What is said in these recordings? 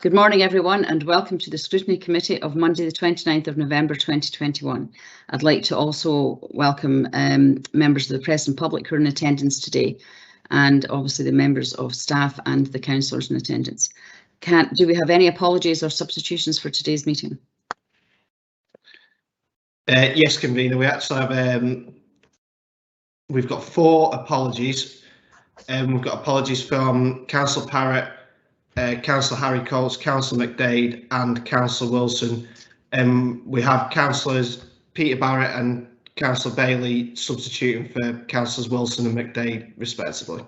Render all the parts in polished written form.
Good morning, everyone, and welcome to the Scrutiny Committee of Monday, the 29th of November 2021. I'd like to also welcome members of the press and public who are in attendance today, and obviously the members of staff and the councillors in attendance. Do we have any apologies or substitutions for today's meeting? Yes, convener. We actually have. We've got 4 apologies. We've got apologies from Councillor Parrott, Councillor Harry Coates, Councillor McDade and Councillor Wilson. We have Councillors Peter Barrett and Councillor Bailey substituting for Councillors Wilson and McDade respectively.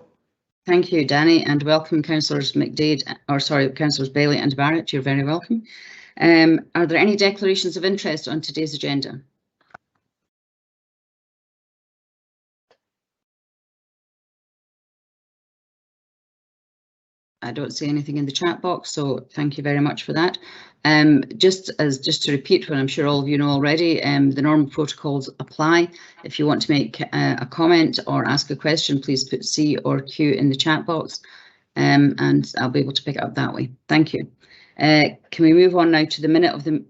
Thank you, Danny, and welcome Councillors Councillors Bailey and Barrett. You're very welcome. Are there any declarations of interest on today's agenda? I don't see anything in the chat box, so thank you very much for that. Just to repeat what I'm sure all of you know already, the normal protocols apply. If you want to make a comment or ask a question, please put C or Q in the chat box, and I'll be able to pick it up that way. Thank you. Can we move on now to the minute of the...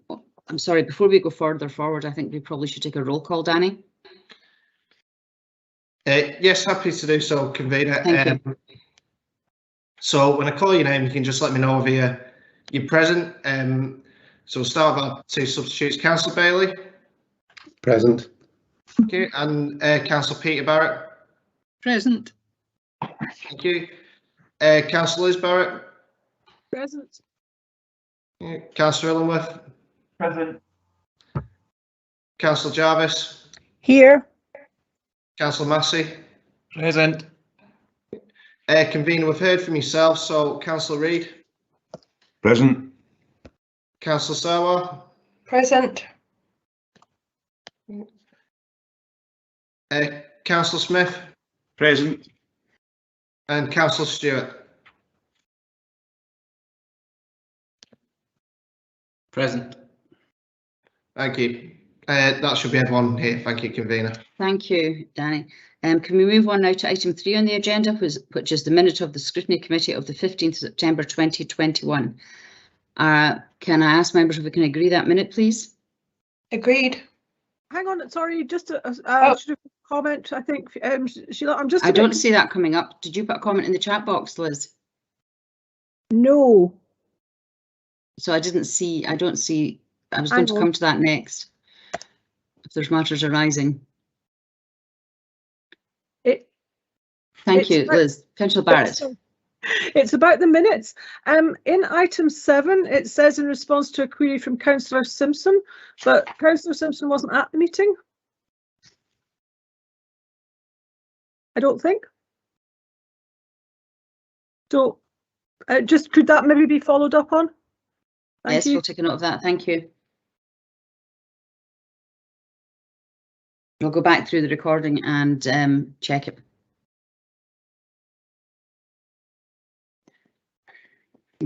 I'm sorry, before we go further forward, I think we probably should take a roll call, Danny. Yes, happy to do so, convener. Thank you. So when I call your name, you can just let me know if you're present. So we'll start with our 2 substitutes. Councillor Bailey. Present. Okay, and Councillor Peter Barrett. Present. Thank you. Councillor Liz Barrett. Present. Councillor Illingworth. Present. Councillor Jarvis. Here. Councillor Massey. Present. Convener, we've heard from yourself, so Councillor Reid. Present. Councillor Sarwar. Present. Councillor Smith. Present. And Councillor Stewart. Present. Thank you. That should be everyone here. Thank you, convener. Thank you, Danny. Can we move on now to item 3 on the agenda, which is the minute of the Scrutiny Committee of the 15th September 2021. Can I ask members if we can agree that minute, please? Agreed. Hang on, sorry, just a comment. I think Sheila, I don't see that coming up. Did you put a comment in the chat box, Liz? No. So I don't see. I was going to come to that next. If there's matters arising. Thank you, Liz. Councillor Barrett. It's about the minutes. In item 7, it says in response to a query from Councillor Simpson, but Councillor Simpson wasn't at the meeting. I don't think. So, just could that maybe be followed up on? Yes, we'll take a note of that. Thank you. We'll go back through the recording and check it.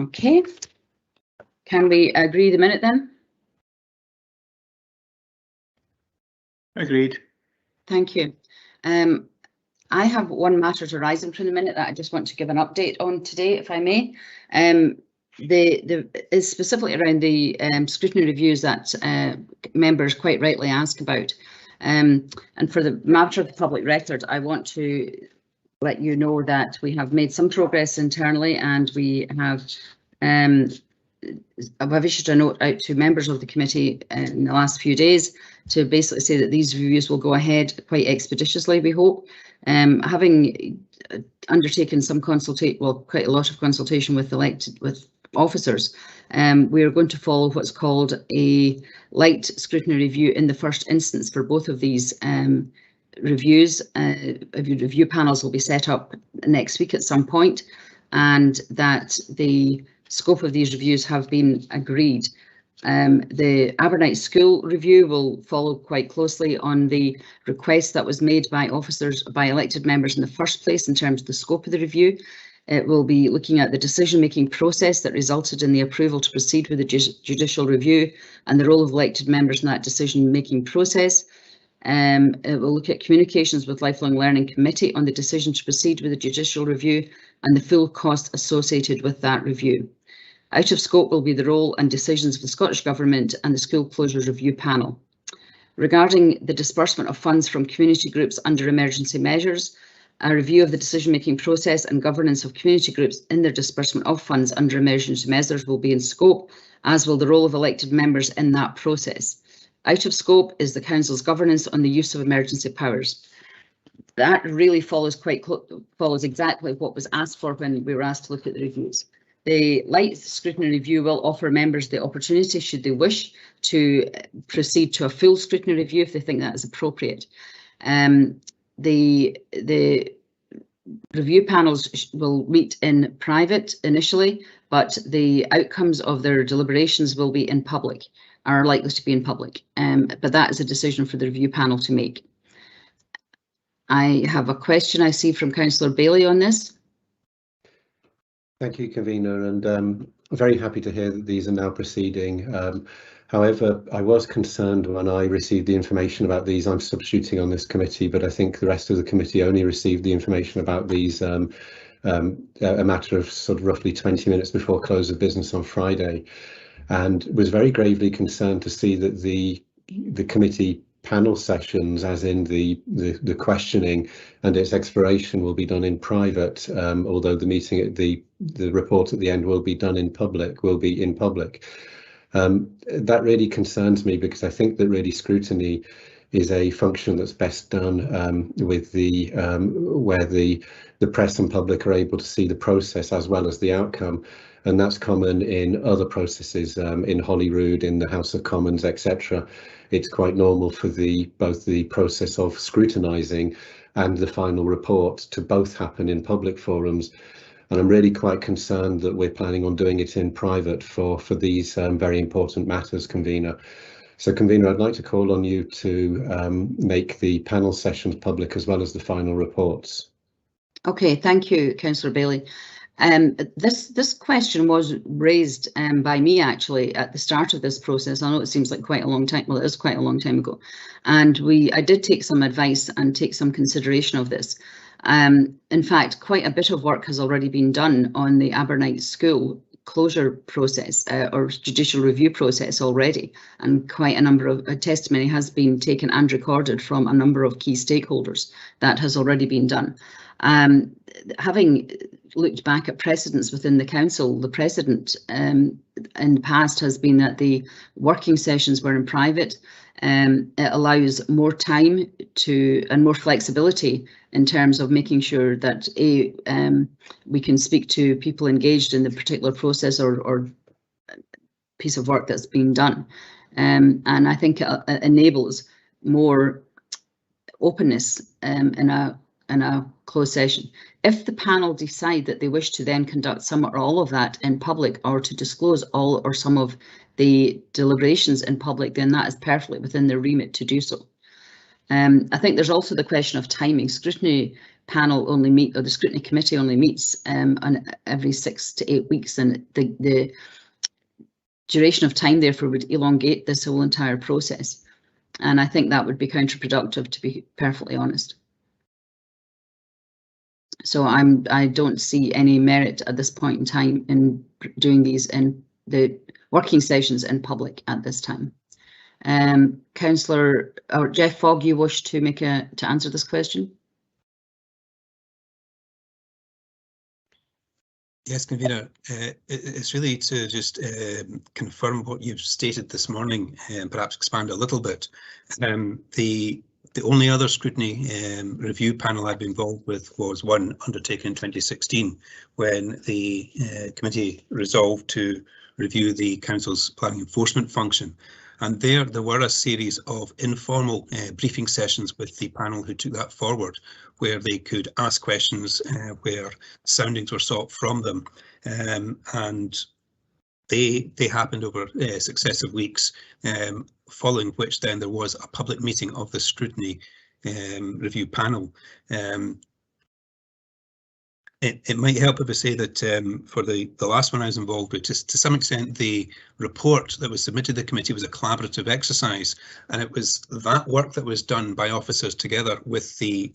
Okay. Can we agree the minute then? Agreed. Thank you. I have one matter arising from the minute that I just want to give an update on today, if I may. Is specifically around the scrutiny reviews that members quite rightly ask about. And for the matter of the public record, I want to let you know that we have made some progress internally, and we have I've issued a note out to members of the committee in the last few days to basically say that these reviews will go ahead quite expeditiously, we hope. Having undertaken some quite a lot of consultation with officers, we are going to follow what's called a light scrutiny review in the first instance for both of these reviews. Review panels will be set up next week at some point, and that the scope of these reviews have been agreed. The Abernight School review will follow quite closely on the request that was made by elected members in the first place in terms of the scope of the review. It will be looking at the decision-making process that resulted in the approval to proceed with the judicial review and the role of elected members in that decision-making process. It will look at communications with Lifelong Learning Committee on the decision to proceed with the judicial review and the full cost associated with that review. Out of scope will be the role and decisions of the Scottish Government and the School Closure Review Panel. Regarding the disbursement of funds from community groups under emergency measures, a review of the decision-making process and governance of community groups in their disbursement of funds under emergency measures will be in scope, as will the role of elected members in that process. Out of scope is the Council's governance on the use of emergency powers. That really follows exactly what was asked for when we were asked to look at the reviews. The light scrutiny review will offer members the opportunity, should they wish, to proceed to a full scrutiny review if they think that is appropriate. The review panels will meet in private initially, but the outcomes of their deliberations will be in public, are likely to be in public. But that is a decision for the review panel to make. I have a question I see from Councillor Bailey on this. Thank you, Convener, and I'm very happy to hear that these are now proceeding. However, I was concerned when I received the information about these. I'm substituting on this committee, but I think the rest of the committee only received the information about these a matter of sort of roughly 20 minutes before close of business on Friday, and was very gravely concerned to see that the committee panel sessions, as in the questioning and its exploration, will be done in private, although the meeting, the report at the end will be done in public, That really concerns me, because I think that really scrutiny is a function that's best done with where the press and public are able to see the process as well as the outcome, and that's common in other processes in Holyrood, in the House of Commons, etc. It's quite normal for both the process of scrutinising and the final report to both happen in public forums. And I'm really quite concerned that we're planning on doing it in private for these very important matters, Convener. So, Convener, I'd like to call on you to make the panel sessions public as well as the final reports. Okay, thank you, Councillor Bailey. This question was raised by me actually at the start of this process. I know it seems like quite a long time. Well, it is quite a long time ago, and I did take some advice and take some consideration of this. In fact, quite a bit of work has already been done on the Abernight School closure process or judicial review process already, and quite a number of testimony has been taken and recorded from a number of key stakeholders. That has already been done. Having looked back at precedents within the council, the precedent in the past has been that the working sessions were in private. It allows more time and more flexibility in terms of making sure that we can speak to people engaged in the particular process or piece of work that's being done, and I think it enables more openness in a closed session. If the panel decide that they wish to then conduct some or all of that in public, or to disclose all or some of the deliberations in public, then that is perfectly within their remit to do so. I think there's also the question of timing. Scrutiny panel only meet, or the scrutiny committee only meets on every 6 to 8 weeks, and the duration of time therefore would elongate this whole entire process. And I think that would be counterproductive, to be perfectly honest. So I don't see any merit at this point in time in doing these in the working sessions in public at this time. Councillor or Jeff Fogg, you wish to answer this question? Yes, Convener. It's really to just confirm what you've stated this morning and perhaps expand a little bit. The only other scrutiny review panel I've been involved with was one undertaken in 2016, when the committee resolved to review the council's planning enforcement function. And there were a series of informal briefing sessions with the panel who took that forward, where they could ask questions, where soundings were sought from them, and they happened over successive weeks, following which then there was a public meeting of the scrutiny review panel. It might help if I say that for the last one I was involved with, to some extent the report that was submitted to the committee was a collaborative exercise, and it was that work that was done by officers together with the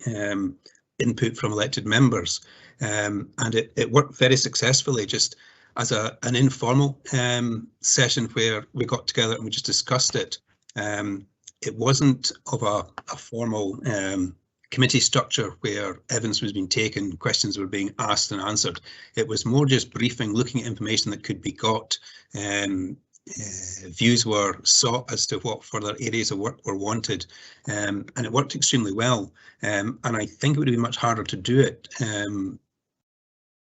input from elected members, and it worked very successfully. Just as an informal session where we got together and we just discussed it. It wasn't of a formal committee structure where evidence was being taken, questions were being asked and answered. It was more just briefing, looking at information that could be got. Views were sought as to what further areas of work were wanted, and it worked extremely well. And I think it would have been much harder to do it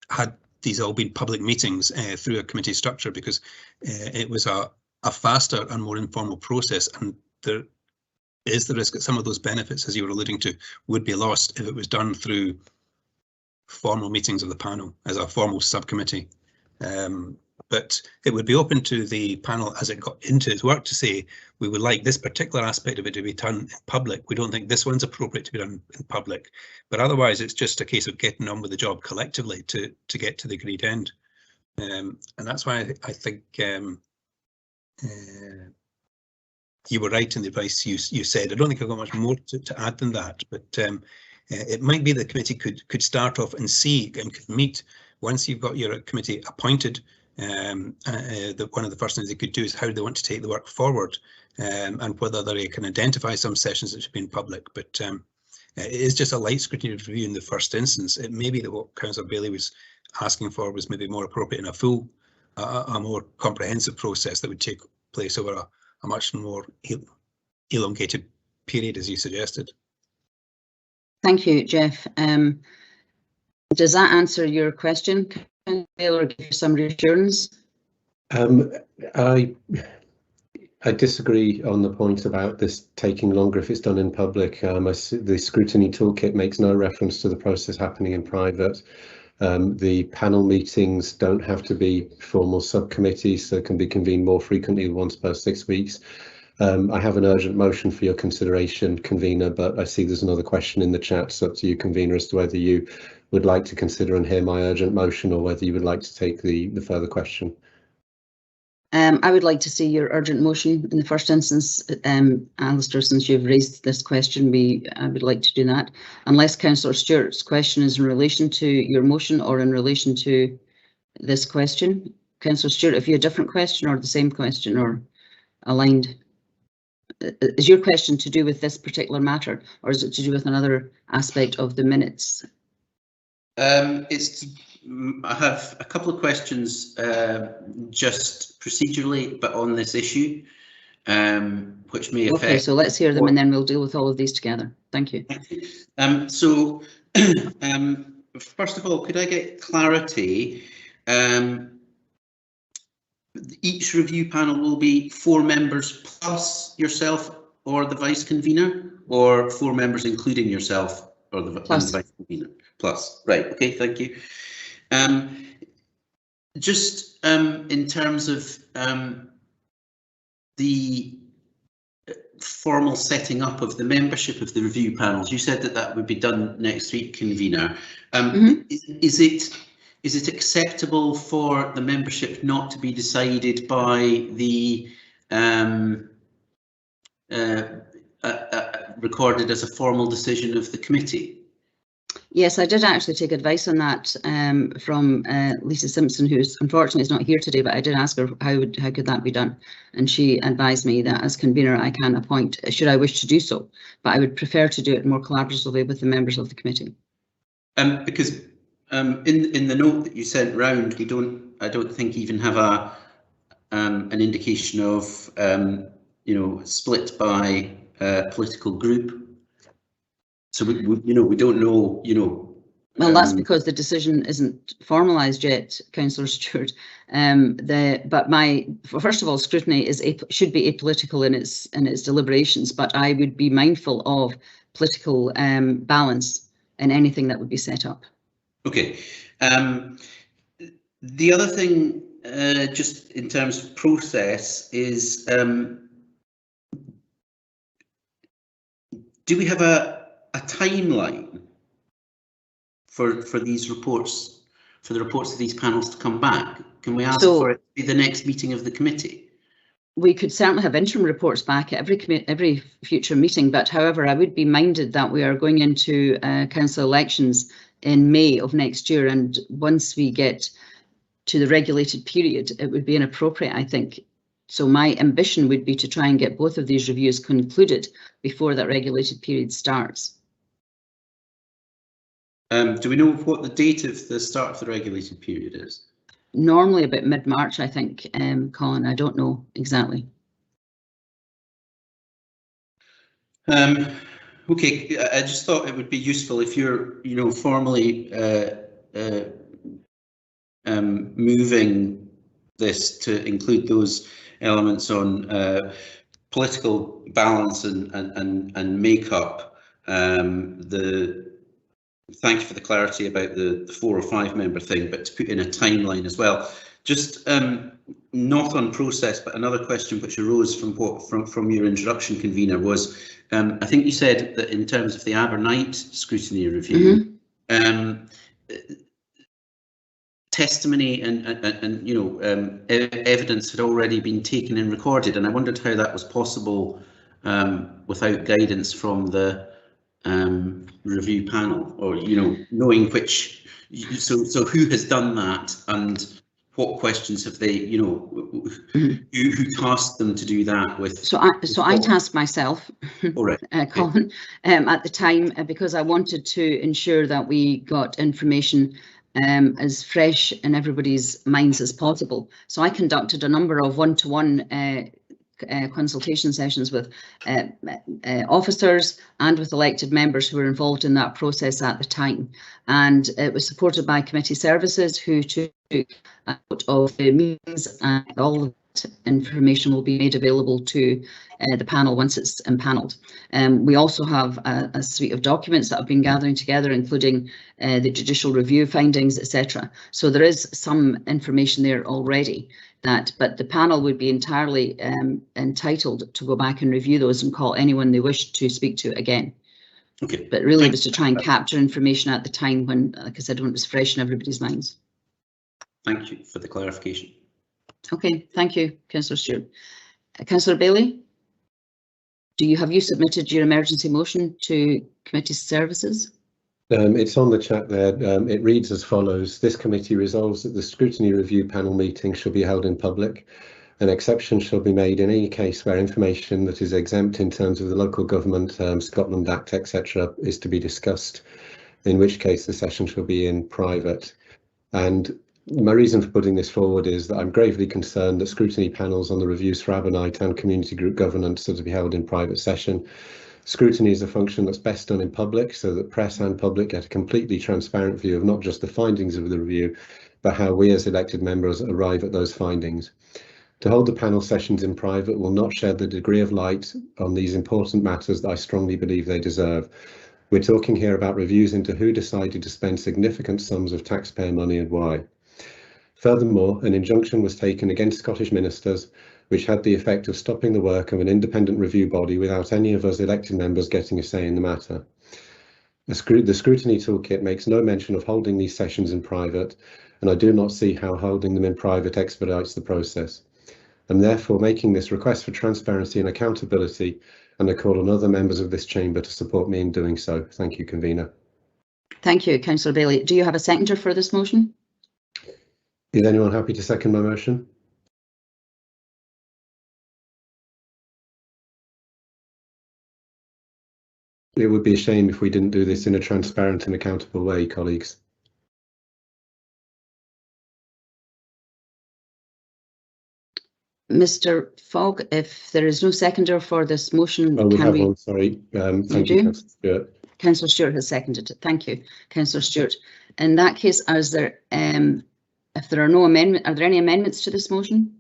had these all been public meetings through a committee structure, because it was a faster and more informal process, and there is the risk that some of those benefits, as you were alluding to, would be lost if it was done through formal meetings of the panel as a formal subcommittee. But it would be open to the panel as it got into its work to say, we would like this particular aspect of it to be done in public. We don't think this one's appropriate to be done in public. But otherwise, it's just a case of getting on with the job collectively to get to the agreed end. And that's why I think you were right in the advice you said. I don't think I've got much more to add than that, but it might be the committee could start off and see and could meet once you've got your committee appointed. One of the first things they could do is how they want to take the work forward, and whether they can identify some sessions that should be in public. But it is just a light scrutiny review in the first instance. It may be that what Councillor Bailey was asking for was maybe more appropriate in a full, a more comprehensive process that would take place over a much more elongated period, as you suggested. Thank you, Jeff. Does that answer your question, or give you some reassurance? I disagree on the point about this taking longer if it's done in public. The scrutiny toolkit makes no reference to the process happening in private. The panel meetings don't have to be formal subcommittees, so can be convened more frequently, once per 6 weeks. I have an urgent motion for your consideration, convener, but I see there's another question in the chat, so up to you, convener, as to whether you would like to consider and hear my urgent motion, or whether you would like to take the further question. I would like to see your urgent motion in the first instance, Alistair, since you've raised this question. I would like to do that, unless Councillor Stewart's question is in relation to your motion or in relation to this question. Councillor Stewart, if you have a different question or the same question or aligned, is your question to do with this particular matter, or is it to do with another aspect of the minutes? I have a couple of questions just procedurally, but on this issue, which may affect. Okay, so let's hear them and then we'll deal with all of these together. Thank you. First of all, could I get clarity? Each review panel will be 4 members plus yourself or the vice convener, or 4 members including yourself or the vice convener? Plus, right, okay, thank you. Just in terms of the formal setting up of the membership of the review panels, you said that would be done next week, convener. Is it acceptable for the membership not to be decided by the recorded as a formal decision of the committee? Yes, I did actually take advice on that from Lisa Simpson, who's unfortunately is not here today, but I did ask her how could that be done, and she advised me that as convener I can appoint should I wish to do so, but I would prefer to do it more collaboratively with the members of the committee. Because in the note that you sent round, I don't think even have an indication of split by political group. So we don't know, Well, that's because the decision isn't formalised yet, Councillor Stewart. But first of all, scrutiny should be apolitical in its deliberations, but I would be mindful of political balance in anything that would be set up. Okay. The other thing, just in terms of process, is do we have a timeline for these reports, for the reports of these panels to come back? Can we ask for it to be the next meeting of the committee? We could certainly have interim reports back at every future meeting, but however, I would be minded that we are going into council elections in May of next year, and once we get to the regulated period, it would be inappropriate, I think. So my ambition would be to try and get both of these reviews concluded before that regulated period starts. Do we know what the date of the start of the regulated period is? Normally about mid-March, I think, Colin. I don't know exactly. Okay, I just thought it would be useful if you're, formally moving this to include those elements on political balance and makeup. Thank you for the clarity about the 4 or 5 member thing, but to put in a timeline as well. Just not on process, but another question which arose from your introduction, convener, was I think you said that in terms of the Abernight scrutiny review, testimony and evidence had already been taken and recorded, and I wondered how that was possible without guidance from the review panel, or knowing which. So who has done that, and what questions have they, who tasked them to do that with? So I tasked myself, Colin, at the time, because I wanted to ensure that we got information as fresh in everybody's minds as possible. So I conducted a number of one-to-one consultation sessions with officers and with elected members who were involved in that process at the time, and it was supported by committee services who took out of the meetings, and all of that information will be made available to the panel once it's impanelled. We also have a suite of documents that have been gathering together, including the judicial review findings, etc. So there is some information there already. But the panel would be entirely entitled to go back and review those and call anyone they wish to speak to again. Okay. But really, it was to try and capture information at the time when, like I said, when it was fresh in everybody's minds. Thank you for the clarification. Okay, thank you, Councillor Stewart. Councillor Bailey, have you submitted your emergency motion to committee services? It's on the chat there. It reads as follows. This committee resolves that the scrutiny review panel meeting shall be held in public. An exception shall be made in any case where information that is exempt in terms of the local government, Scotland Act, etc. is to be discussed, in which case the session shall be in private. And my reason for putting this forward is that I'm gravely concerned that scrutiny panels on the reviews for Abernight and community group governance are to be held in private session. Scrutiny is a function that's best done in public, so that press and public get a completely transparent view of not just the findings of the review, but how we as elected members arrive at those findings. To hold the panel sessions in private will not shed the degree of light on these important matters that I strongly believe they deserve. We're talking here about reviews into who decided to spend significant sums of taxpayer money and why. Furthermore, an injunction was taken against Scottish ministers, which had the effect of stopping the work of an independent review body without any of us elected members getting a say in the matter. The scrutiny toolkit makes no mention of holding these sessions in private, and I do not see how holding them in private expedites the process. I'm therefore making this request for transparency and accountability, and I call on other members of this chamber to support me in doing so. Thank you, convener. Thank you, Councillor Bailey. Do you have a seconder for this motion? Is anyone happy to second my motion? It would be a shame if we didn't do this in a transparent and accountable way, colleagues. Mr. Fogg, if there is no seconder for this motion, oh, we have one, sorry. Thank you, Councillor Stewart. Councillor Stewart has seconded it. Thank you, Councillor Stewart. In that case, is there, if there are no amendments, are there any amendments to this motion?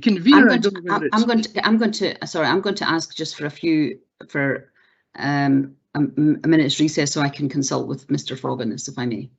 Convener, I'm going to ask just for a minute's recess so I can consult with Mr. Fogg on this, if I may.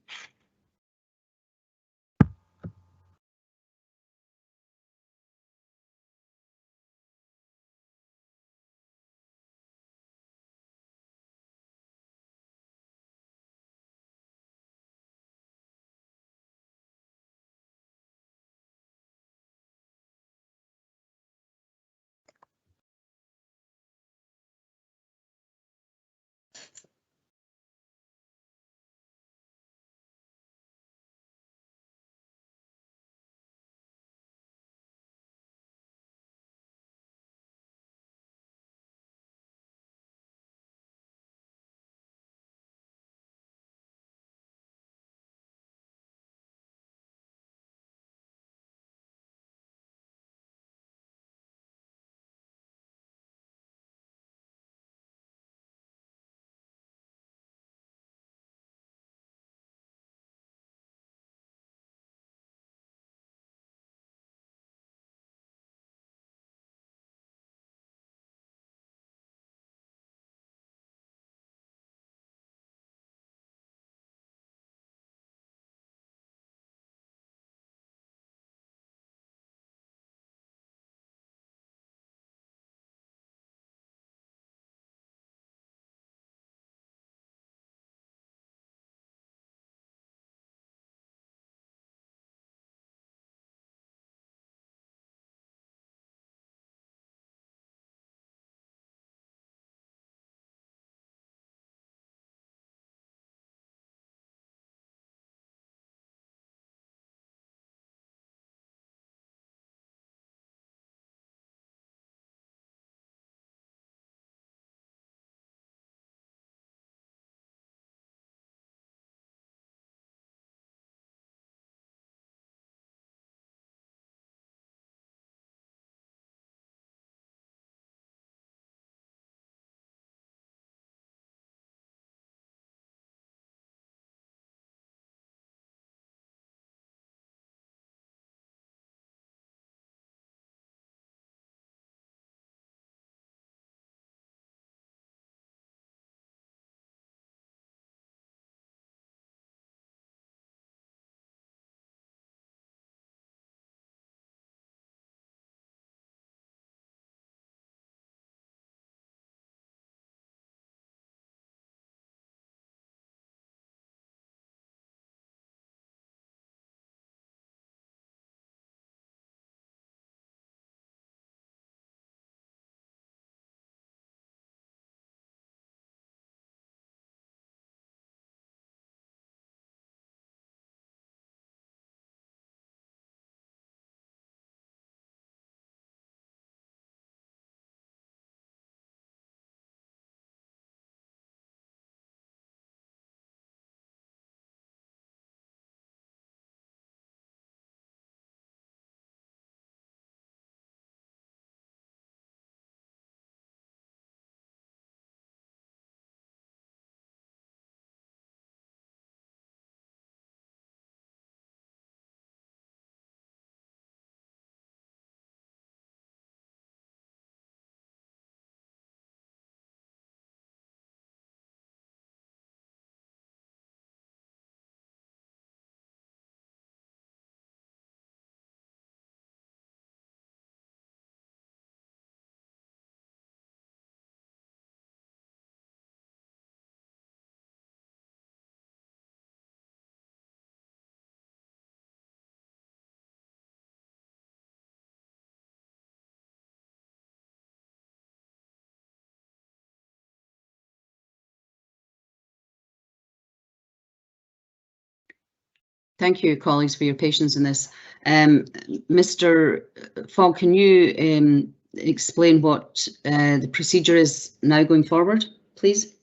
Thank you, colleagues, for your patience in this. Mr. Fogg, can you explain what the procedure is now going forward, please?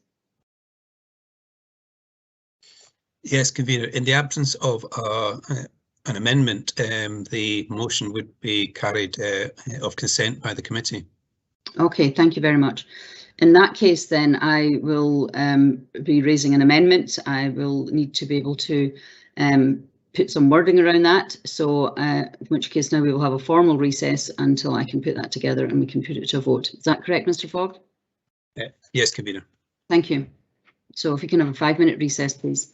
Yes, convener. In the absence of an amendment, the motion would be carried of consent by the committee. Okay, thank you very much. In that case, then I will be raising an amendment. I will need to be able to put some wording around that. So in which case now we will have a formal recess until I can put that together and we can put it to a vote. Is that correct, Mr. Fogg? Yes, convener. Thank you. So if we can have a 5-minute recess, please.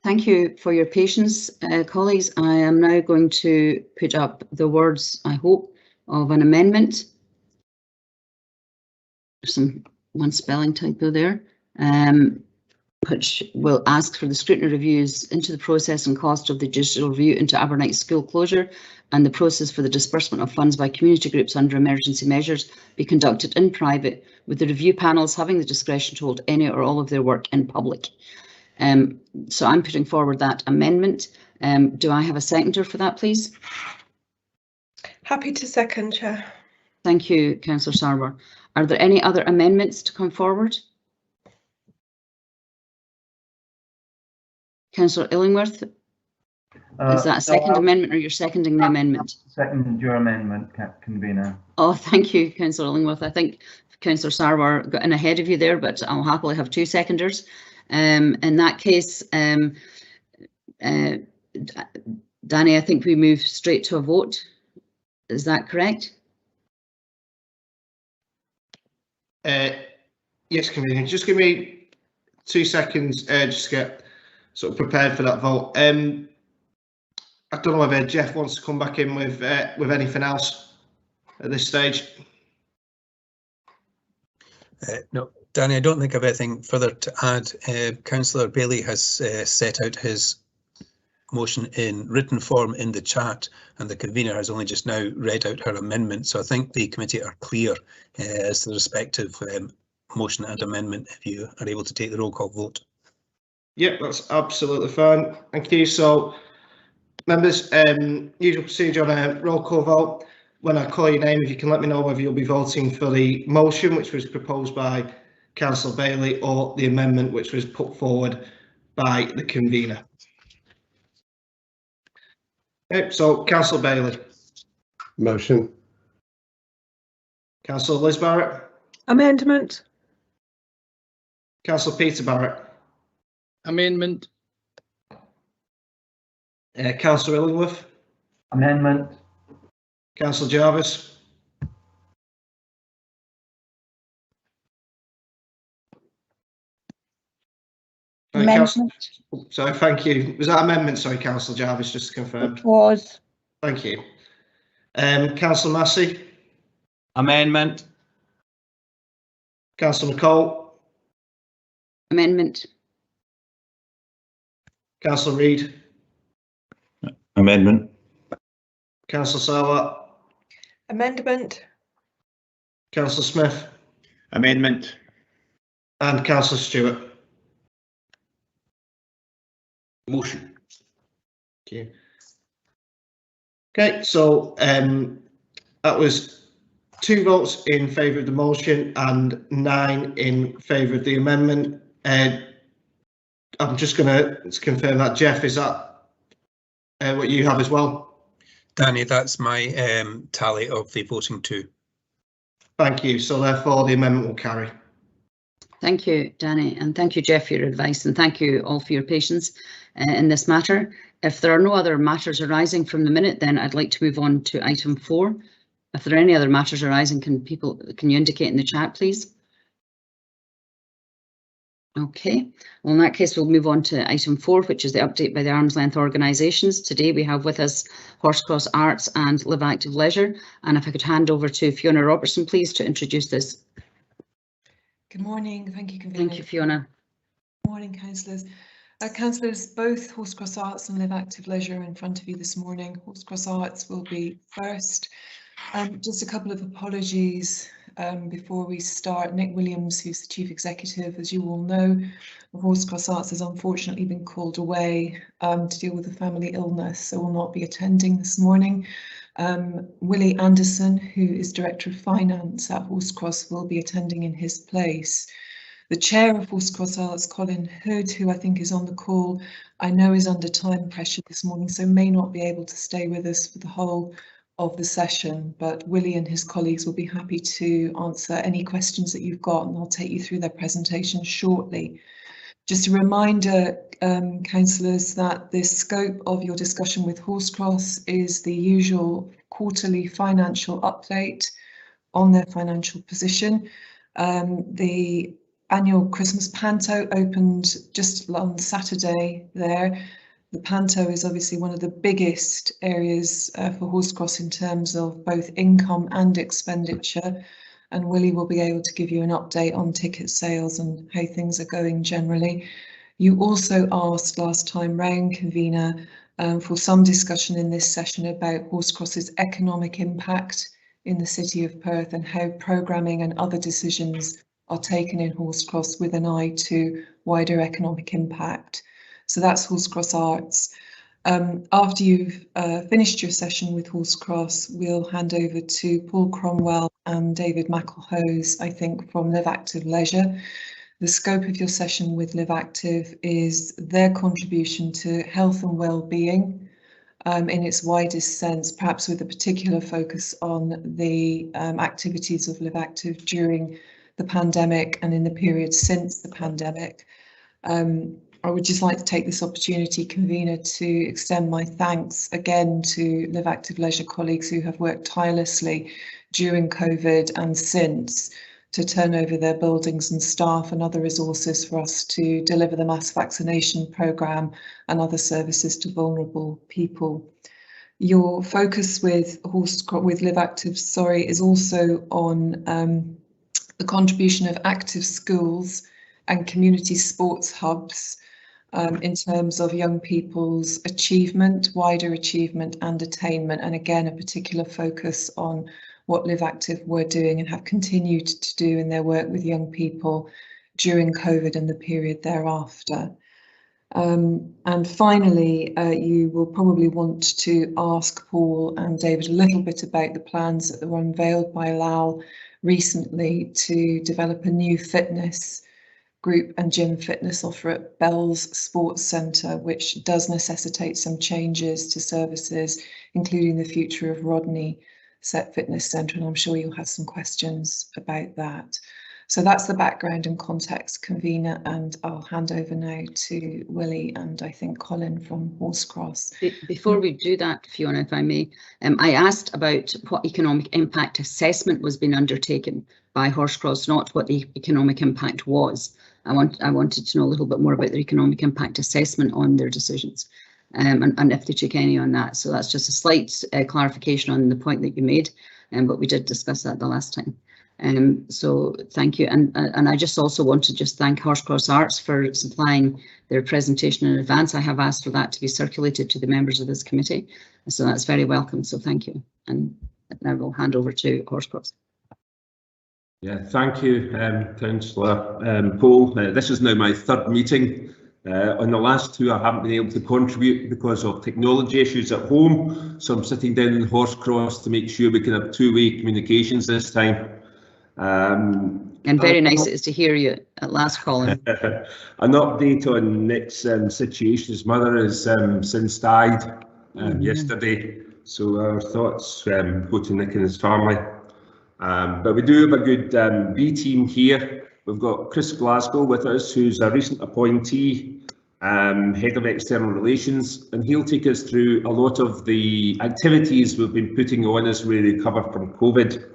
Thank you for your patience, colleagues. I am now going to put up the words, I hope, of an amendment. There's one spelling typo there, which will ask for the scrutiny reviews into the process and cost of the judicial review into Abernight school closure and the process for the disbursement of funds by community groups under emergency measures be conducted in private, with the review panels having the discretion to hold any or all of their work in public. So I'm putting forward that amendment. Do I have a seconder for that, please? Happy to second, Chair. Thank you, Councillor Sarwar. Are there any other amendments to come forward? Councillor Illingworth, is that a second amendment or you're seconding the amendment? Second your amendment, Convener. Oh, thank you, Councillor Illingworth. I think Councillor Sarwar got in ahead of you there, but I'll happily have two seconders. In that case, Danny, I think we move straight to a vote. Is that correct? Yes, Convener. Just give me 2 seconds just to get sort of prepared for that vote. I don't know whether Jeff wants to come back in with anything else at this stage. No, Danny, I don't think I've anything further to add. Councillor Bailey has set out his motion in written form in the chat, and the convener has only just now read out her amendment. So I think the committee are clear as to the respective motion and amendment, if you are able to take the roll call vote. Yep, that's absolutely fine. Thank you. So, members, usual procedure on a roll call vote. When I call your name, if you can let me know whether you'll be voting for the motion, which was proposed by Councillor Bailey, or the amendment, which was put forward by the convener. Okay, so Councillor Bailey. Motion. Councillor Liz Barrett. Amendment. Councillor Peter Barrett. Amendment. Councillor Illingworth. Amendment. Councillor Jarvis. Amendment. Sorry, thank you. Was that amendment? Sorry, Councillor Jarvis, just to confirm. It was. Thank you. Councillor Massey. Amendment. Councillor McCall. Amendment. Councillor Reid. Amendment. Councillor Sarwar. Amendment. Councillor Smith. Amendment. And Councillor Stewart. Motion. Thank you. Okay, so that was 2 votes in favour of the motion and 9 in favour of the amendment. I'm just going to confirm that. Jeff, is that what you have as well? Danny, that's my tally of the voting too. Thank you. So therefore the amendment will carry. Thank you, Danny, and thank you, Jeff, for your advice, and thank you all for your patience in this matter. If there are no other matters arising from the minute, then I'd like to move on to item 4. If there are any other matters arising, can you indicate in the chat, please? Okay, well, in that case, we'll move on to item 4, which is the update by the arm's length organisations. Today we have with us Horsecross Arts and Live Active Leisure, and if I could hand over to Fiona Robertson, please, to introduce this. Good morning. Thank you, Convener. Thank you, Fiona. Good morning, councillors. Councillors, both Horsecross Arts and Live Active Leisure are in front of you this morning. Horsecross Arts will be first. Just a couple of apologies before we start. Nick Williams, who's the Chief Executive, as you all know, of Horsecross Arts, has unfortunately been called away to deal with a family illness, so will not be attending this morning. Willie Anderson, who is Director of Finance at Horsecross, will be attending in his place. The Chair of Horsecross Arts, Colin Hood, who I think is on the call, I know is under time pressure this morning, so may not be able to stay with us for the whole of the session, but Willie and his colleagues will be happy to answer any questions that you've got, and I'll take you through their presentation shortly. Just a reminder, councillors, that the scope of your discussion with Horsecross is the usual quarterly financial update on their financial position. The annual Christmas Panto opened just on Saturday there. The Panto is obviously one of the biggest areas for Horsecross in terms of both income and expenditure, and Willie will be able to give you an update on ticket sales and how things are going generally. You also asked last time round, convener, for some discussion in this session about Horsecross's economic impact in the city of Perth and how programming and other decisions are taken in Horsecross with an eye to wider economic impact. So that's Horsecross Arts. After you've finished your session with Horsecross, we'll hand over to Paul Cromwell and David McElhose, I think, from Live Active Leisure. The scope of your session with Live Active is their contribution to health and well-being in its widest sense, perhaps with a particular focus on the activities of Live Active during the pandemic and in the period since the pandemic. I would just like to take this opportunity, convener, to extend my thanks again to Live Active Leisure colleagues who have worked tirelessly during COVID and since to turn over their buildings and staff and other resources for us to deliver the mass vaccination programme and other services to vulnerable people. Your focus with Live Active, is also on the contribution of active schools and community sports hubs in terms of young people's achievement, wider achievement and attainment, and again a particular focus on what Live Active were doing and have continued to do in their work with young people during COVID and the period thereafter. And finally, you will probably want to ask Paul and David a little bit about the plans that were unveiled by Lal recently to develop a new fitness group and gym fitness offer at Bell's Sports Centre, which does necessitate some changes to services, including the future of Rodney Set Fitness Centre, and I'm sure you'll have some questions about that. So that's the background and context, convener, and I'll hand over now to Willie and I think Colin from Horsecross. Before we do that, Fiona, if I may, I asked about what economic impact assessment was being undertaken by Horsecross, not what the economic impact was. I wanted to know a little bit more about the economic impact assessment on their decisions and if they took any on that. So that's just a slight clarification on the point that you made, but we did discuss that the last time. So thank you. And I just also want to just thank Horsecross Arts for supplying their presentation in advance. I have asked for that to be circulated to the members of this committee. So that's very welcome. So thank you. And now we'll hand over to Horsecross. Yeah, thank you, Councillor Paul. This is now my third meeting. On the last two, I haven't been able to contribute because of technology issues at home. So I'm sitting down in Horsecross to make sure we can have two-way communications this time. And very nice it is to hear you at last, Colin. An update on Nick's situation. His mother has since died yesterday. So our thoughts go to Nick and his family. But we do have a good B team here. We've got Chris Glasgow with us, who's a recent appointee, Head of External Relations, and he'll take us through a lot of the activities we've been putting on as we recover from COVID.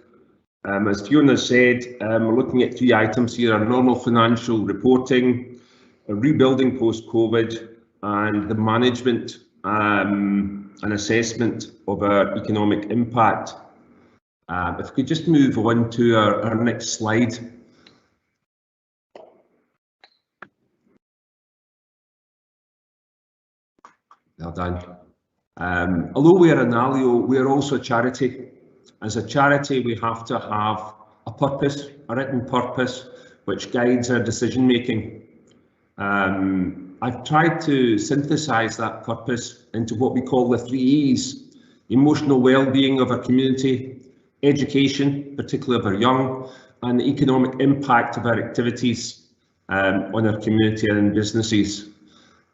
As Fiona said, we're looking at three items here: our normal financial reporting, a rebuilding post-COVID, and the management and assessment of our economic impact. If we could just move on to our next slide. Well done. Although we are an ALIO, we are also a charity. As a charity, we have to have a purpose, a written purpose, which guides our decision making. I've tried to synthesise that purpose into what we call the 3 E's: emotional well-being of our community, education, particularly of our young, and the economic impact of our activities on our community and businesses.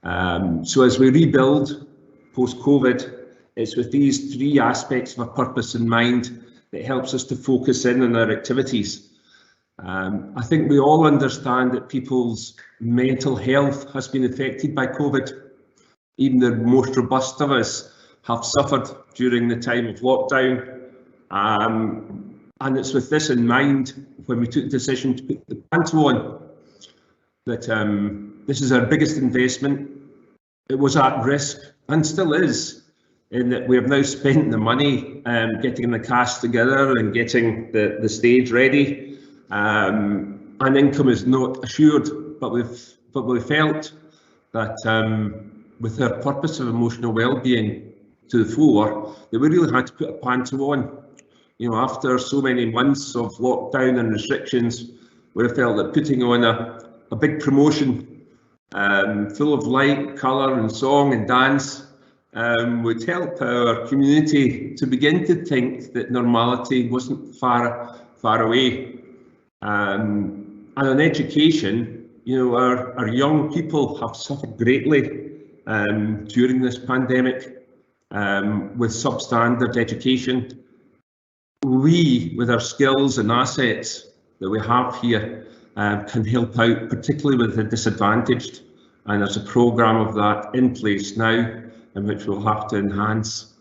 So as we rebuild post-COVID, it's with these 3 aspects of our purpose in mind that helps us to focus in on our activities. I think we all understand that people's mental health has been affected by COVID. Even the most robust of us have suffered during the time of lockdown. And it's with this in mind when we took the decision to put the panto on. that this is our biggest investment. It was at risk and still is, in that we have now spent the money getting the cast together and getting the stage ready, and income is not assured. But we felt that with our purpose of emotional well-being to the fore, that we really had to put a panto on. You know, after so many months of lockdown and restrictions, we felt that putting on a big promotion full of light, colour and song and dance would help our community to begin to think that normality wasn't far away. And in education, you know, our young people have suffered greatly during this pandemic with substandard education. We, with our skills and assets that we have here, can help out, particularly with the disadvantaged, and there's a programme of that in place now, in which we'll have to enhance.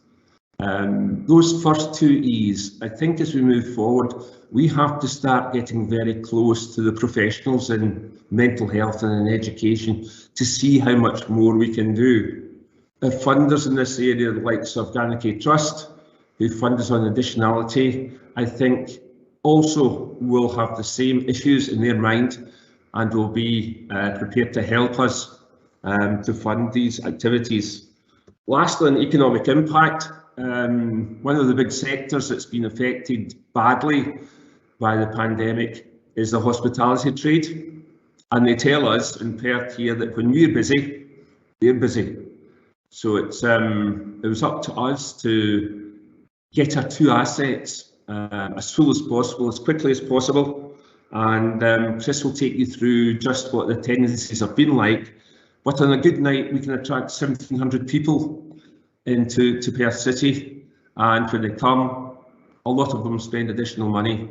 Those first two E's, I think as we move forward, we have to start getting very close to the professionals in mental health and in education to see how much more we can do. Our funders in this area, the likes of Ganachie Trust, who fund us on additionality, I think also will have the same issues in their mind and will be prepared to help us to fund these activities. Lastly, on economic impact, one of the big sectors that's been affected badly by the pandemic is the hospitality trade. And they tell us in Perth here that when we're busy, they're busy. So it was up to us to get our two assets as full as possible, as quickly as possible. And Chris will take you through just what the tendencies have been like. But on a good night, we can attract 1,700 people into Perth City. And when they come, a lot of them spend additional money.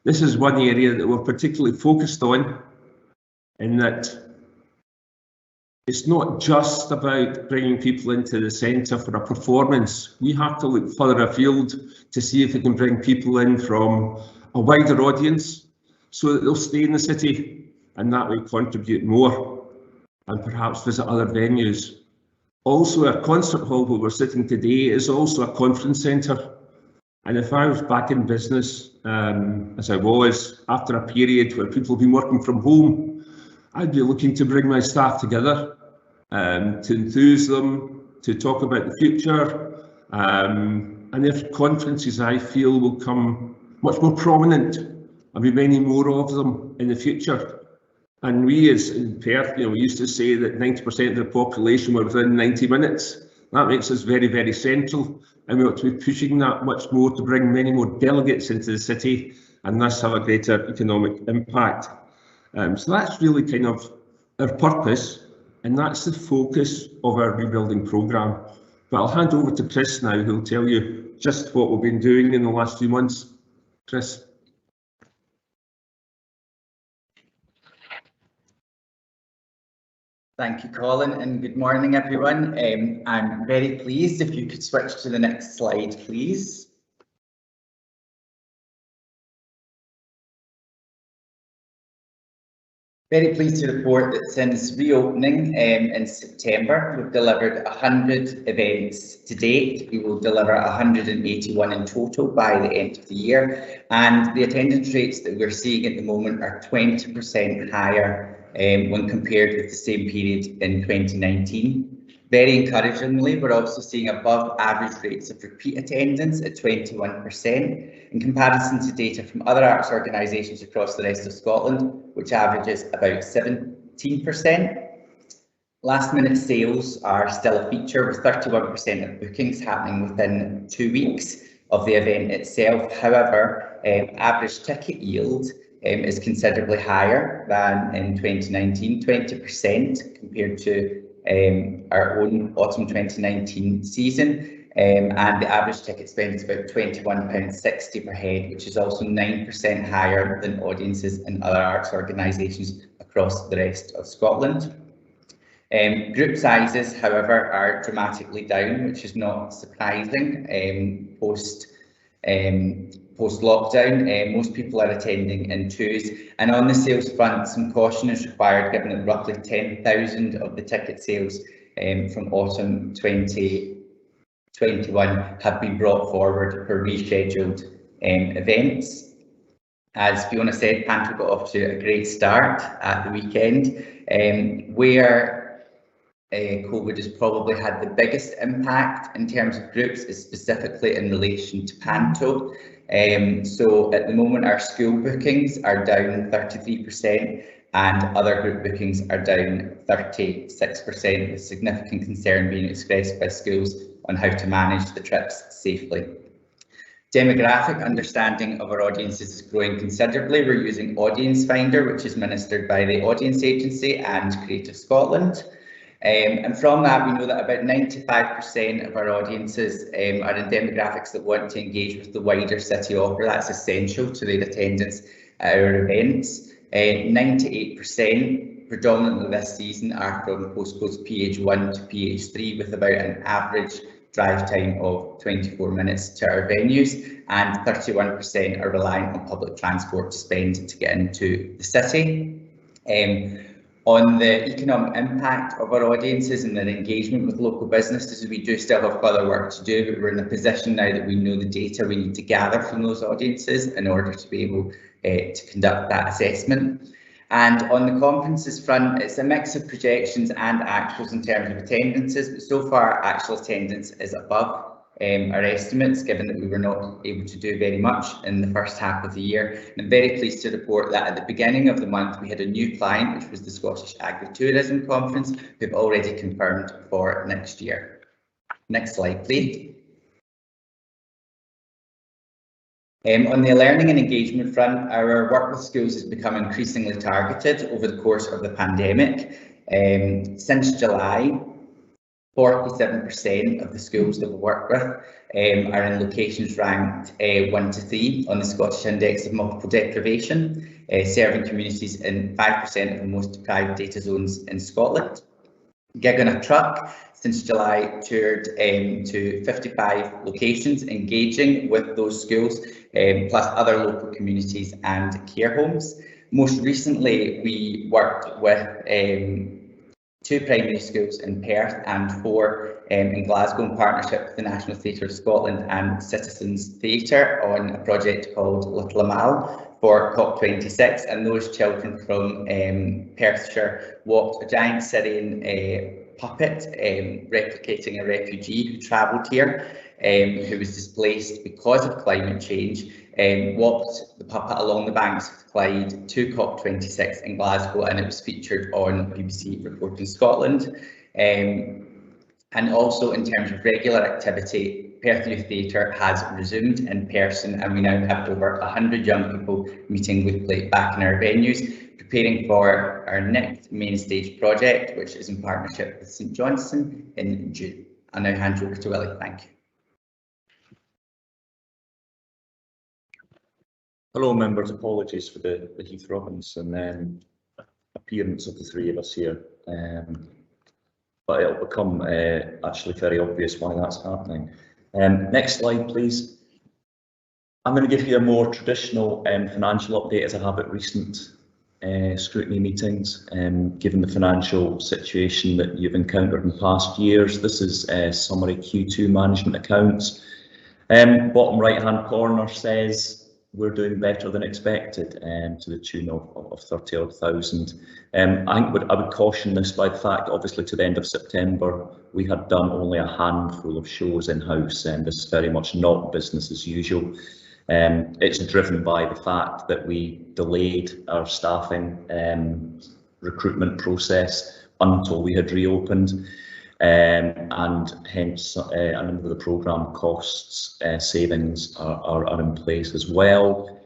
This is one area that we're particularly focused on, in that it's not just about bringing people into the centre for a performance. We have to look further afield to see if we can bring people in from a wider audience so that they'll stay in the city and that way contribute more and perhaps visit other venues. Also, our concert hall where we're sitting today is also a conference centre. And if I was back in business, as I was, after a period where people have been working from home, I'd be looking to bring my staff together, to enthuse them, to talk about the future. And if conferences, I feel, will come much more prominent, there'll be many more of them in the future. And we, as in Perth, we used to say that 90% of the population were within 90 minutes. That makes us very, very central, and we ought to be pushing that much more to bring many more delegates into the city and thus have a greater economic impact. So that's really kind of our purpose, and that's the focus of our rebuilding programme. But I'll hand over to Chris now, who'll tell you just what we've been doing in the last few months. Chris. Thank you, Colin, and good morning, everyone. I'm very pleased if you could switch to the next slide, please. Very pleased to report that since reopening in September, we've delivered 100 events to date. We will deliver 181 in total by the end of the year, and the attendance rates that we're seeing at the moment are 20% higher when compared with the same period in 2019. Very encouragingly, we're also seeing above average rates of repeat attendance at 21% in comparison to data from other arts organisations across the rest of Scotland, which averages about 17%. Last minute sales are still a feature, with 31% of bookings happening within 2 weeks of the event itself. However, average ticket yield is considerably higher than in 2019, 20% compared to our own autumn 2019 season, and the average ticket spend is about £21.60 per head, which is also 9% higher than audiences in other arts organisations across the rest of Scotland. Group sizes, however, are dramatically down, which is not surprising post post-lockdown. Most people are attending in twos, and on the sales front, some caution is required given that roughly 10,000 of the ticket sales from autumn 2021 have been brought forward for rescheduled events. As Fiona said, Panto got off to a great start at the weekend, where COVID has probably had the biggest impact in terms of groups is specifically in relation to Panto. So at the moment our school bookings are down 33% and other group bookings are down 36%, with significant concern being expressed by schools on how to manage the trips safely. Demographic understanding of our audiences is growing considerably. We're using Audience Finder, which is ministered by the Audience Agency and Creative Scotland. And from that, we know that about 95% of our audiences are in demographics that want to engage with the wider city offer. That's essential to their attendance at our events. 98% predominantly this season are from postcodes PH1 to PH3, with about an average drive time of 24 minutes to our venues, and 31% are reliant on public transport to spend to get into the city. On the economic impact of our audiences and their engagement with local businesses, we do still have further work to do, but we're in a position now that we know the data we need to gather from those audiences in order to be able to conduct that assessment. And on the conferences front, it's a mix of projections and actuals in terms of attendances, but so far actual attendance is above our estimates, given that we were not able to do very much in the first half of the year. And I'm very pleased to report that at the beginning of the month we had a new client, which was the Scottish Agri-Tourism Conference, who've already confirmed for next year. Next slide, please. On the learning and engagement front, our work with schools has become increasingly targeted over the course of the pandemic. Since July, 47% of the schools that we work with are in locations ranked 1 to 3 on the Scottish Index of Multiple Deprivation, serving communities in 5% of the most deprived data zones in Scotland. Gig on a Truck since July toured to 55 locations, engaging with those schools, plus other local communities and care homes. Most recently, we worked with 2 primary schools in Perth and 4 in Glasgow in partnership with the National Theatre of Scotland and Citizens Theatre on a project called Little Amal for COP26, and those children from Perthshire walked a giant Syrian puppet replicating a refugee who travelled here, who was displaced because of climate change, walked the puppet along the banks of the Clyde to COP26 in Glasgow, and it was featured on BBC Reporting Scotland. And also in terms of regular activity, Perth Youth Theatre has resumed in person, and we now have over 100 young people meeting weekly back in our venues, preparing for our next main stage project, which is in partnership with St Johnstone in June. I'll now hand you over to Willie. Thank you. Hello members, apologies for the Heath Robinson appearance of the 3 of us here, but it'll become actually very obvious why that's happening. Next slide please. I'm going to give you a more traditional financial update as I have at recent scrutiny meetings, given the financial situation that you've encountered in past years. This is summary Q2 management accounts. Bottom right hand corner says we're doing better than expected, to the tune of 30,000. I think I would caution this by the fact, obviously to the end of September, we had done only a handful of shows in-house, and this is very much not business as usual. It's driven by the fact that we delayed our staffing recruitment process until we had reopened. And hence a number of the programme costs savings are in place as well.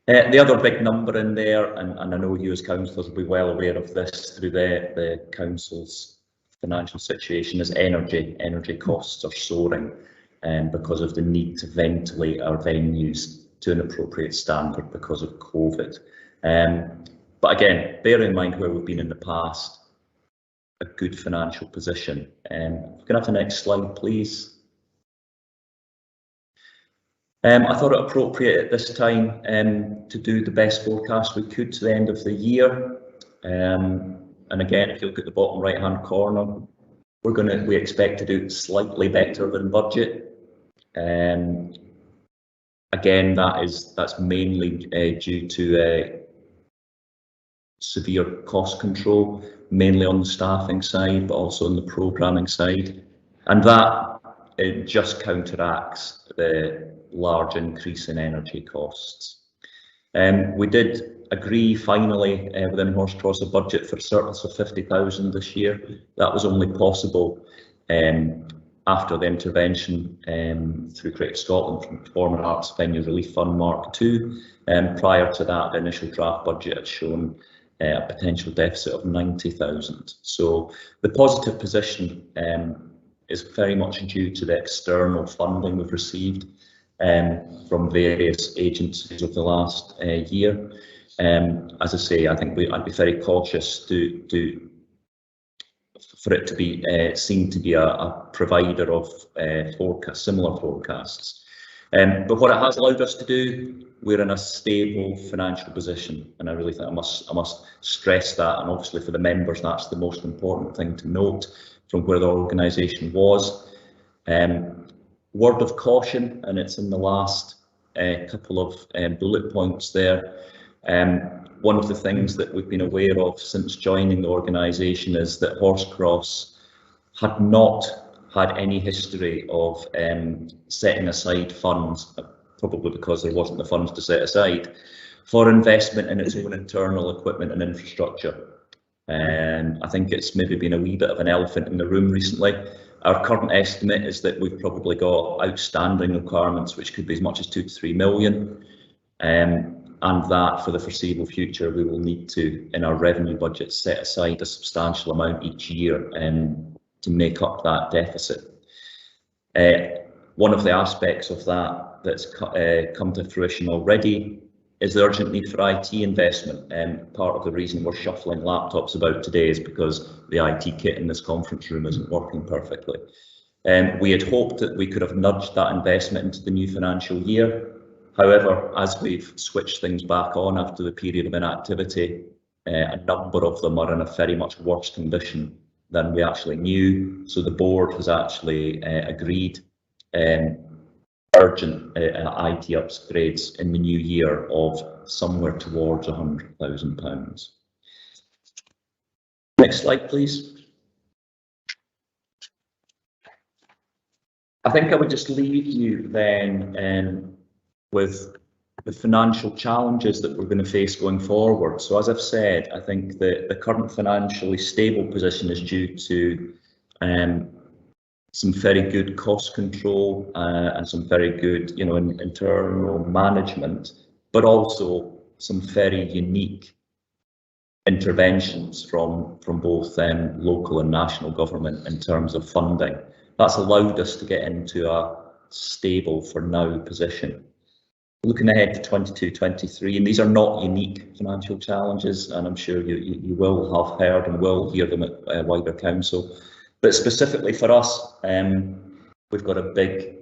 The other big number in there, and I know you as councillors will be well aware of this through the council's financial situation, is energy. Energy costs are soaring because of the need to ventilate our venues to an appropriate standard because of COVID. But again, bear in mind where we've been in the past. A good financial position. Can I have the next slide, please? I thought it appropriate at this time to do the best forecast we could to the end of the year. And again, if you look at the bottom right hand corner, we expect to do slightly better than budget. Again, that's mainly due to severe cost control, mainly on the staffing side, but also on the programming side, and that it just counteracts the large increase in energy costs. We did agree finally within Horsecross a budget for a surplus of 50,000 this year. That was only possible after the intervention through Creative Scotland from Performing Arts Venue Relief Fund Mark II. Prior to that, the initial draft budget had shown a potential deficit of 90,000. So the positive position is very much due to the external funding we've received from various agencies over the last year. As I say, I think I'd be very cautious for it to be seen to be a provider of similar forecasts. But what it has allowed us to do, we're in a stable financial position, and I really think I must stress that. And obviously for the members, that's the most important thing to note from where the organisation was. Word of caution, and it's in the last couple of bullet points there. One of the things that we've been aware of since joining the organisation is that Horsecross had not had any history of setting aside funds, probably because there wasn't the funds to set aside, for investment in its own internal equipment and infrastructure. I think it's maybe been a wee bit of an elephant in the room recently. Our current estimate is that we've probably got outstanding requirements which could be as much as 2 to 3 million, and that for the foreseeable future we will need to, in our revenue budget, set aside a substantial amount each year to make up that deficit. One of the aspects of that that's come to fruition already is the urgent need for IT investment, and part of the reason we're shuffling laptops about today is because the IT kit in this conference room isn't working perfectly. We had hoped that we could have nudged that investment into the new financial year. However, as we've switched things back on after the period of inactivity, a number of them are in a very much worse condition than we actually knew. So the board has actually agreed urgent IT upgrades in the new year of somewhere towards £100,000. Next slide, please. I think I would just leave you then with the financial challenges that we're going to face going forward. So as I've said, I think that the current financially stable position is due to some very good cost control and some very good, internal management, but also some very unique interventions from both local and national government in terms of funding. That's allowed us to get into a stable for now position. Looking ahead to 22-23, and these are not unique financial challenges, and I'm sure you will have heard and will hear them at wider council. But specifically for us, we've got a big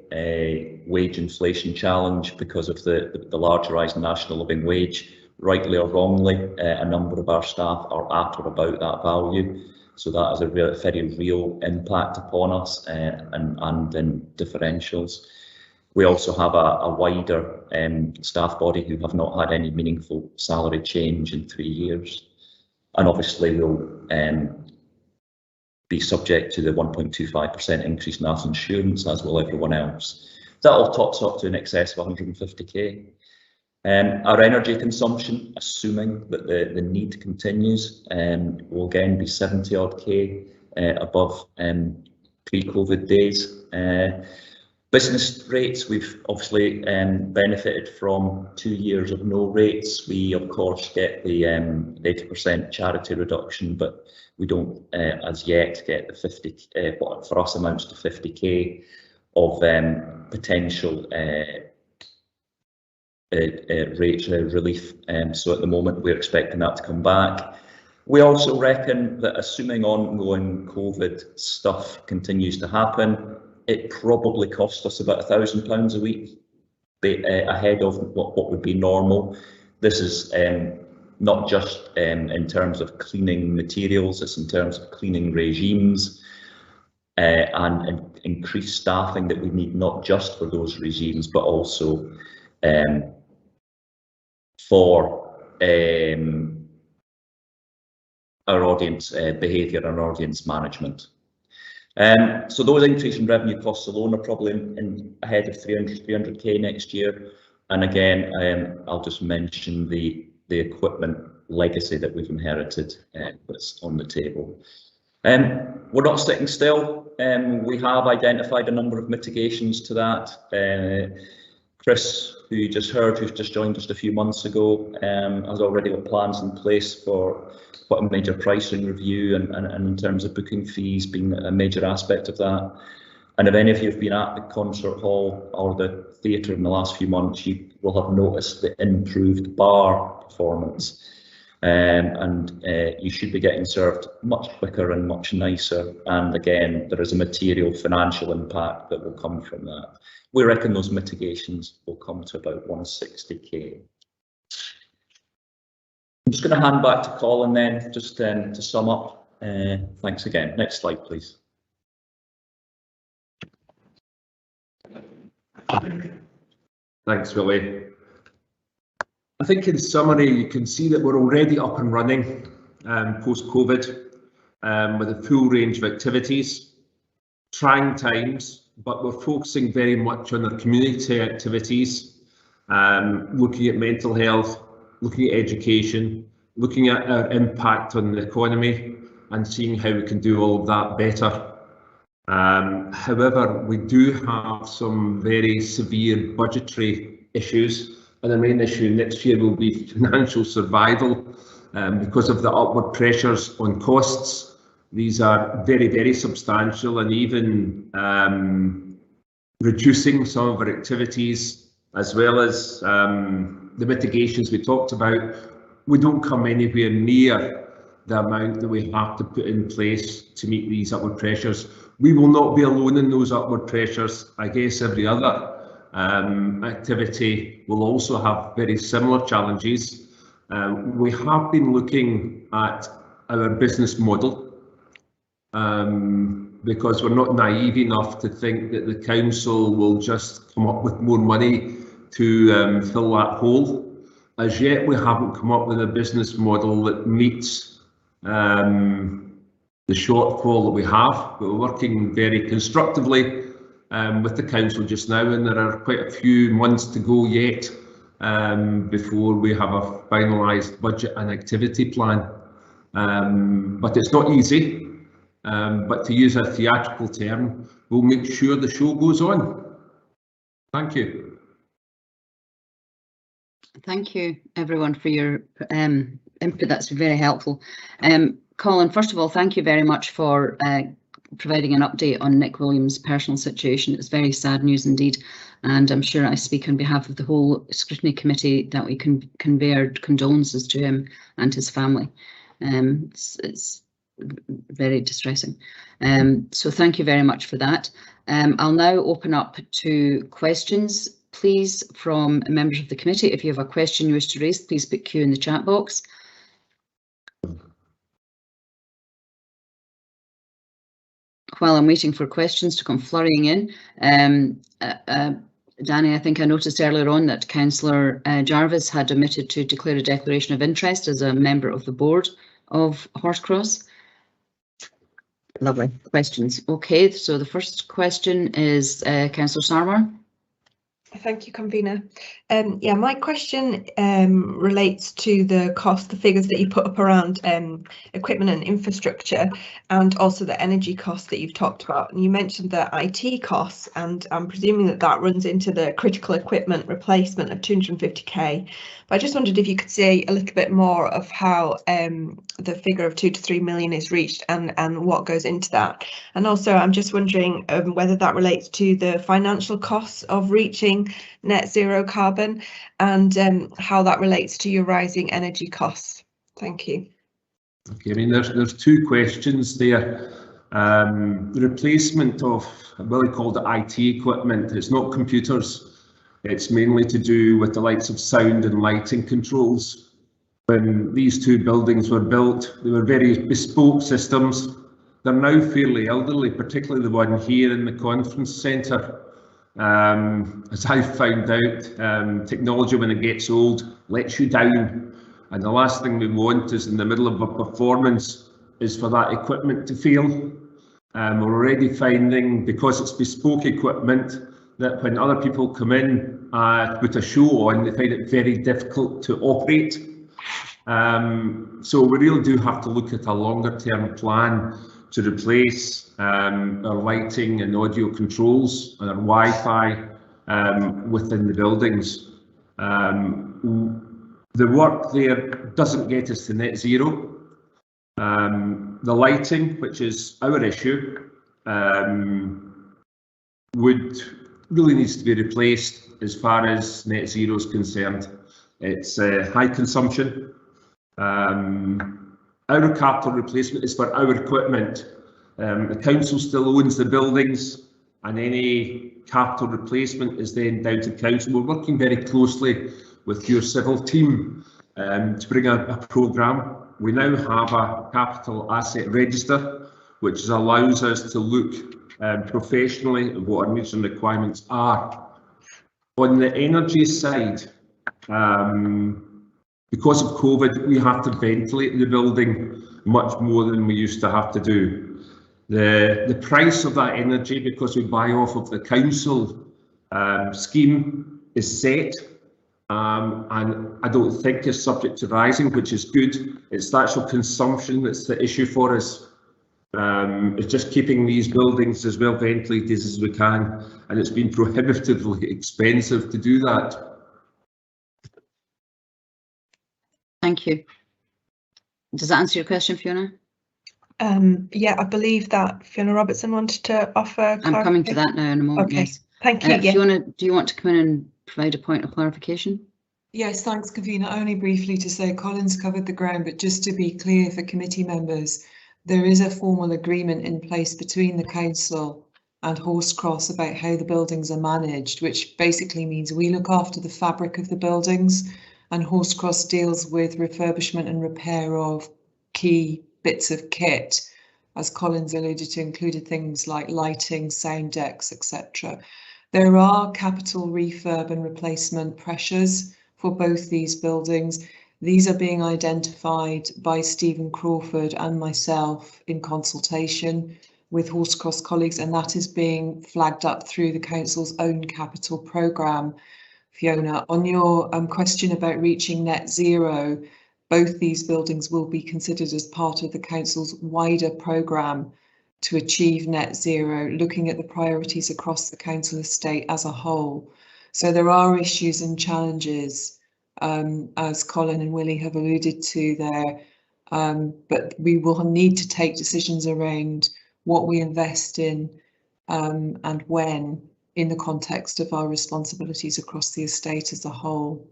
wage inflation challenge because of the large rise in national living wage. Rightly or wrongly, a number of our staff are at or about that value. So that has a very real impact upon us and in differentials. We also have a wider staff body who have not had any meaningful salary change in 3 years. And obviously we'll be subject to the 1.25% increase in national insurance, as will everyone else. That all tops up to in excess of 150k. Our energy consumption, assuming that the need continues, will again be 70 odd k above pre-COVID days. Business rates, we've obviously benefited from 2 years of no rates. We of course get the 80% charity reduction, but we don't as yet get the 50, what for us amounts to 50k of potential rate relief. So at the moment we're expecting that to come back. We also reckon that assuming ongoing COVID stuff continues to happen, it probably costs us about £1,000 a week ahead of what would be normal. This is not just in terms of cleaning materials, it's in terms of cleaning regimes and increased staffing that we need, not just for those regimes, but also for our audience behaviour and audience management. So those increase in revenue costs alone are probably ahead of 300k next year. And again, I'll just mention the equipment legacy that we've inherited that's on the table. We're not sitting still. We have identified a number of mitigations to that. Chris, who you just heard, who's just joined us a few months ago, has already got plans in place for quite a major pricing review, and in terms of booking fees being a major aspect of that. And if any of you have been at the concert hall or the theatre in the last few months, you will have noticed the improved bar performance. And you should be getting served much quicker and much nicer. And again, there is a material financial impact that will come from that. We reckon those mitigations will come to about 160k. I'm just going to hand back to Colin then, just to sum up. Thanks again. Next slide, please. Thanks, Willie. I think in summary, you can see that we're already up and running post-COVID with a full range of activities. Trying times, but we're focusing very much on our community activities, looking at mental health, looking at education, looking at our impact on the economy and seeing how we can do all of that better. However, we do have some very severe budgetary issues, and the main issue next year will be financial survival because of the upward pressures on costs. These are very, very substantial, and even reducing some of our activities, as well as the mitigations we talked about, we don't come anywhere near the amount that we have to put in place to meet these upward pressures. We will not be alone in those upward pressures. I guess every other activity will also have very similar challenges. We have been looking at our business model because we're not naive enough to think that the council will just come up with more money to fill that hole. As yet, we haven't come up with a business model that meets the shortfall that we have. We're working very constructively with the council just now, and there are quite a few months to go yet before we have a finalised budget and activity plan. But it's not easy. But to use a theatrical term, we'll make sure the show goes on. Thank you. Thank you, everyone, for your input. That's very helpful. Colin, first of all, thank you very much for providing an update on Nick Williams' personal situation. It's very sad news indeed, and I'm sure I speak on behalf of the whole Scrutiny Committee that we can convey our condolences to him and his family. It's very distressing. So thank you very much for that. I'll now open up to questions, please, from members of the committee. If you have a question you wish to raise, please put Q in the chat box. While I'm waiting for questions to come flurrying in, Danny, I think I noticed earlier on that Councillor Jarvis had omitted to declare a declaration of interest as a member of the board of Horsecross. Lovely. Questions. Okay, so the first question is Councillor Sarwar. Thank you, Convener. Yeah, my question relates to the cost, the figures that you put up around equipment and infrastructure, and also the energy costs that you've talked about. And you mentioned the IT costs, and I'm presuming that that runs into the critical equipment replacement of 250k. But I just wondered if you could say a little bit more of how the figure of 2 to 3 million is reached and what goes into that. And also, I'm just wondering whether that relates to the financial costs of reaching net zero carbon, and how that relates to your rising energy costs. Thank you. Okay, I mean, there's two questions there. The replacement of what we call the IT equipment, it's not computers, It's mainly to do with the likes of sound and lighting controls. When these two buildings were built, they were very bespoke systems. They're now fairly elderly, particularly the one here in the conference centre. As I've found out, technology when it gets old lets you down, and the last thing we want is in the middle of a performance is for that equipment to fail. We're already finding, because it's bespoke equipment, that when other people come in with a show on, they find it very difficult to operate. So we really do have to look at a longer term plan to replace our lighting and audio controls and our Wi-Fi within the buildings. The work there doesn't get us to net zero. The lighting, which is our issue, really needs to be replaced as far as net zero is concerned. It's high consumption. Our capital replacement is for our equipment. The council still owns the buildings, and any capital replacement is then down to council. We're working very closely with your civil team to bring a programme. We now have a capital asset register, which allows us to look professionally at what our needs and requirements are. On the energy side, because of COVID, we have to ventilate the building much more than we used to have to do. The price of that energy, because we buy off of the council scheme, is set, and I don't think is subject to rising, which is good. It's the actual consumption that's the issue for us. It's just keeping these buildings as well ventilated as we can, and it's been prohibitively expensive to do that. Thank you. Does that answer your question, Fiona? Yeah, I believe that Fiona Robertson wanted to offer. I'm coming to that now in a moment. Okay, yes. Thank you. Yeah. Fiona, do you want to come in and provide a point of clarification? Yes, thanks, Convener. Only briefly to say Colin's covered the ground, but just to be clear for committee members, there is a formal agreement in place between the council and Horsecross about how the buildings are managed, which basically means we look after the fabric of the buildings and Horsecross deals with refurbishment and repair of key bits of kit, as Colin's alluded to, included things like lighting, sound decks, etc. There are capital refurb and replacement pressures for both these buildings. These are being identified by Stephen Crawford and myself in consultation with Horsecross colleagues, and that is being flagged up through the council's own capital programme. Fiona, on your question about reaching net zero, both these buildings will be considered as part of the council's wider programme to achieve net zero, looking at the priorities across the council estate as a whole. So there are issues and challenges, as Colin and Willie have alluded to there, but we will need to take decisions around what we invest in and when, in the context of our responsibilities across the estate as a whole.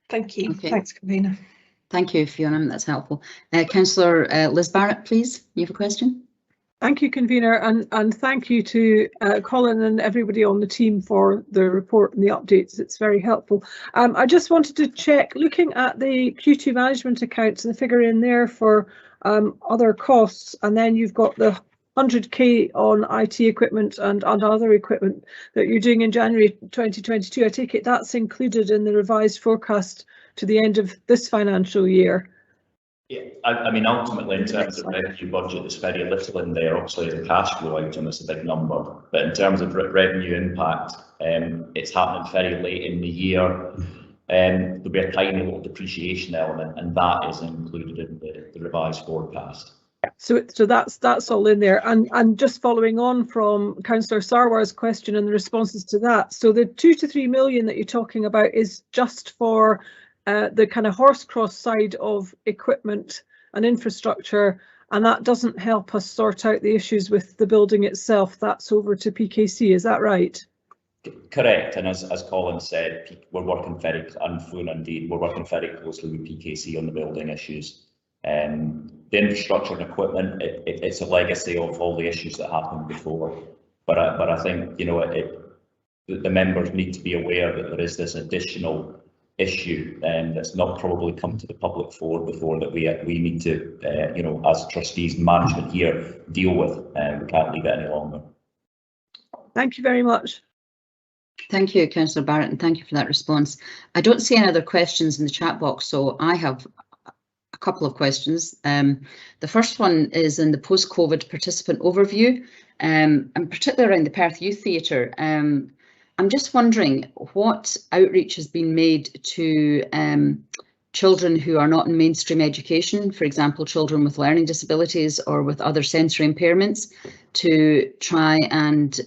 Thank you. Okay. Thanks, Convener. Thank you, Fiona. That's helpful. Councillor Liz Barrett, please. You have a question? Thank you, Convener, and thank you to Colin and everybody on the team for the report and the updates. It's very helpful. I just wanted to check, looking at the Q2 management accounts and the figure in there for other costs, and then you've got the 100k on IT equipment and other equipment that you're doing in January 2022. I take it that's included in the revised forecast to the end of this financial year. Yeah, I mean, ultimately, in terms of revenue budget, there's very little in there. Obviously, the cash flow item is a big number, but in terms of revenue impact, it's happening very late in the year. There'll be a tiny little depreciation element, and that is included in the revised forecast. So that's all in there, and just following on from Councillor Sarwar's question and the responses to that. So the 2 to 3 million that you're talking about is just for the kind of Horsecross side of equipment and infrastructure, and that doesn't help us sort out the issues with the building itself. That's over to PKC, is that right? Correct, and as Colin said, we're working very, and Fiona indeed, we're working very closely with PKC on the building issues. The infrastructure and equipment, it's a legacy of all the issues that happened before, but I think, you know, the members need to be aware that there is this additional issue that's not probably come to the public fore before, that we need to, you know, as trustees and management here, deal with. We can't leave it any longer. Thank you very much. Thank you, Councillor Barrett, and thank you for that response. I don't see any other questions in the chat box, so I have a couple of questions. The first one is in the post-COVID participant overview, and particularly around the Perth Youth Theatre. I'm just wondering what outreach has been made to children who are not in mainstream education, for example, children with learning disabilities or with other sensory impairments, to try and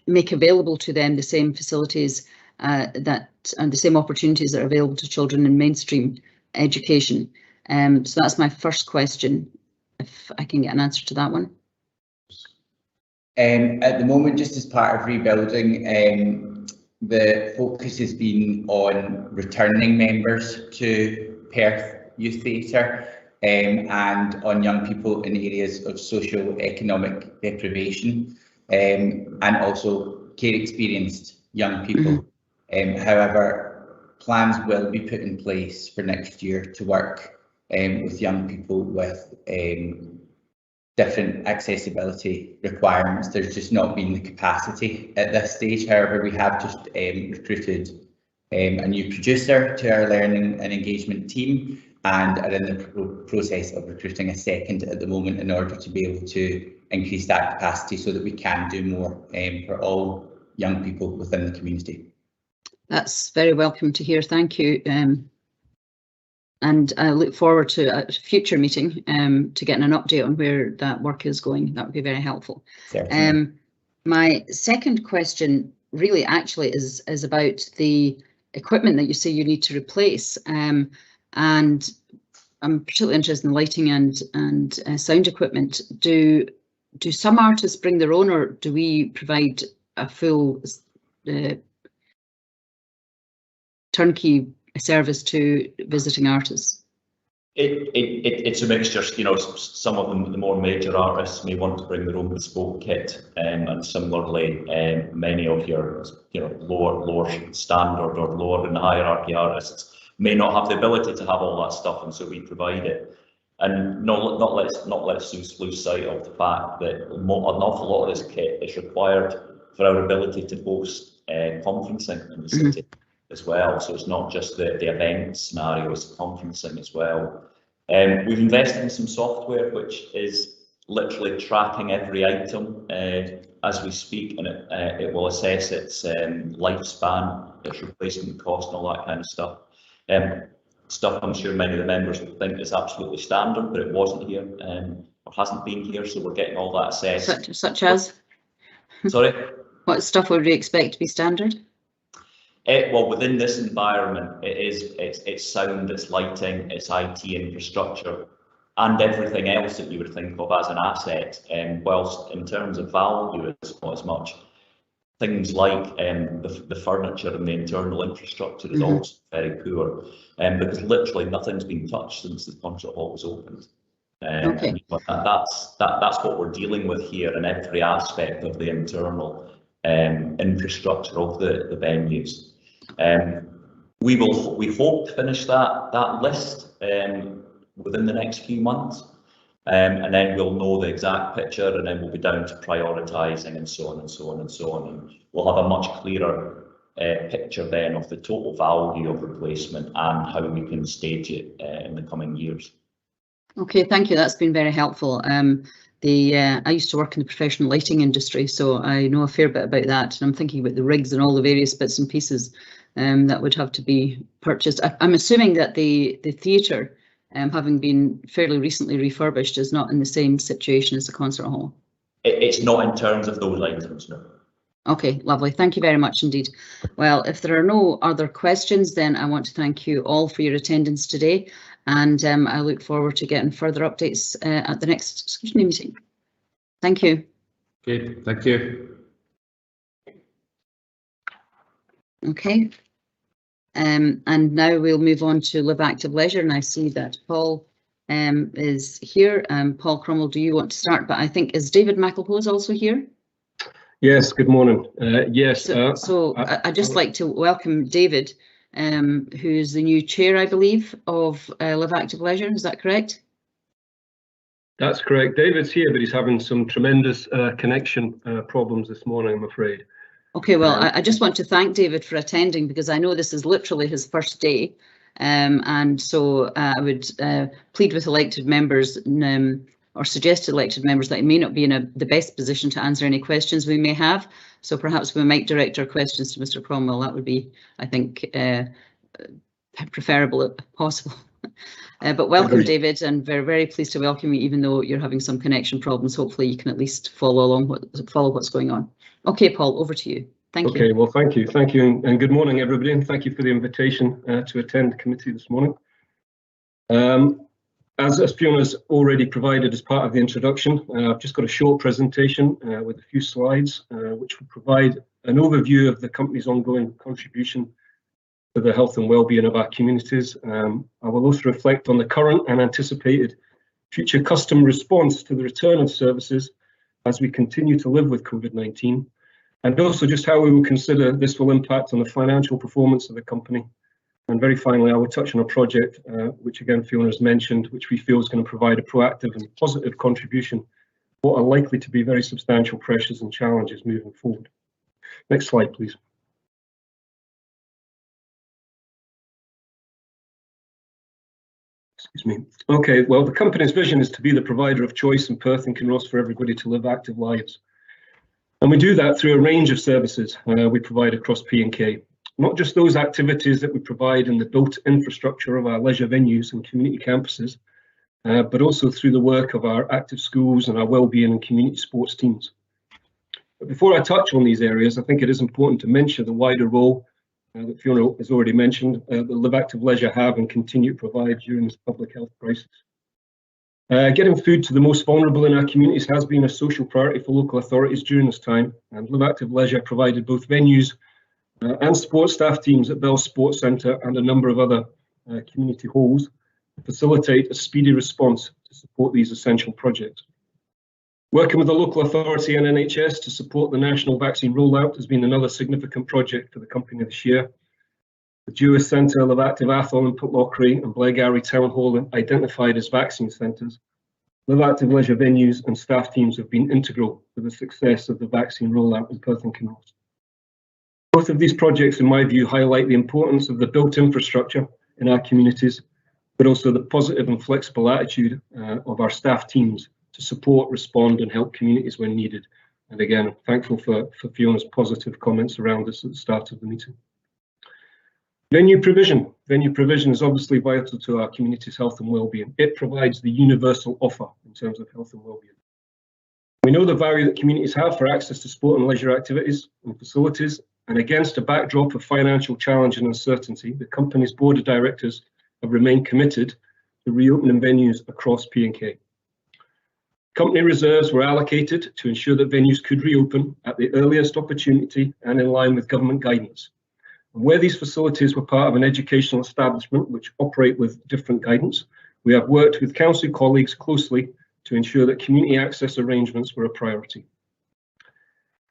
make available to them the same facilities and the same opportunities that are available to children in mainstream education. So that's my first question, if I can get an answer to that one. At the moment, just as part of rebuilding, the focus has been on returning members to Perth Youth Theatre and on young people in areas of socio-economic deprivation, and also care experienced young people. However, plans will be put in place for next year to work with young people with different accessibility requirements. There's just not been the capacity at this stage. However, we have just recruited a new producer to our learning and engagement team, and are in the process of recruiting a second at the moment in order to be able to increase that capacity so that we can do more for all young people within the community. That's very welcome to hear. Thank you. And I look forward to a future meeting to getting an update on where that work is going. That would be very helpful. My second question really actually is about the equipment that you say you need to replace. And I'm particularly interested in lighting and sound equipment. Do some artists bring their own, or do we provide a full turnkey service to visiting artists? It's a mixture. You know, some of them, the more major artists, may want to bring their own bespoke kit, and similarly, many of your, you know, lower standard or lower in the hierarchy artists may not have the ability to have all that stuff, and so we provide it. And not let us lose sight of the fact that an awful lot of this kit is required for our ability to host conferencing in the city as well. So it's not just the event scenario, it's conferencing as well. We've invested in some software which is literally tracking every item as we speak, and it will assess its lifespan, its replacement cost, and all that kind of stuff. Stuff I'm sure many of the members would think is absolutely standard, but it wasn't here or hasn't been here, so we're getting all that assessed. Such as? Sorry? What stuff would we expect to be standard? Well, within this environment, it's sound, it's lighting, it's IT infrastructure, and everything else that you would think of as an asset. Whilst in terms of value, it's not as much. Things like the furniture and the internal infrastructure is also very poor, because literally nothing's been touched since the concert hall was opened. Okay. That's what we're dealing with here in every aspect of the internal infrastructure of the venues. We hope to finish that list within the next few months, and then we'll know the exact picture, and then we'll be down to prioritising and so on and so on and so on, and we'll have a much clearer picture then of the total value of replacement and how we can stage it in the coming years. Okay, thank you. That's been very helpful. I used to work in the professional lighting industry, so I know a fair bit about that, and I'm thinking about the rigs and all the various bits and pieces that would have to be purchased. I'm assuming that the theatre, having been fairly recently refurbished, is not in the same situation as the concert hall. It's not in terms of those items, no. Okay, lovely. Thank you very much indeed. Well, if there are no other questions, then I want to thank you all for your attendance today, and I look forward to getting further updates at the next scrutiny meeting. Thank you. Okay, thank you. Okay. And now we'll move on to Live Active Leisure, and I see that Paul is here. Paul Cromwell, do you want to start? But I think, is David McElhose also here? Yes, good morning. Yes. So I'd just like to welcome David, who's the new chair, I believe, of Live Active Leisure. Is that correct? That's correct. David's here, but he's having some tremendous connection problems this morning, I'm afraid. Okay, well, I just want to thank David for attending, because I know this is literally his first day. And so I would plead with elected members or suggested elected members that he may not be in the best position to answer any questions we may have. So perhaps we might direct our questions to Mr. Cromwell. That would be, I think, preferable if possible. But welcome, David, and very, very pleased to welcome you, even though you're having some connection problems. Hopefully you can at least follow what's going on. Okay, Paul, over to you. Thank you. Okay, well, thank you, and good morning, everybody, and thank you for the invitation to attend the committee this morning. As Fiona's already provided as part of the introduction, I've just got a short presentation with a few slides, which will provide an overview of the company's ongoing contribution to the health and well-being of our communities. I will also reflect on the current and anticipated future customer response to the return of services as we continue to live with COVID-19, and also just how we will consider this will impact on the financial performance of the company. And very finally, I will touch on a project, which again Fiona has mentioned, which we feel is going to provide a proactive and positive contribution to what are likely to be very substantial pressures and challenges moving forward. Next slide, please. Excuse me. Okay, well, the company's vision is to be the provider of choice in Perth and Kinross for everybody to live active lives. And we do that through a range of services we provide across P&K. Not just those activities that we provide in the built infrastructure of our leisure venues and community campuses, but also through the work of our active schools and our wellbeing and community sports teams. But before I touch on these areas, I think it is important to mention the wider role that Fiona has already mentioned, that Live Active Leisure have and continue to provide during this public health crisis. Getting food to the most vulnerable in our communities has been a social priority for local authorities during this time, and Live Active Leisure provided both venues and sports staff teams at Bell Sports Centre and a number of other community halls to facilitate a speedy response to support these essential projects. Working with the local authority and NHS to support the national vaccine rollout has been another significant project for the company this year. The Jewess Centre, Live Active Atholl and Pitlochry and Blairgowrie Town Hall identified as vaccine centres. Live Active Leisure venues and staff teams have been integral to the success of the vaccine rollout in Perth and Kinross. Both of these projects, in my view, highlight the importance of the built infrastructure in our communities, but also the positive and flexible attitude of our staff teams to support, respond and help communities when needed. And again, I'm thankful for Fiona's positive comments around this at the start of the meeting. Venue provision. Venue provision is obviously vital to our community's health and well-being. It provides the universal offer in terms of health and well-being. We know the value that communities have for access to sport and leisure activities and facilities, and against a backdrop of financial challenge and uncertainty, the company's board of directors have remained committed to reopening venues across P&K. Company reserves were allocated to ensure that venues could reopen at the earliest opportunity and in line with government guidance. And where these facilities were part of an educational establishment which operate with different guidance, we have worked with council colleagues closely to ensure that community access arrangements were a priority.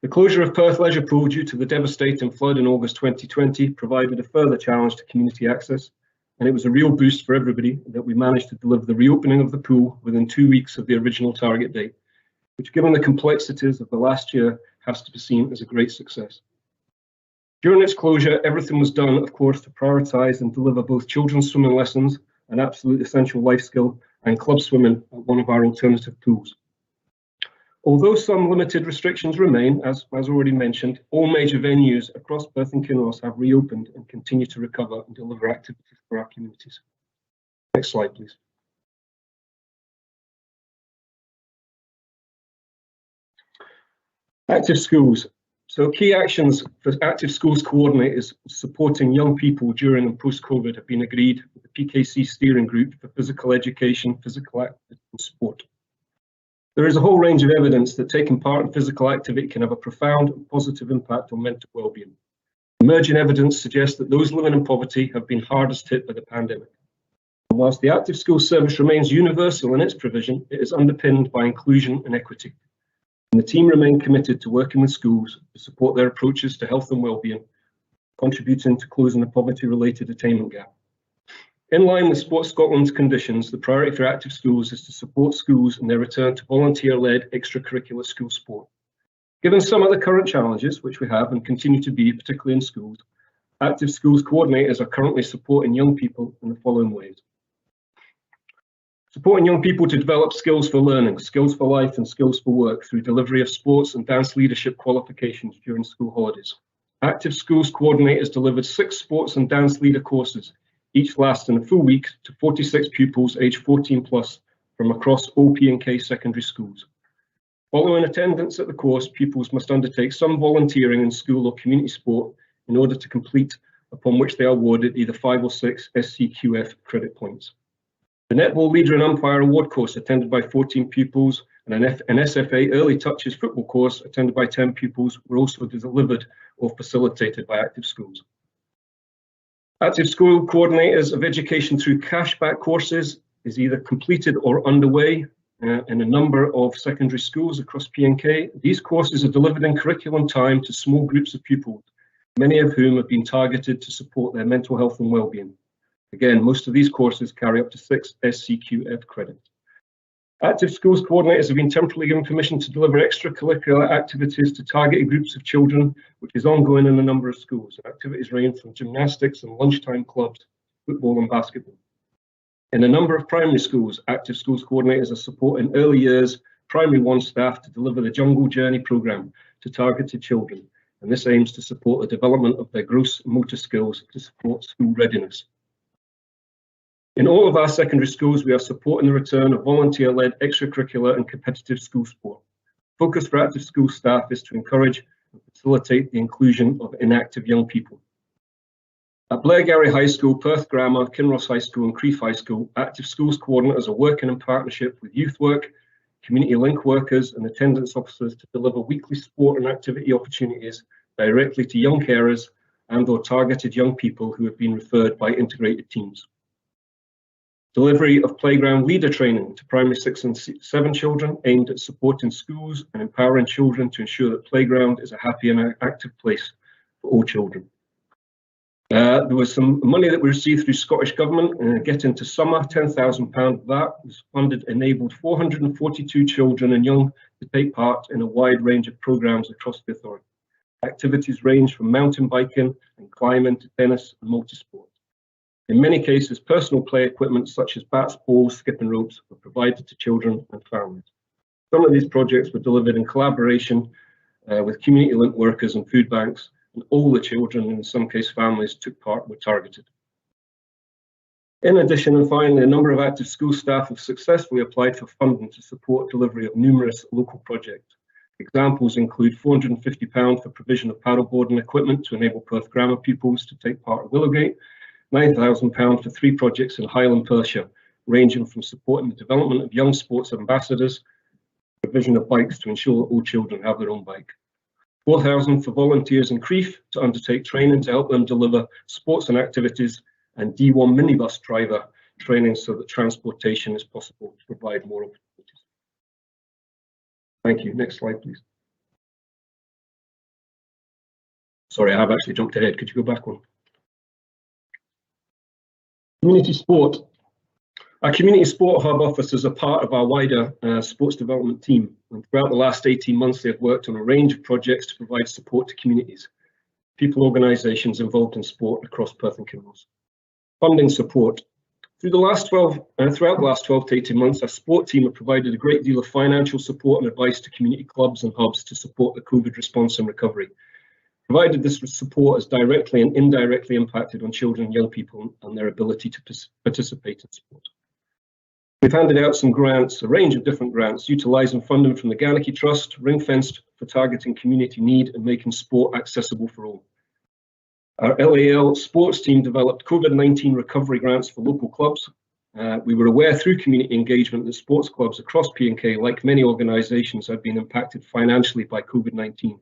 The closure of Perth Leisure Pool due to the devastating flood in August 2020 provided a further challenge to community access, and it was a real boost for everybody that we managed to deliver the reopening of the pool within 2 weeks of the original target date, which, given the complexities of the last year, has to be seen as a great success. During its closure, everything was done, of course, to prioritise and deliver both children's swimming lessons, an absolute essential life skill, and club swimming at one of our alternative pools. Although some limited restrictions remain, as already mentioned, all major venues across Perth and Kinross have reopened and continue to recover and deliver activities for our communities. Next slide, please. Active schools. So key actions for Active Schools coordinators supporting young people during and post-COVID have been agreed with the PKC steering group for physical education, physical activity and sport. There is a whole range of evidence that taking part in physical activity can have a profound and positive impact on mental well-being. Emerging evidence suggests that those living in poverty have been hardest hit by the pandemic. And whilst the Active Schools service remains universal in its provision, it is underpinned by inclusion and equity. And the team remain committed to working with schools to support their approaches to health and wellbeing, contributing to closing the poverty-related attainment gap. In line with Sports Scotland's conditions, the priority for Active Schools is to support schools in their return to volunteer-led extracurricular school sport. Given some of the current challenges, which we have and continue to be, particularly in schools, Active Schools coordinators are currently supporting young people in the following ways. Supporting young people to develop skills for learning, skills for life and skills for work through delivery of sports and dance leadership qualifications during school holidays. Active Schools coordinators delivered 6 sports and dance leader courses, each lasting a full week to 46 pupils aged 14 plus from across all P&K secondary schools. Following attendance at the course, pupils must undertake some volunteering in school or community sport in order to complete, upon which they are awarded either 5 or 6 SCQF credit points. The Netball Leader and Umpire Award course attended by 14 pupils and an SFA Early Touches football course attended by 10 pupils were also delivered or facilitated by Active Schools. Active School coordinators of education through cashback courses is either completed or underway in a number of secondary schools across P&K. These courses are delivered in curriculum time to small groups of pupils, many of whom have been targeted to support their mental health and wellbeing. Again, most of these courses carry up to 6 SCQF credits. Active Schools coordinators have been temporarily given permission to deliver extracurricular activities to targeted groups of children, which is ongoing in a number of schools. Activities range from gymnastics and lunchtime clubs, football and basketball. In a number of primary schools, Active Schools coordinators are supporting early years primary 1 staff to deliver the Jungle Journey programme to targeted children, and this aims to support the development of their gross motor skills to support school readiness. In all of our secondary schools, we are supporting the return of volunteer-led extracurricular and competitive school sport. Focus for Active School staff is to encourage and facilitate the inclusion of inactive young people. At Blairgowrie High School, Perth Grammar, Kinross High School and Crieff High School, Active Schools coordinators are working in partnership with youth work, community link workers and attendance officers to deliver weekly sport and activity opportunities directly to young carers and/or targeted young people who have been referred by integrated teams. Delivery of playground leader training to primary 6 and 7 children aimed at supporting schools and empowering children to ensure that playground is a happy and active place for all children. There was some money that we received through Scottish Government, Get Into Summer, £10,000 of that was funded, enabled 442 children and young to take part in a wide range of programmes across the authority. Activities range from mountain biking and climbing to tennis and multisport. In many cases, personal play equipment such as bats, balls, skipping ropes were provided to children and families. Some of these projects were delivered in collaboration with community link workers and food banks, and all the children, and in some cases families, took part were targeted. In addition, and finally, a number of Active School staff have successfully applied for funding to support delivery of numerous local projects. Examples include £450 for provision of paddleboarding equipment to enable Perth Grammar pupils to take part at Willowgate, £9,000 for 3 projects in Highland Perthshire, ranging from supporting the development of young sports ambassadors, provision of bikes to ensure that all children have their own bike. £4,000 for volunteers in Crieff to undertake training to help them deliver sports and activities, and D1 minibus driver training so that transportation is possible to provide more opportunities. Thank you. Next slide, please. Sorry, I have actually jumped ahead. Could you go back one? Community sport. Our Community Sport Hub officers are part of our wider sports development team, and throughout the last 18 months they have worked on a range of projects to provide support to communities, people, organisations involved in sport across Perth and Kinross. Funding support. Throughout the last 12 to 18 months, our sport team have provided a great deal of financial support and advice to community clubs and hubs to support the COVID response and recovery. Provided this support has directly and indirectly impacted on children and young people and their ability to participate in sport. We've handed out some grants, a range of different grants, utilising funding from the Garnicky Trust, ring-fenced for targeting community need and making sport accessible for all. Our LAL sports team developed COVID-19 recovery grants for local clubs. We were aware through community engagement that sports clubs across P&K, like many organisations, had been impacted financially by COVID-19.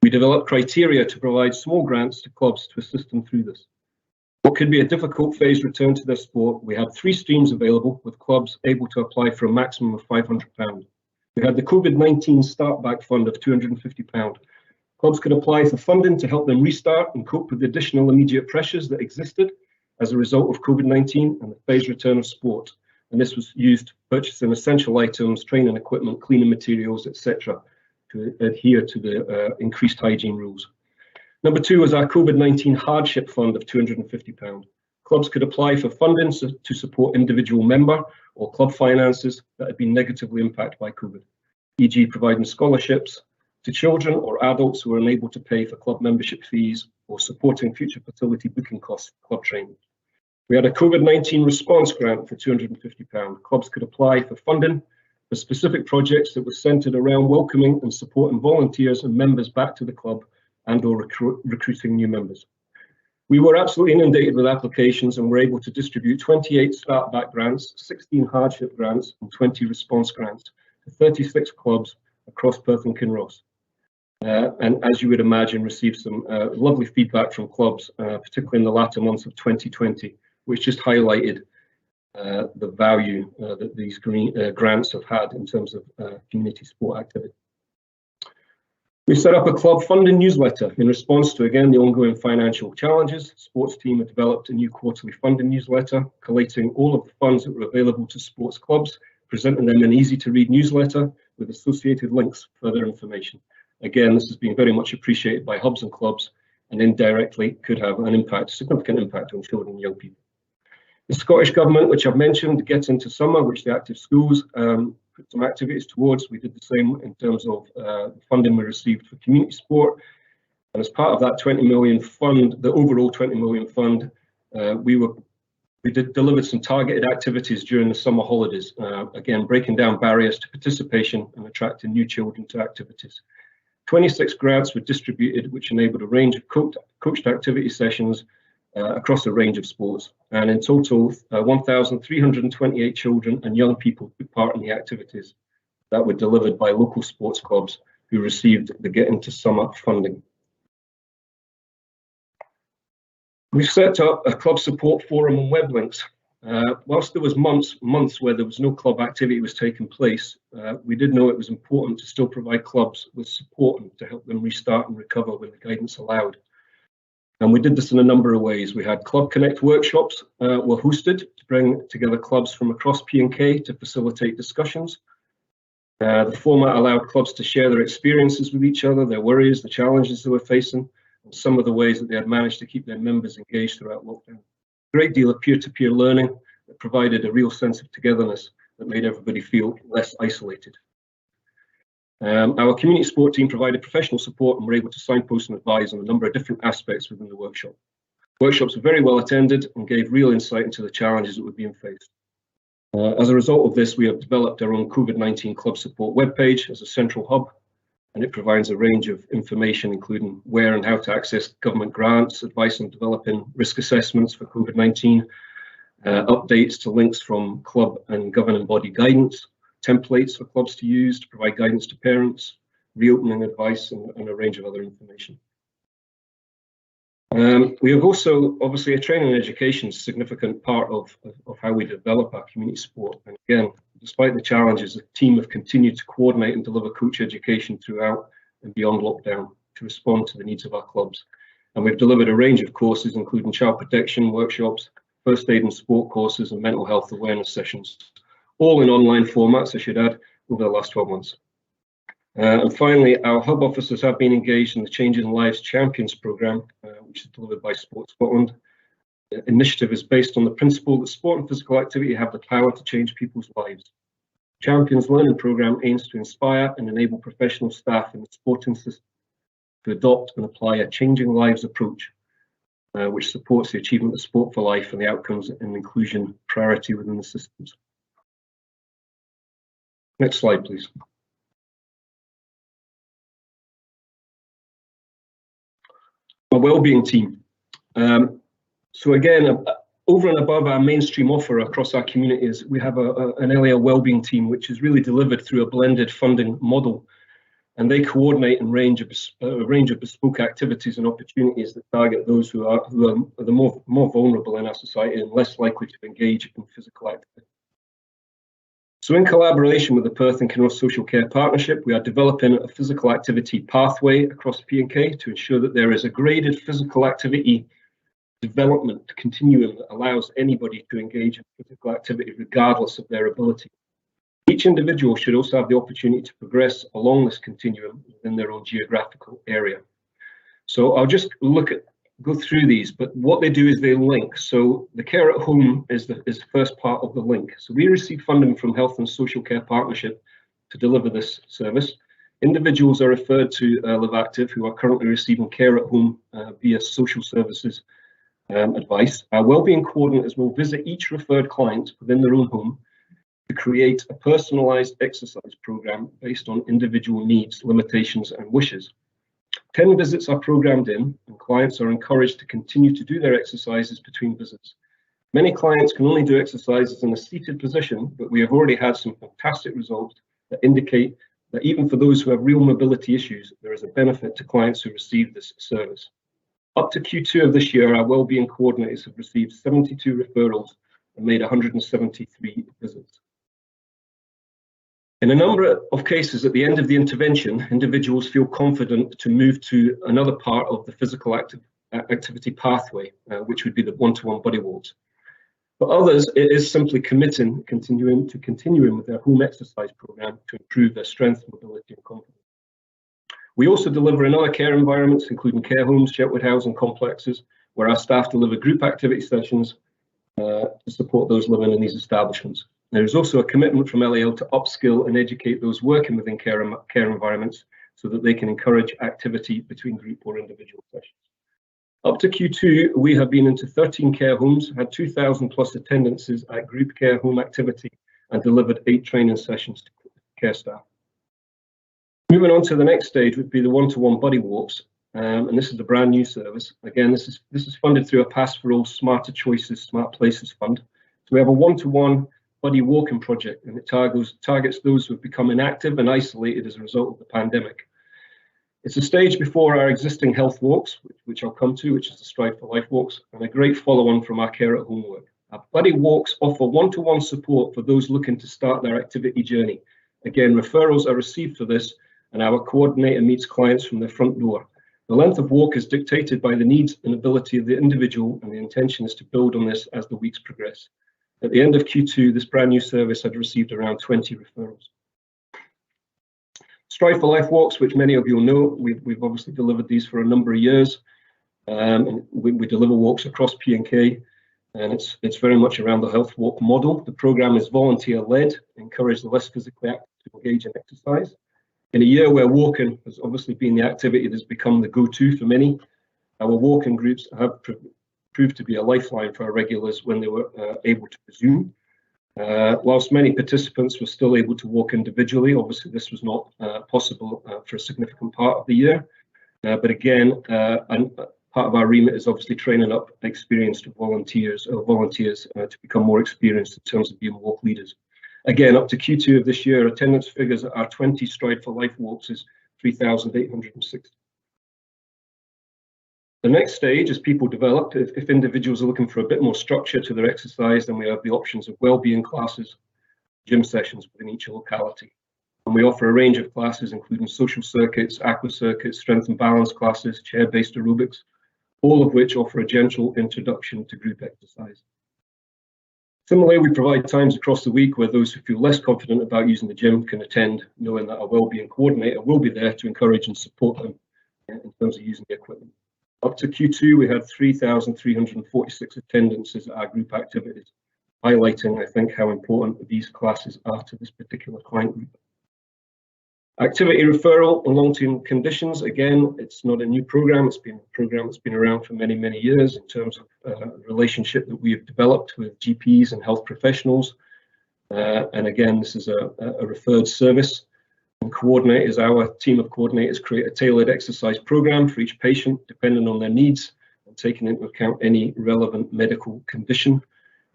We developed criteria to provide small grants to clubs to assist them through this. What could be a difficult phased return to their sport, we had 3 streams available, with clubs able to apply for a maximum of £500. We had the COVID-19 Start Back Fund of £250. Clubs could apply for funding to help them restart and cope with the additional immediate pressures that existed as a result of COVID-19 and the phased return of sport. And this was used to purchasing essential items, training equipment, cleaning materials, etc., to adhere to the increased hygiene rules. Number 2 was our COVID-19 Hardship Fund of £250. Clubs could apply for funding to support individual member or club finances that had been negatively impacted by COVID, e.g. providing scholarships to children or adults who are unable to pay for club membership fees or supporting future facility booking costs for club training. We had a COVID-19 response grant for £250. Clubs could apply for funding for specific projects that were centred around welcoming and supporting volunteers and members back to the club and or recruiting new members. We were absolutely inundated with applications and were able to distribute 28 Start Back grants, 16 Hardship grants and 20 response grants to 36 clubs across Perth and Kinross. And as you would imagine, received some lovely feedback from clubs, particularly in the latter months of 2020, which just highlighted the value that these grants have had in terms of community sport activity. We set up a club funding newsletter in response to, again, the ongoing financial challenges. The sports team had developed a new quarterly funding newsletter, collating all of the funds that were available to sports clubs, presenting them an easy-to-read newsletter with associated links for further information. Again, this has been very much appreciated by hubs and clubs and indirectly could have an impact, significant impact on children and young people. The Scottish Government, which I've mentioned, gets into summer, which the Active Schools put some activities towards. We did the same in terms of the funding we received for community sport. And as part of that 20 million fund, the overall 20 million fund, we delivered some targeted activities during the summer holidays, again, breaking down barriers to participation and attracting new children to activities. 26 grants were distributed, which enabled a range of coached activity sessions across a range of sports. And in total, 1,328 children and young people took part in the activities that were delivered by local sports clubs who received the Get Into Summer funding. We've set up a club support forum and web links. Whilst there was months where there was no club activity was taking place, we did know it was important to still provide clubs with support and to help them restart and recover when the guidance allowed. And we did this in a number of ways. We had Club Connect workshops were hosted to bring together clubs from across P&K to facilitate discussions. The format allowed clubs to share their experiences with each other, their worries, the challenges they were facing, and some of the ways that they had managed to keep their members engaged throughout lockdown. A great deal of peer-to-peer learning that provided a real sense of togetherness that made everybody feel less isolated. Our community sport team provided professional support and were able to signpost and advise on a number of different aspects within the workshop. Workshops were very well attended and gave real insight into the challenges that were being faced. As a result of this, we have developed our own COVID-19 club support webpage as a central hub, and it provides a range of information, including where and how to access government grants, advice on developing risk assessments for COVID-19, updates to links from club and governing body guidance, templates for clubs to use to provide guidance to parents, reopening advice, and a range of other information. We have also, obviously, a training and education is a significant part of how we develop our community sport. And again, despite the challenges, the team have continued to coordinate and deliver coach education throughout and beyond lockdown to respond to the needs of our clubs. And we've delivered a range of courses, including child protection workshops, first aid and sport courses, and mental health awareness sessions, all in online formats, I should add, over the last 12 months. And finally, our hub officers have been engaged in the Changing Lives Champions programme, which is delivered by Sport Scotland. The initiative is based on the principle that sport and physical activity have the power to change people's lives. Champions Learning Programme aims to inspire and enable professional staff in the sporting system to adopt and apply a changing lives approach, which supports the achievement of sport for life and the outcomes and inclusion priority within the systems. Next slide, please. A wellbeing team. So again, over and above our mainstream offer across our communities, we have an LAL wellbeing team, which is really delivered through a blended funding model, and they coordinate a range of bespoke activities and opportunities that target those who are the more vulnerable in our society and less likely to engage in physical activity. So in collaboration with the Perth and Kinross Social Care Partnership, we are developing a physical activity pathway across P&K to ensure that there is a graded physical activity development continuum that allows anybody to engage in physical activity regardless of their ability. Each individual should also have the opportunity to progress along this continuum within their own geographical area. So I'll just go through these, but what they do is they link. So the care at home is the first part of the link. So we receive funding from Health and Social Care Partnership to deliver this service. Individuals are referred to Live Active who are currently receiving care at home via social services advice. Our wellbeing coordinators will visit each referred client within their own home to create a personalised exercise programme based on individual needs, limitations and wishes. 10 visits are programmed in, and clients are encouraged to continue to do their exercises between visits. Many clients can only do exercises in a seated position, but we have already had some fantastic results that indicate that even for those who have real mobility issues, there is a benefit to clients who receive this service. Up to Q2 of this year, our wellbeing coordinators have received 72 referrals and made 173 visits. In a number of cases at the end of the intervention, individuals feel confident to move to another part of the physical activity pathway, which would be the one-to-one body walks. For others, it is simply continuing with their home exercise program to improve their strength, mobility and confidence. We also deliver in other care environments, including care homes, sheltered housing complexes, where our staff deliver group activity sessions to support those living in these establishments. There is also a commitment from LAL to upskill and educate those working within care environments so that they can encourage activity between group or individual sessions. Up to Q2, we have been into 13 care homes, had 2,000 plus attendances at group care home activity and delivered 8 training sessions to care staff. Moving on to the next stage would be the one-to-one body walks, and this is a brand new service. Again, this is funded through a Pass for All Smarter Choices, Smart Places Fund. So we have a one-to-one body walking project, and it targets those who have become inactive and isolated as a result of the pandemic. It's a stage before our existing health walks, which I'll come to, which is the Strive for Life walks, and a great follow-on from our care at home work. Our buddy walks offer one-to-one support for those looking to start their activity journey. Again, referrals are received for this, and our coordinator meets clients from their front door. The length of walk is dictated by the needs and ability of the individual, and the intention is to build on this as the weeks progress. At the end of Q2, this brand new service had received around 20 referrals. Strive for Life walks, which many of you will know, we've obviously delivered these for a number of years. We deliver walks across P&K, and it's very much around the health walk model. The programme is volunteer-led, encourage the less physically active to engage in exercise. In a year where walking has obviously been the activity that's become the go-to for many, our walking groups have proved to be a lifeline for our regulars when they were able to resume. Whilst many participants were still able to walk individually, obviously this was not possible for a significant part of the year. But again, and part of our remit is obviously training up experienced volunteers to become more experienced in terms of being walk leaders. Again, up to Q2 of this year, attendance figures at our 20 Strive for Life walks is 3,860. The next stage is people develop. If individuals are looking for a bit more structure to their exercise, then we have the options of wellbeing classes, gym sessions within each locality. And we offer a range of classes, including social circuits, aqua circuits, strength and balance classes, chair-based aerobics, all of which offer a gentle introduction to group exercise. Similarly, we provide times across the week where those who feel less confident about using the gym can attend, knowing that a wellbeing coordinator will be there to encourage and support them in terms of using the equipment. Up to Q2, we had 3,346 attendances at our group activities, highlighting, I think, how important these classes are to this particular client group. Activity referral and long-term conditions, again, it's not a new program. It's been a program that's been around for many, many years in terms of the relationship that we have developed with GPs and health professionals. And again, this is a referred service. And coordinators, our team of coordinators create a tailored exercise program for each patient, depending on their needs and taking into account any relevant medical condition.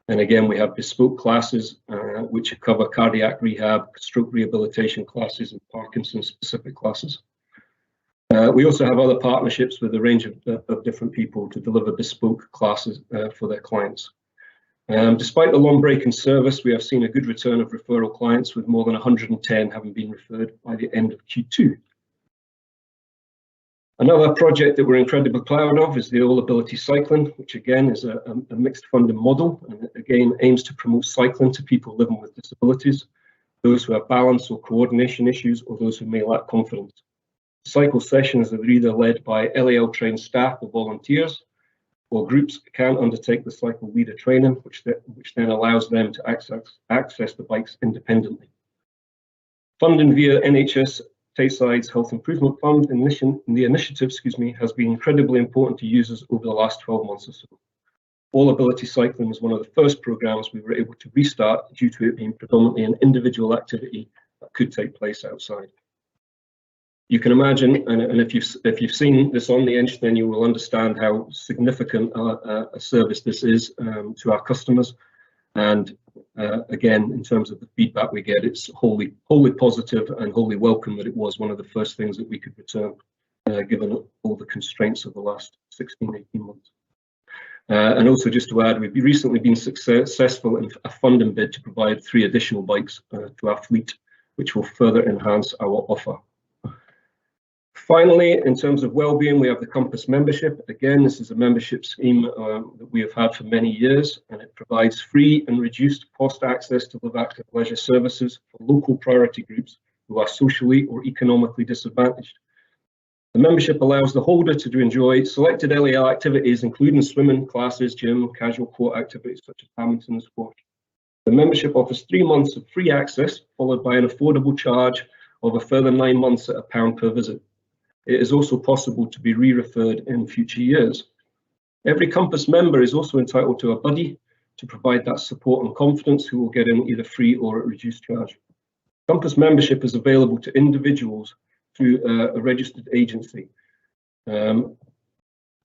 And again, we have bespoke classes which cover cardiac rehab, stroke rehabilitation classes, and Parkinson's specific classes. We also have other partnerships with a range of different people to deliver bespoke classes for their clients. Despite the long break in service, we have seen a good return of referral clients, with more than 110 having been referred by the end of Q2. Another project that we're incredibly proud of is the All Ability Cycling, which again is a mixed funding model, and again aims to promote cycling to people living with disabilities, those who have balance or coordination issues, or those who may lack confidence. Cycle sessions are either led by LAL trained staff or volunteers, or groups can undertake the cycle leader training, which then allows them to access the bikes independently. Funding via NHS Tayside's Health Improvement Fund the initiative, has been incredibly important to users over the last 12 months or so. All Ability Cycling was one of the first programmes we were able to restart due to it being predominantly an individual activity that could take place outside. You can imagine, and if you've seen this on the Inch, then you will understand how significant a service this is to our customers. And again, in terms of the feedback we get, it's wholly positive and wholly welcome that it was one of the first things that we could return, given all the constraints of the last 16, 18 months. And also just to add, we've recently been successful in a funding bid to provide 3 additional bikes to our fleet, which will further enhance our offer. Finally, in terms of wellbeing, we have the Compass membership. Again, this is a membership scheme that we have had for many years, and it provides free and reduced cost access to Live Active leisure services for local priority groups who are socially or economically disadvantaged. The membership allows the holder to enjoy selected LAL activities, including swimming classes, gym, casual court activities such as badminton and sport. The membership offers 3 months of free access, followed by an affordable charge of a further 9 months at £1 per visit. It is also possible to be re-referred in future years. Every Compass member is also entitled to a buddy to provide that support and confidence, who will get in either free or at reduced charge. Compass membership is available to individuals through a registered agency, and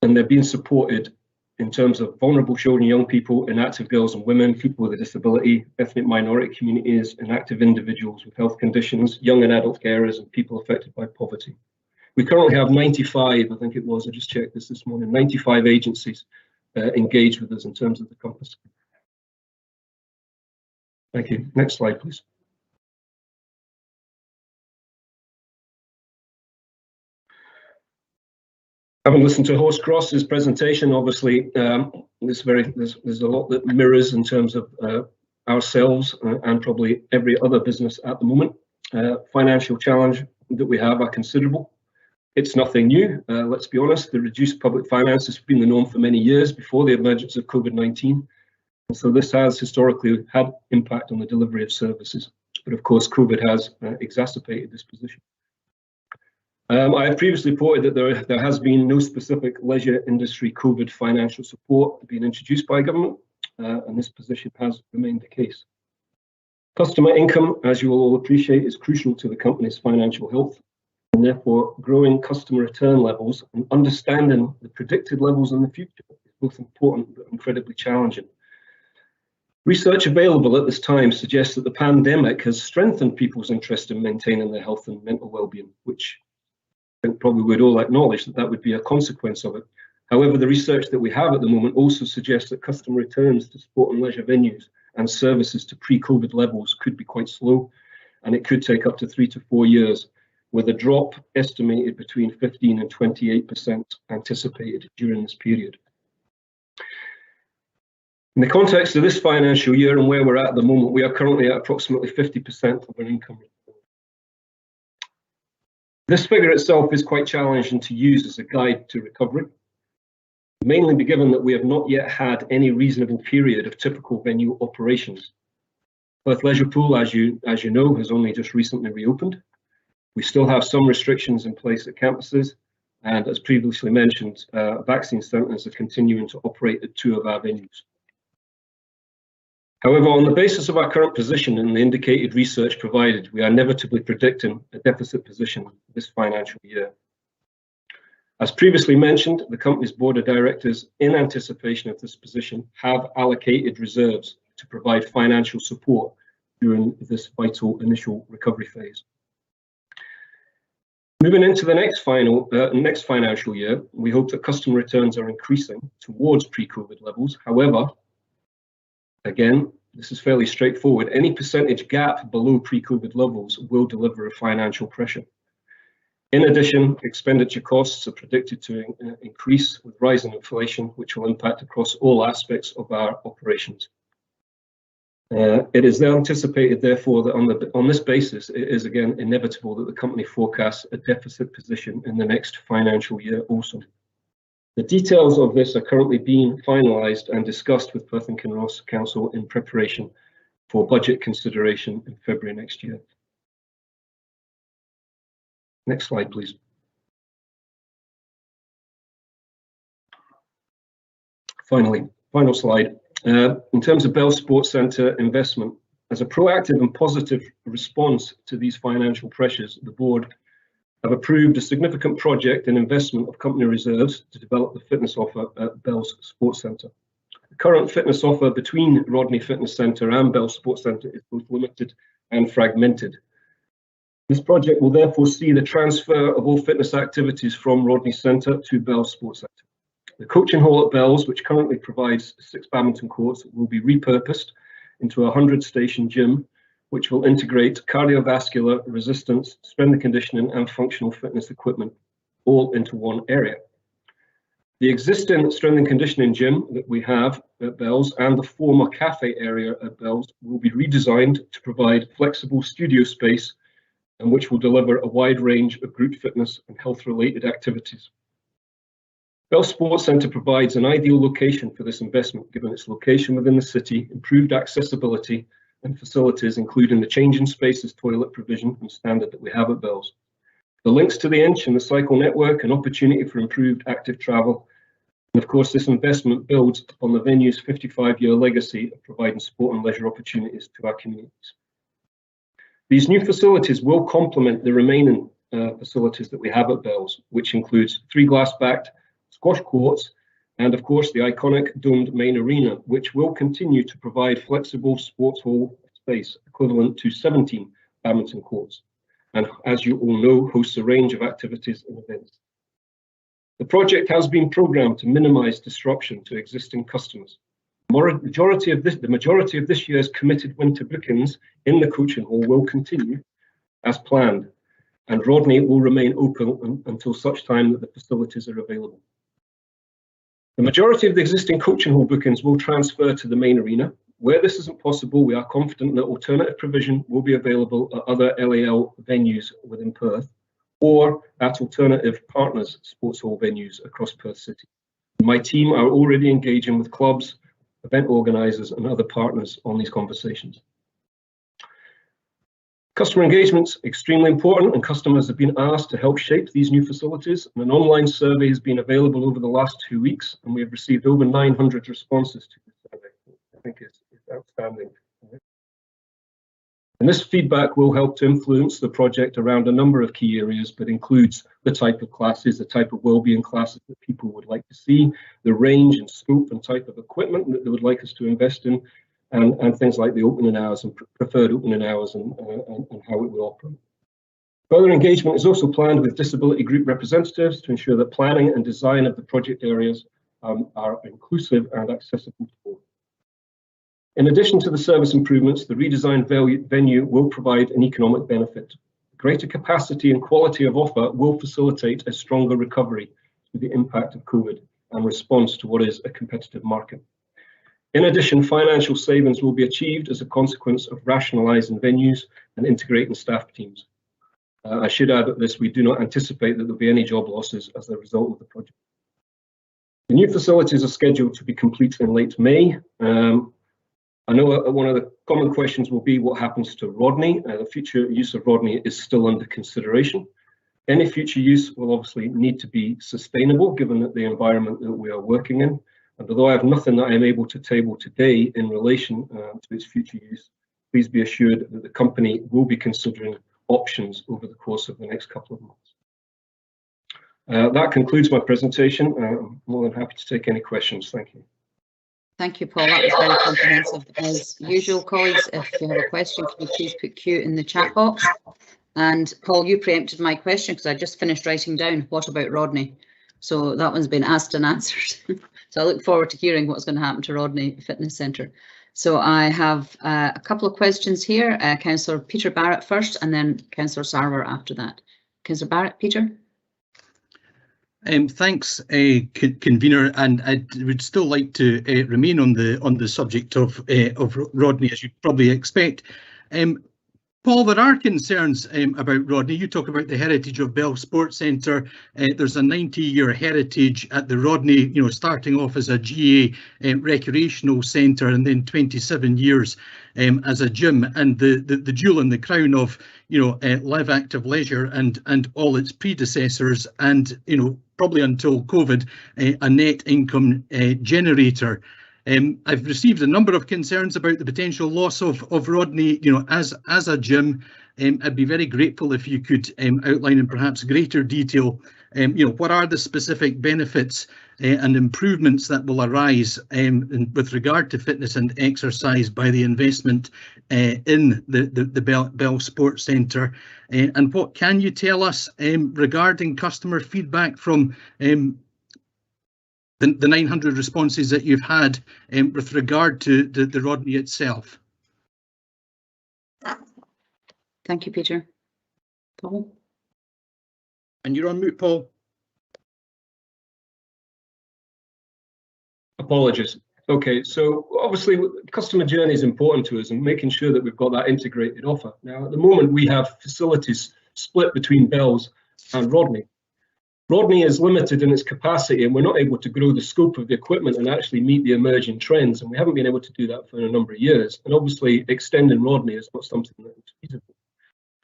they're being supported in terms of vulnerable children, young people, inactive girls and women, people with a disability, ethnic minority communities, inactive individuals with health conditions, young and adult carers, and people affected by poverty. We currently have 95, I think it was, I just checked this morning, 95 agencies engaged with us in terms of the Compass. Thank you. Next slide, please. Having listened to Horse Cross's presentation, obviously there's a lot that mirrors in terms of ourselves and probably every other business at the moment. Financial challenge that we have are considerable. It's nothing new, let's be honest. The reduced public finance has been the norm for many years before the emergence of COVID-19. And so this has historically had impact on the delivery of services. But of course, COVID has exacerbated this position. I have previously reported that there has been no specific leisure industry COVID financial support being introduced by government, and this position has remained the case. Customer income, as you will all appreciate, is crucial to the company's financial health, and therefore growing customer return levels and understanding the predicted levels in the future is both important but incredibly challenging. Research available at this time suggests that the pandemic has strengthened people's interest in maintaining their health and mental well-being, which I think probably we'd all acknowledge that would be a consequence of it. However, the research that we have at the moment also suggests that customer returns to sport and leisure venues and services to pre-COVID levels could be quite slow, and it could take up to 3 to 4 years, with a drop estimated between 15 and 28% anticipated during this period. In the context of this financial year and where we're at the moment, we are currently at approximately 50% of our income. This figure itself is quite challenging to use as a guide to recovery, mainly given that we have not yet had any reasonable period of typical venue operations. Perth Leisure Pool, as you know, has only just recently reopened. We still have some restrictions in place at campuses, and as previously mentioned, vaccine centres are continuing to operate at 2 of our venues. However, on the basis of our current position and the indicated research provided, we are inevitably predicting a deficit position this financial year. As previously mentioned, the company's board of directors, in anticipation of this position, have allocated reserves to provide financial support during this vital initial recovery phase. Moving into the next financial year, we hope that customer returns are increasing towards pre-COVID levels. However, Again, this is fairly straightforward. Any percentage gap below pre-COVID levels will deliver a financial pressure. In addition, expenditure costs are predicted to increase with rising inflation, which will impact across all aspects of our operations. It is anticipated, therefore, that on this basis, it is again inevitable that the company forecasts a deficit position in the next financial year also. The details of this are currently being finalised and discussed with Perth and Kinross Council in preparation for budget consideration in February next year. Next slide, please. Final slide. In terms of Bell Sports Centre investment, as a proactive and positive response to these financial pressures, the board have approved a significant project and investment of company reserves to develop the fitness offer at Bell's Sports Centre. The current fitness offer between Rodney Fitness Centre and Bell Sports Centre is both limited and fragmented. This project will therefore see the transfer of all fitness activities from Rodney Centre to Bell Sports Centre. The coaching hall at Bell's, which currently provides 6 badminton courts, will be repurposed into a 100-station gym, which will integrate cardiovascular, resistance, strength and conditioning and functional fitness equipment all into one area. The existing strength and conditioning gym that we have at Bell's and the former cafe area at Bell's will be redesigned to provide flexible studio space and which will deliver a wide range of group fitness and health-related activities. Bell Sports Centre provides an ideal location for this investment, given its location within the city, improved accessibility and facilities, including the changing spaces, toilet provision and standard that we have at Bell's. The links to the Inch and the cycle network, an opportunity for improved active travel. And of course, this investment builds on the venue's 55-year legacy of providing sport and leisure opportunities to our communities. These new facilities will complement the remaining facilities that we have at Bell's, which includes 3 glass-backed squash courts and of course the iconic domed main arena, which will continue to provide flexible sports hall space equivalent to 17 badminton courts, and as you all know, hosts a range of activities and events. The project has been programmed to minimise disruption to existing customers. The majority of this year's committed winter bookings in the coaching hall will continue as planned, and Rodney will remain open until such time that the facilities are available. The majority of the existing coaching hall bookings will transfer to the main arena. Where this isn't possible, we are confident that alternative provision will be available at other LAL venues within Perth or at alternative partners sports hall venues across Perth City. My team are already engaging with clubs, event organisers and other partners on these conversations. Customer engagement is extremely important, and customers have been asked to help shape these new facilities. And an online survey has been available over the last 2 weeks, and we have received over 900 responses to the survey. I think it's outstanding. And this feedback will help to influence the project around a number of key areas, but includes the type of classes, the type of wellbeing classes that people would like to see, the range and scope and type of equipment that they would like us to invest in, and things like the opening hours and preferred opening hours and how it will operate. Further engagement is also planned with disability group representatives to ensure that planning and design of the project areas are inclusive and accessible to all. In addition to the service improvements, the redesigned venue will provide an economic benefit. Greater capacity and quality of offer will facilitate a stronger recovery through the impact of COVID and response to what is a competitive market. In addition, financial savings will be achieved as a consequence of rationalising venues and integrating staff teams. I should add at this, we do not anticipate that there will be any job losses as a result of the project. The new facilities are scheduled to be complete in late May. I know one of the common questions will be what happens to Rodney. The future use of Rodney is still under consideration. Any future use will obviously need to be sustainable given that the environment that we are working in. And although I have nothing that I am able to table today in relation to its future use, please be assured that the company will be considering options over the course of the next couple of months. That concludes my presentation. I'm more than happy to take any questions. Thank you. Thank you, Paul. That was very comprehensive. As usual, colleagues, if you have a question, can you please put Q in the chat box? And Paul, you preempted my question because I just finished writing down, what about Rodney? So that one's been asked and answered. So I look forward to hearing what's going to happen to Rodney Fitness Centre. So I have a couple of questions here. Councillor Peter Barrett first, and then Councillor Sarwar after that. Councillor Barrett, Peter. Thanks, convener, and I would still like to remain on the subject of Rodney, as you'd probably expect. Paul, there are concerns about Rodney. You talk about the heritage of Bell Sports Centre. There's a 90-year heritage at the Rodney, starting off as a GA recreational centre and then 27 years as a gym, and the jewel in the crown of Live Active Leisure and all its predecessors, and probably until COVID, a net income generator. I've received a number of concerns about the potential loss of Rodney, as a gym. I'd be very grateful if you could outline in perhaps greater detail, what are the specific benefits and improvements that will arise with regard to fitness and exercise by the investment in the Bell Sports Centre, and what can you tell us regarding customer feedback from the 900 responses that you've had with regard to the Rodney itself? Thank you, Peter. Paul? And you're on mute, Paul. Apologies. Okay, so obviously customer journey is important to us and making sure that we've got that integrated offer. Now, at the moment, we have facilities split between Bells and Rodney. Rodney is limited in its capacity, and we're not able to grow the scope of the equipment and actually meet the emerging trends, and we haven't been able to do that for a number of years. And obviously, extending Rodney is not something that is feasible.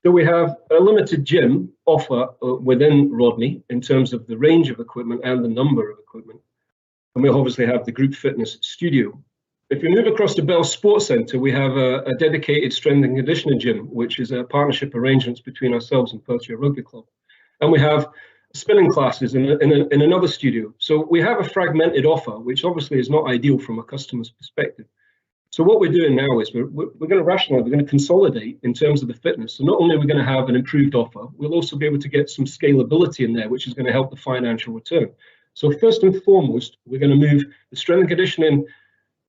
So we have a limited gym offer within Rodney in terms of the range of equipment and the number of equipment. And we obviously have the group fitness studio. If we move across to Bell Sports Centre, we have a dedicated strength and conditioning gym, which is a partnership arrangements between ourselves and Perth Rugby Club. And we have spinning classes in another studio. So we have a fragmented offer, which obviously is not ideal from a customer's perspective. So what we're doing now is we're going to rationalise, we're going to consolidate in terms of the fitness. So not only are we going to have an improved offer, we'll also be able to get some scalability in there, which is going to help the financial return. So first and foremost, we're going to move the strength and conditioning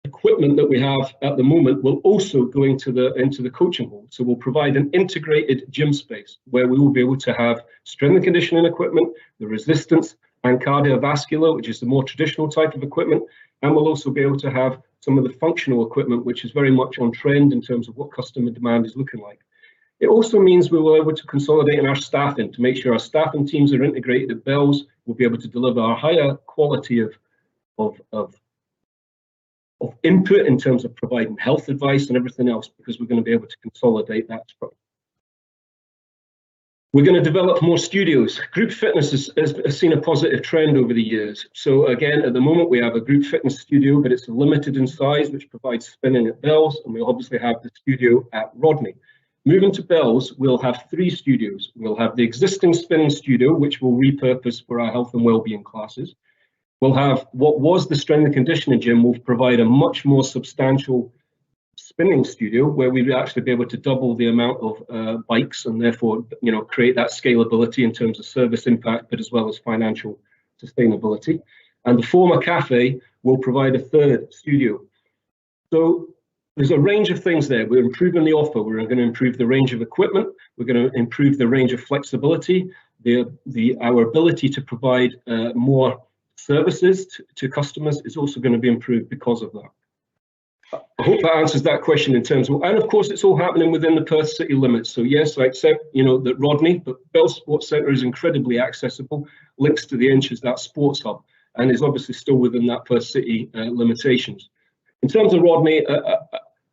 equipment that we have at the moment will also go into the coaching hall. So we'll provide an integrated gym space where we will be able to have strength and conditioning equipment, the resistance and cardiovascular, which is the more traditional type of equipment, and we'll also be able to have some of the functional equipment, which is very much on trend in terms of what customer demand is looking like. It also means we will be able to consolidate in our staffing to make sure our staffing teams are integrated at Bells. We'll be able to deliver a higher quality of input in terms of providing health advice and everything else, because we're going to be able to consolidate that structure. We're going to develop more studios. Group fitness has seen a positive trend over the years. So again, at the moment, we have a group fitness studio, but it's limited in size, which provides spinning at Bells, and we obviously have the studio at Rodney. Moving to Bells, we'll have 3 studios. We'll have the existing spinning studio, which we'll repurpose for our health and wellbeing classes. We'll have what was the strength and conditioning gym. We'll provide a much more substantial spinning studio where we'd actually be able to double the amount of bikes and therefore, create that scalability in terms of service impact, but as well as financial sustainability. And the former cafe will provide a 3rd studio. So there's a range of things there. We're improving the offer. We're going to improve the range of equipment. We're going to improve the range of flexibility, our ability to provide more services to customers is also going to be improved because of that. I hope that answers that question in terms of, and of course it's all happening within the Perth city limits. So yes, I accept, that Rodney, but Bell Sports Centre is incredibly accessible, links to the Inch as that sports hub, and is obviously still within that Perth city limitations. In terms of Rodney,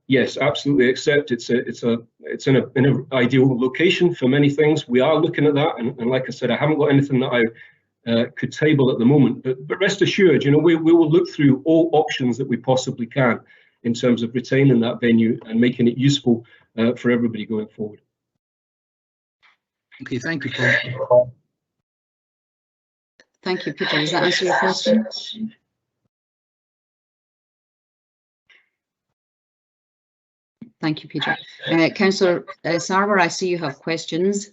yes, absolutely accept it's in an ideal location for many things. We are looking at that, and like I said, I haven't got anything that I could table at the moment, but rest assured, we will look through all options that we possibly can in terms of retaining that venue and making it useful for everybody going forward. Okay, thank you, Paul. Thank you, Peter. Does that answer your question? Thank you, Peter. Councillor Sarwar, I see you have questions.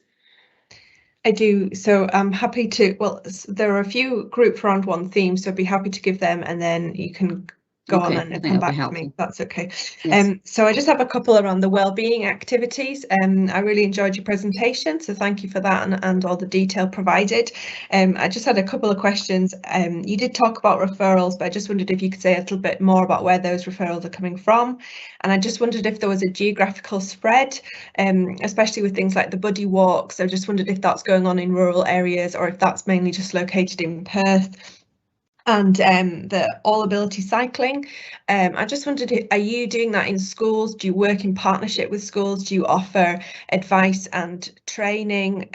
I do. So I'm happy to, well, there are a few grouped around one theme, so I'd be happy to give them, and then you can go Okay, on I and think come that'll be back to me. helpful. That's okay. Yes. So I just have a couple around the wellbeing activities. I really enjoyed your presentation, so thank you for that and all the detail provided. I just had a couple of questions. You did talk about referrals, but I just wondered if you could say a little bit more about where those referrals are coming from. And I just wondered if there was a geographical spread, especially with things like the buddy walks. I just wondered if that's going on in rural areas or if that's mainly just located in Perth. And the all ability cycling, I just wondered, are you doing that in schools? Do you work in partnership with schools? Do you offer advice and training?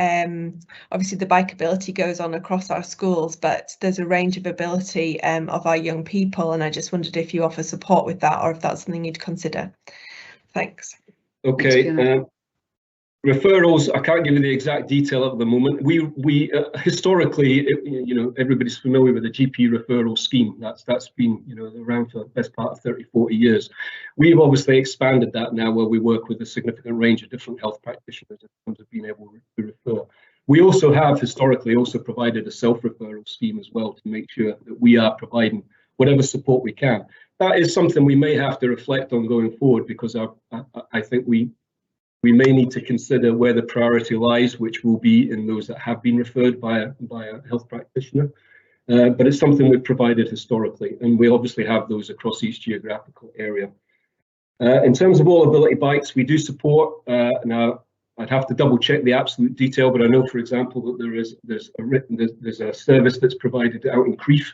Obviously the bike ability goes on across our schools, but there's a range of ability of our young people, and I just wondered if you offer support with that or if that's something you'd consider. Thanks. Okay. Referrals, I can't give you the exact detail at the moment. We historically, everybody's familiar with the GP referral scheme. That's been, around for the best part of 30, 40 years. We've obviously expanded that now, where we work with a significant range of different health practitioners in terms of being able to refer. We also have historically also provided a self-referral scheme as well to make sure that we are providing whatever support we can. That is something we may have to reflect on going forward, because I think we may need to consider where the priority lies, which will be in those that have been referred by a health practitioner. But it's something we've provided historically, and we obviously have those across each geographical area. In terms of all ability bikes, we do support. Now, I'd have to double check the absolute detail, but I know, for example, that there's a service that's provided out in Crieff.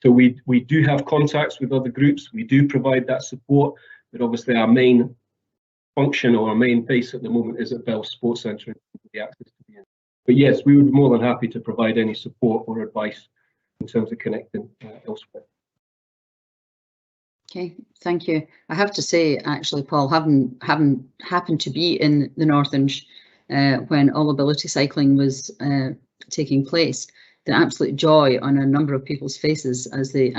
So we do have contacts with other groups. We do provide that support, but obviously our main function or our main base at the moment is at Bell Sports Centre, the access to the end. But yes, we would be more than happy to provide any support or advice in terms of connecting elsewhere. Okay, thank you. I have to say, actually, Paul, having happened to be in the North Inch when all ability cycling was taking place, the absolute joy on a number of people's faces as they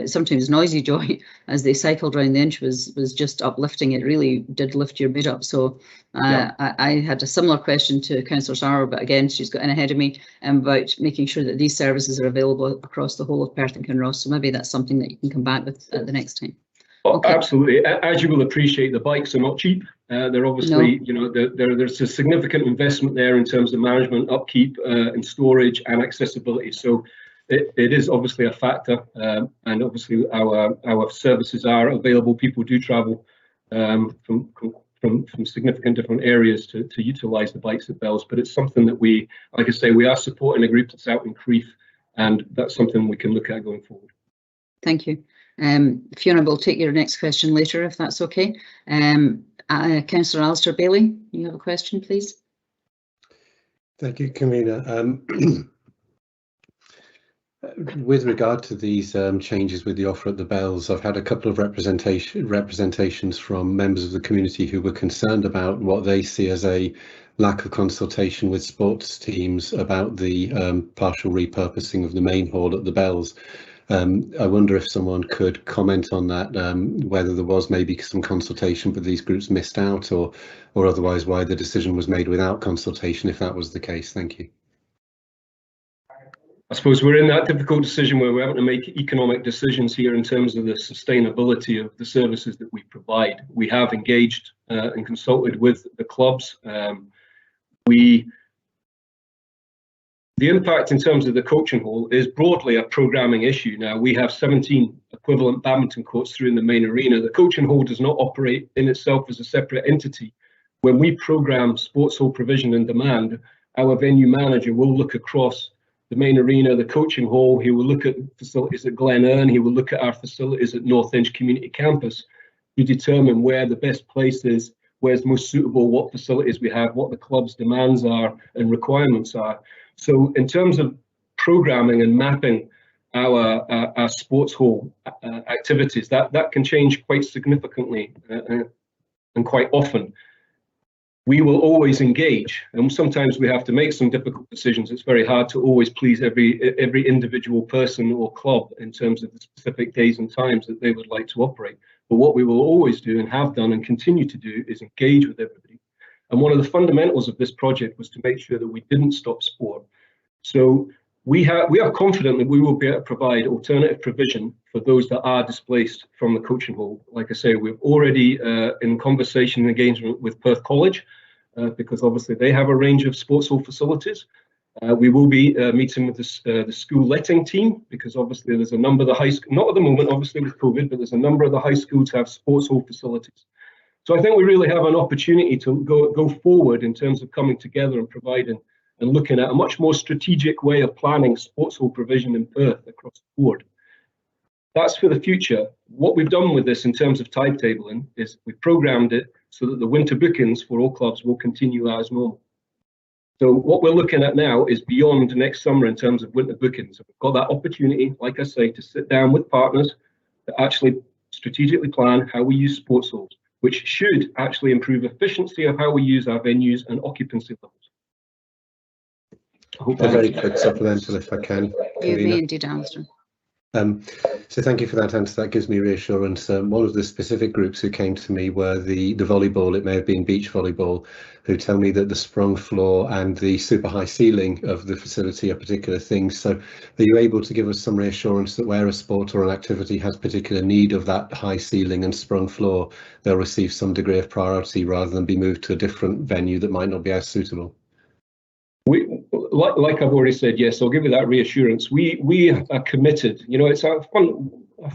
sometimes noisy joy as they cycled around the Inch was just uplifting. It really did lift your mood up. So I had a similar question to Councillor Sauer, but again, she's got in ahead of me about making sure that these services are available across the whole of Perth and Kinross. So maybe that's something that you can come back with at the next time. Okay. Absolutely. As you will appreciate, the bikes are not cheap. They're obviously, there's a significant investment there in terms of management, upkeep, and storage and accessibility. So it is obviously a factor, and obviously our services are available. People do travel from significant different areas to utilise the bikes at Bells, but it's something that we, like I say, we are supporting a group that's out in Crieff, and that's something we can look at going forward. Thank you. Fiona, we'll take your next question later, if that's okay. Councillor Alistair Bailey, you have a question, please. Thank you, Convener. With regard to these changes with the offer at the Bells, I've had a couple of representations from members of the community who were concerned about what they see as a lack of consultation with sports teams about the partial repurposing of the main hall at the Bells. I wonder if someone could comment on that, whether there was maybe some consultation but these groups missed out, or otherwise why the decision was made without consultation, if that was the case. Thank you. I suppose we're in that difficult decision where we're having to make economic decisions here in terms of the sustainability of the services that we provide. We have engaged and consulted with the clubs. The impact in terms of the coaching hall is broadly a programming issue. Now, we have 17 equivalent badminton courts through in the main arena. The coaching hall does not operate in itself as a separate entity. When we program sports hall provision and demand, our venue manager will look across the main arena, the coaching hall. He will look at facilities at Glen Earn. He will look at our facilities at North Inch Community Campus to determine where the best place is, where's most suitable, what facilities we have, what the club's demands are and requirements are. So in terms of programming and mapping our sports hall activities, that can change quite significantly and quite often. We will always engage, and sometimes we have to make some difficult decisions. It's very hard to always please every individual person or club in terms of the specific days and times that they would like to operate. But what we will always do and have done and continue to do is engage with everybody. And one of the fundamentals of this project was to make sure that we didn't stop sport. So We are confident that we will be able to provide alternative provision for those that are displaced from the coaching hall. Like I say, we're already in conversation and engagement with Perth College, because obviously they have a range of sports hall facilities. We will be meeting with the school letting team, because obviously there's a number of the high school, not at the moment obviously with COVID, but there's a number of the high schools have sports hall facilities. So I think we really have an opportunity to go forward in terms of coming together and providing and looking at a much more strategic way of planning sports hall provision in Perth across the board. That's for the future. What we've done with this in terms of timetabling is we've programmed it so that the winter bookings for all clubs will continue as normal. So what we're looking at now is beyond next summer in terms of winter bookings. We've got that opportunity, like I say, to sit down with partners to actually strategically plan how we use sports halls, which should actually improve efficiency of how we use our venues and occupancy levels. A very quick supplemental, if I can. You may indeed, Alistair. So thank you for that answer. That gives me reassurance. One of the specific groups who came to me were the volleyball, it may have been beach volleyball, who tell me that the sprung floor and the super high ceiling of the facility are particular things. So are you able to give us some reassurance that where a sport or an activity has particular need of that high ceiling and sprung floor, they'll receive some degree of priority rather than be moved to a different venue that might not be as suitable? Like I've already said, yes, I'll give you that reassurance. We are committed. You know, it's our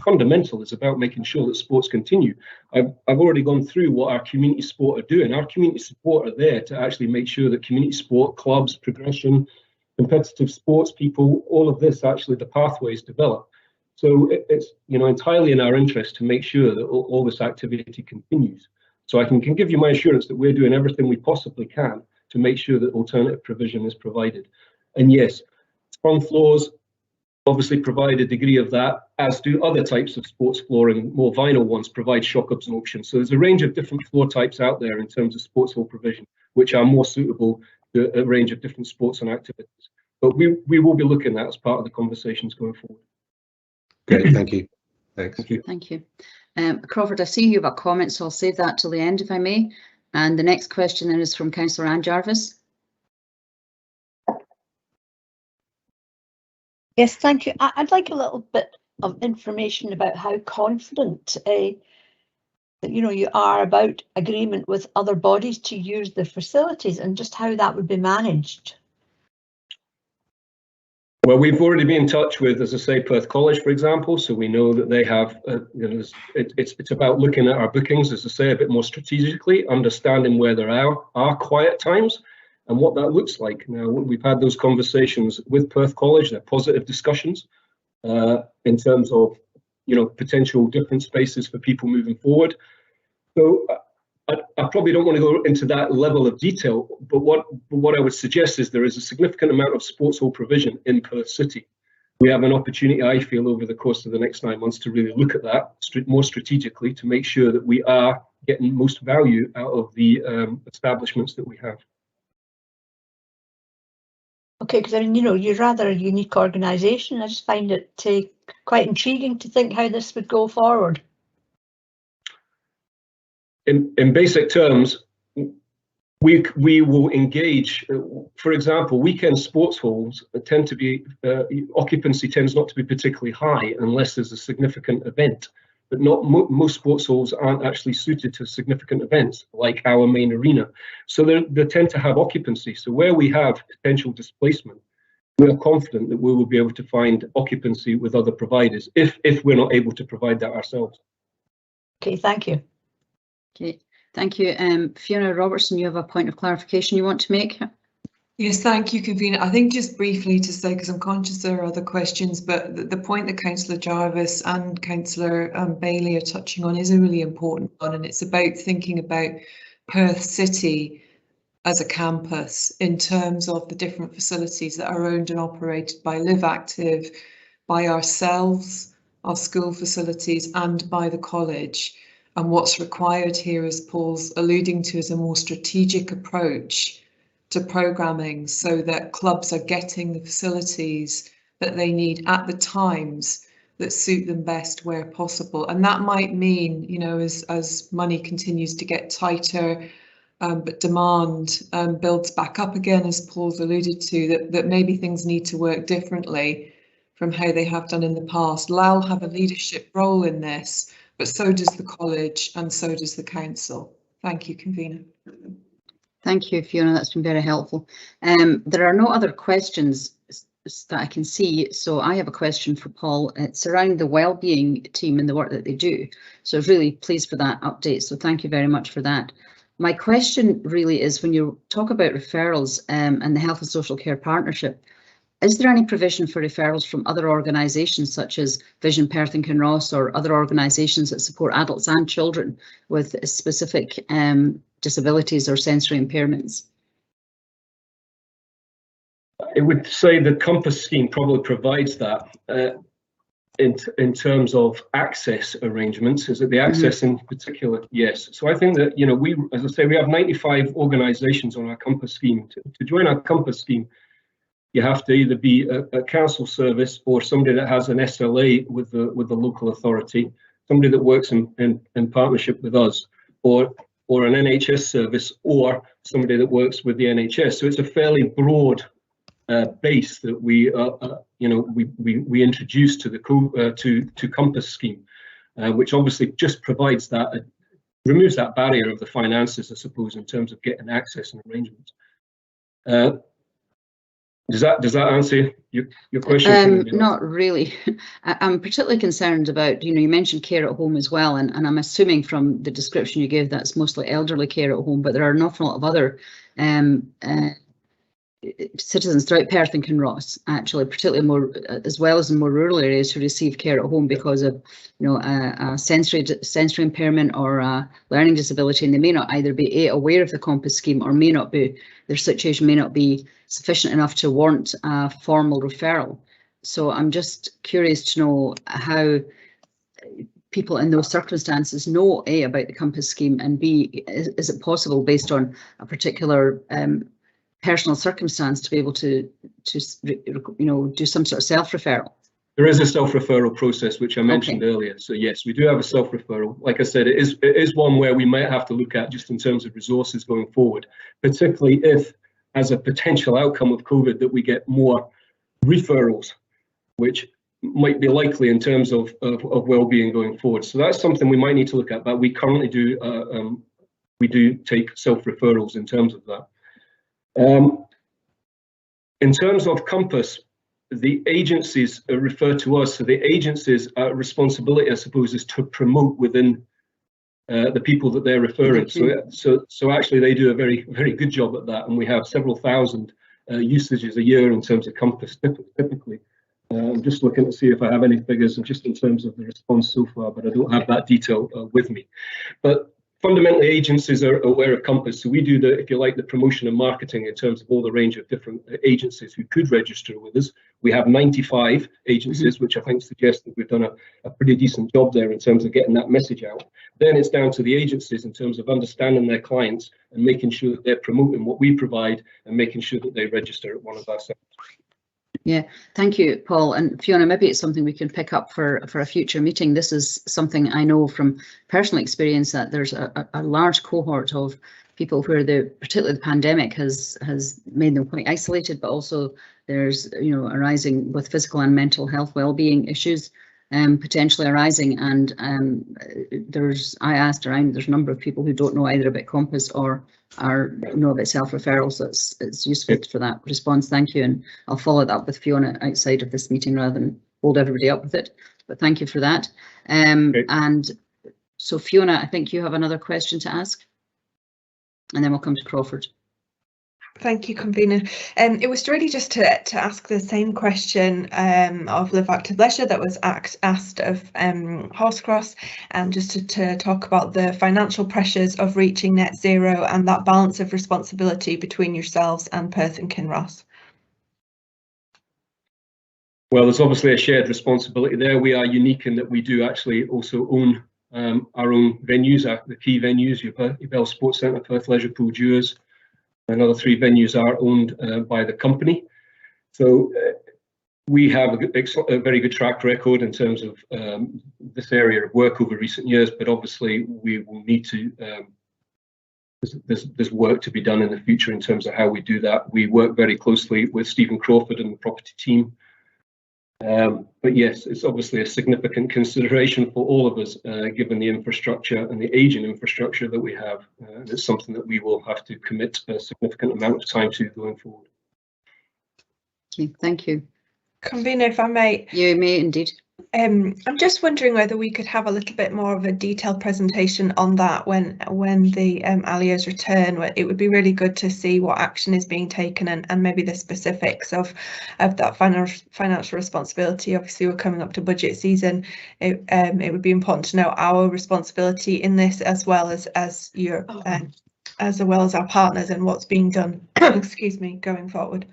fundamental is about making sure that sports continue. I've already gone through what our community sport are doing. Our community support are there to actually make sure that community sport, clubs, progression, competitive sports people, all of this, actually the pathways develop. So it's, you know, entirely in our interest to make sure that all this activity continues. So I can give you my assurance that we're doing everything we possibly can to make sure that alternative provision is provided. And yes, sprung floors obviously provide a degree of that, as do other types of sports flooring. More vinyl ones provide shock absorption. So there's a range of different floor types out there in terms of sports hall provision, which are more suitable to a range of different sports and activities. But we will be looking at that as part of the conversations going forward. Great, thank you. Thanks. Thank you. Thank you. Crawford, I see you have a comment, so I'll save that till the end if I may. And the next question then is from Councillor Anne Jarvis. Yes, thank you. I'd like a little bit of information about how confident you are about agreement with other bodies to use the facilities and just how that would be managed. Well, we've already been in touch with, as I say, Perth College, for example, so we know that they have, it's about looking at our bookings, as I say, a bit more strategically, understanding where there are quiet times and what that looks like. Now, we've had those conversations with Perth College, they're positive discussions in terms of, potential different spaces for people moving forward. So I probably don't want to go into that level of detail, but what I would suggest is there is a significant amount of sports hall provision in Perth City. We have an opportunity, I feel, over the course of the next 9 months to really look at that more strategically to make sure that we are getting most value out of the establishments that we have. Okay, because you're rather a unique organisation. I just find it quite intriguing to think how this would go forward. In basic terms, we will engage. For example, weekend sports halls tend to be occupancy tends not to be particularly high unless there's a significant event. But most sports halls aren't actually suited to significant events like our main arena. So they tend to have occupancy. So where we have potential displacement, we are confident that we will be able to find occupancy with other providers if we're not able to provide that ourselves. Okay, thank you. Okay, thank you. Fiona Robertson, you have a point of clarification you want to make? Yes, thank you, Convener. I think just briefly to say, because I'm conscious there are other questions, but the point that Councillor Jarvis and Councillor Bailey are touching on is a really important one, and it's about thinking about Perth City as a campus in terms of the different facilities that are owned and operated by Live Active, by ourselves, our school facilities, and by the college. And what's required here, as Paul's alluding to, is a more strategic approach to programming so that clubs are getting the facilities that they need at the times that suit them best where possible. And that might mean, as money continues to get tighter, but demand builds back up again, as Paul's alluded to, that maybe things need to work differently from how they have done in the past. LAL have a leadership role in this, but so does the college and so does the council. Thank you, convener. Thank you, Fiona. That's been very helpful. There are no other questions that I can see, so I have a question for Paul. It's around the wellbeing team and the work that they do. So really pleased for that update. So thank you very much for that. My question really is, when you talk about referrals and the Health and Social Care Partnership, is there any provision for referrals from other organisations such as Vision Perth and Kinross, or other organisations that support adults and children with specific disabilities or sensory impairments? I would say the Compass scheme probably provides that in terms of access arrangements. Is it the access in particular? Yes. So I think that, you know, we, as I say, we have 95 organisations on our Compass scheme. To join our Compass scheme, you have to either be a council service or somebody that has an SLA with the local authority, somebody that works in partnership with us, or an NHS service, or somebody that works with the NHS. So it's a fairly broad base that we introduced to the to Compass scheme, which obviously just provides that, removes that barrier of the finances, I suppose, in terms of getting access and arrangements. Does that answer your question? Not really. I'm particularly concerned about, you know, you mentioned care at home as well, and I'm assuming from the description you gave that's mostly elderly care at home, but there are an awful lot of other citizens throughout Perth and Kinross, actually, particularly more, as well as in more rural areas, who receive care at home because of, you know, a sensory impairment or a learning disability, and they may not either be aware of the Compass scheme, or may not be, their situation may not be sufficient enough to warrant a formal referral. So I'm just curious to know how people in those circumstances know A, about the Compass scheme, and B, is it possible, based on a particular personal circumstance, to be able to you know, do some sort of self-referral? There is a self-referral process, which I mentioned earlier. So yes, we do have a self-referral. Like I said, it is one where we might have to look at just in terms of resources going forward, particularly if, as a potential outcome of COVID, that we get more referrals, which might be likely in terms of well-being going forward. So that's something we might need to look at, but we currently do we do take self-referrals in terms of that. In terms of Compass, the agencies refer to us, so the agencies' responsibility, I suppose, is to promote within the people that they're referring. So actually they do a very, very good job at that, and we have several thousand usages a year in terms of Compass typically. I'm just looking to see if I have any figures just in terms of the response so far, but I don't have that detail with me. But fundamentally, agencies are aware of Compass, so we do the, if you like, the promotion and marketing in terms of all the range of different agencies who could register with us. We have 95 agencies, which I think suggests that we've done a pretty decent job there in terms of getting that message out. Then it's down to the agencies in terms of understanding their clients and making sure that they're promoting what we provide and making sure that they register at one of our centres. Yeah, thank you, Paul. And Fiona, maybe it's something we can pick up for a future meeting. This is something I know from personal experience, that there's a large cohort of people where particularly the pandemic has made them quite isolated, but also there's, you know, arising with physical and mental health well-being issues potentially arising. And I asked around, there's a number of people who don't know either about Compass or know about self-referral, so it's useful for that response. Thank you, and I'll follow that up with Fiona outside of this meeting rather than hold everybody up with it, but thank you for that. And so Fiona, I think you have another question to ask, and then we'll come to Crawford. Thank you, convener. It was really just to ask the same question of Live Active Leisure that was asked of Horsecross, and just to talk about the financial pressures of reaching net zero and that balance of responsibility between yourselves and Perth and Kinross. Well, there's obviously a shared responsibility there. We are unique in that we do actually also own our own venues, the key venues, your Bell Sports Centre, Perth Leisure Pool, Dewars. Another 3 venues are owned by the company. So we have a very good track record in terms of this area of work over recent years, but obviously we will need to there's work to be done in the future in terms of how we do that. We work very closely with Stephen Crawford and the property team. But yes, it's obviously a significant consideration for all of us, given the infrastructure and the aging infrastructure that we have. And it's something that we will have to commit a significant amount of time to going forward. Okay, thank you. Convener, if I may. You may indeed. I'm just wondering whether we could have a little bit more of a detailed presentation on that when the ALIOs return. It would be really good to see what action is being taken and maybe the specifics of that financial responsibility. Obviously, we're coming up to budget season. It would be important to know our responsibility in this as well as your as well as our partners and what's being done. Excuse me, going forward.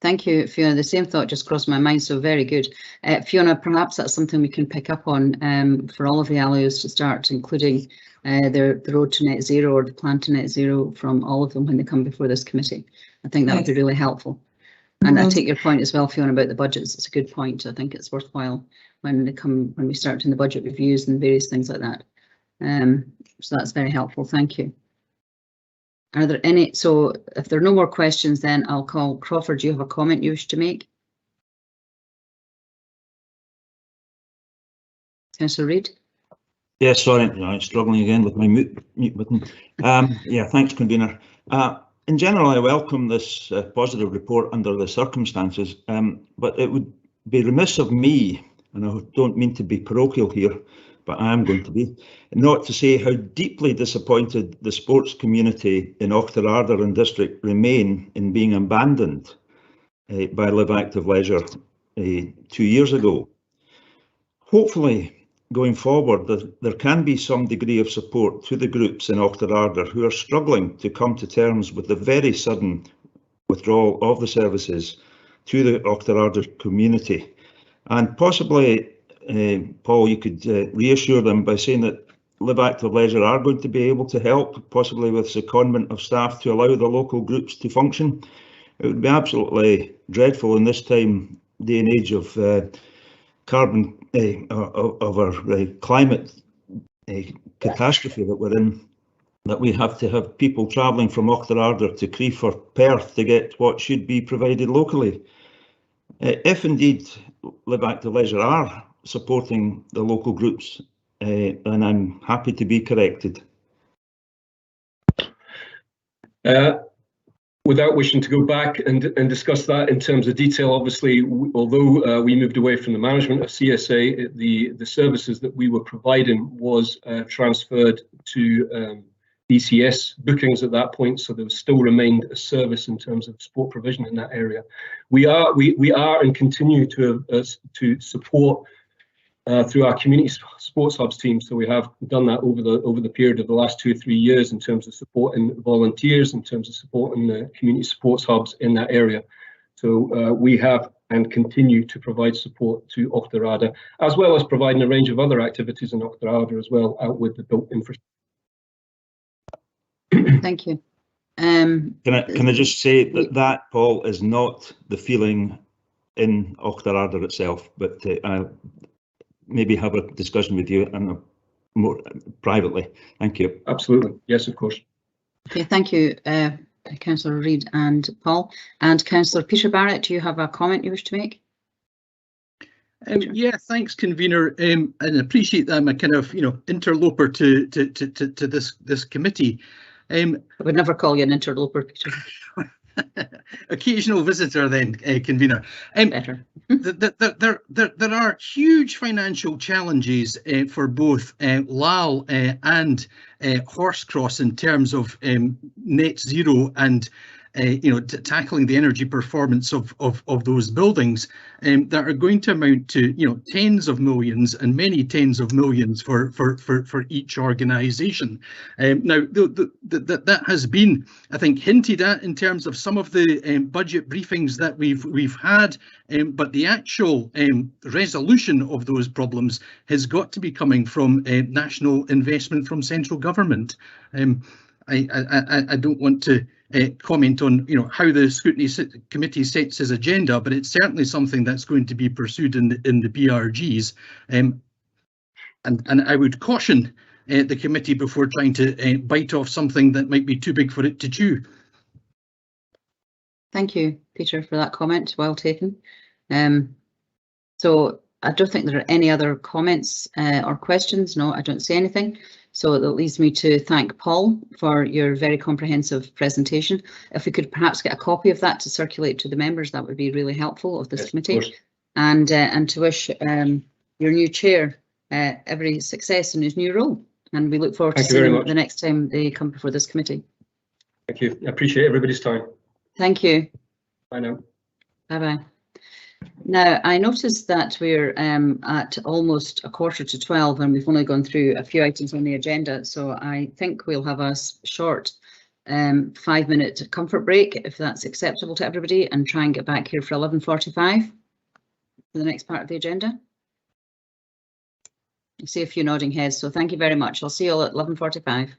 Thank you, Fiona. The same thought just crossed my mind, so very good. Fiona, perhaps that's something we can pick up on for all of the ALIOs to start, including the road to net zero or the plan to net zero from all of them when they come before this committee. I think that would be really helpful. And I take your point as well, Fiona, about the budgets. It's a good point. I think it's worthwhile when we start doing the budget reviews and various things like that. So that's very helpful. Thank you. Are there any, so if there are no more questions, then I'll call Crawford. Do you have a comment you wish to make? Councillor Reid? Yes, sorry, I'm struggling again with my mute button. Yeah, thanks, Convener. In general, I welcome this positive report under the circumstances, but it would be remiss of me, and I don't mean to be parochial here, but I am going to be, not to say how deeply disappointed the sports community in Auchterarder and District remain in being abandoned by Live Active Leisure 2 years ago. Hopefully, going forward, there can be some degree of support to the groups in Auchterarder who are struggling to come to terms with the very sudden withdrawal of the services to the Auchterarder community. And possibly, Paul, you could reassure them by saying that Live Active Leisure are going to be able to help, possibly with secondment of staff to allow the local groups to function. It would be absolutely dreadful in this day and age of carbon, of our climate catastrophe that we're in, that we have to have people travelling from Auchterarder to Crieff or Perth to get what should be provided locally. If indeed Live Active Leisure are supporting the local groups, and I'm happy to be corrected. Without wishing to go back and discuss that in terms of detail, obviously, although we moved away from the management of CSA, the services that we were providing was transferred to DCS bookings at that point, so there still remained a service in terms of sport provision in that area. We are and continue to support through our community sports hubs team. So we have done that over the period of the last 2 or 3 years in terms of supporting volunteers, in terms of supporting the community sports hubs in that area. So we have and continue to provide support to Auchterarder, as well as providing a range of other activities in Auchterarder as well, out with the built infrastructure. Thank you. Can I just say that Paul, is not the feeling in Auchterarder itself, but I'll maybe have a discussion with you and more privately. Thank you. Absolutely. Yes, of course. Okay, thank you, Councillor Reid and Paul. And Councillor Peter Barrett, do you have a comment you wish to make? Yeah, thanks, Convener, and appreciate that I'm a kind of interloper to this committee. I would never call you an interloper, Peter. Occasional visitor, then, Convener. Better. There are huge financial challenges for both LAL and Horsecross in terms of net zero and tackling the energy performance of those buildings that are going to amount to tens of millions and many tens of millions for each organisation. Now that has been, I think, hinted at in terms of some of the budget briefings that we've had, but the actual resolution of those problems has got to be coming from national investment from central government. I don't want to comment on how the Scrutiny Committee sets its agenda, but it's certainly something that's going to be pursued in the BRGs. And I would caution the committee before trying to bite off something that might be too big for it to chew. Thank you, Peter, for that comment. Well taken. So I don't think there are any other comments or questions. No, I don't see anything. So that leads me to thank Paul for your very comprehensive presentation. If we could perhaps get a copy of that to circulate to the members, that would be really helpful of this committee. And to wish your new chair every success in his new role. And we look forward to seeing him the next time they come before this committee. Thank you. I appreciate everybody's time. Thank you. Bye now. Bye-bye. Now, I noticed that we're at almost 11:45 and we've only gone through a few items on the agenda. So I think we'll have a short 5-minute comfort break, if that's acceptable to everybody, and try and get back here for 11:45 for the next part of the agenda. I see a few nodding heads, so thank you very much. I'll see you all at 11:45.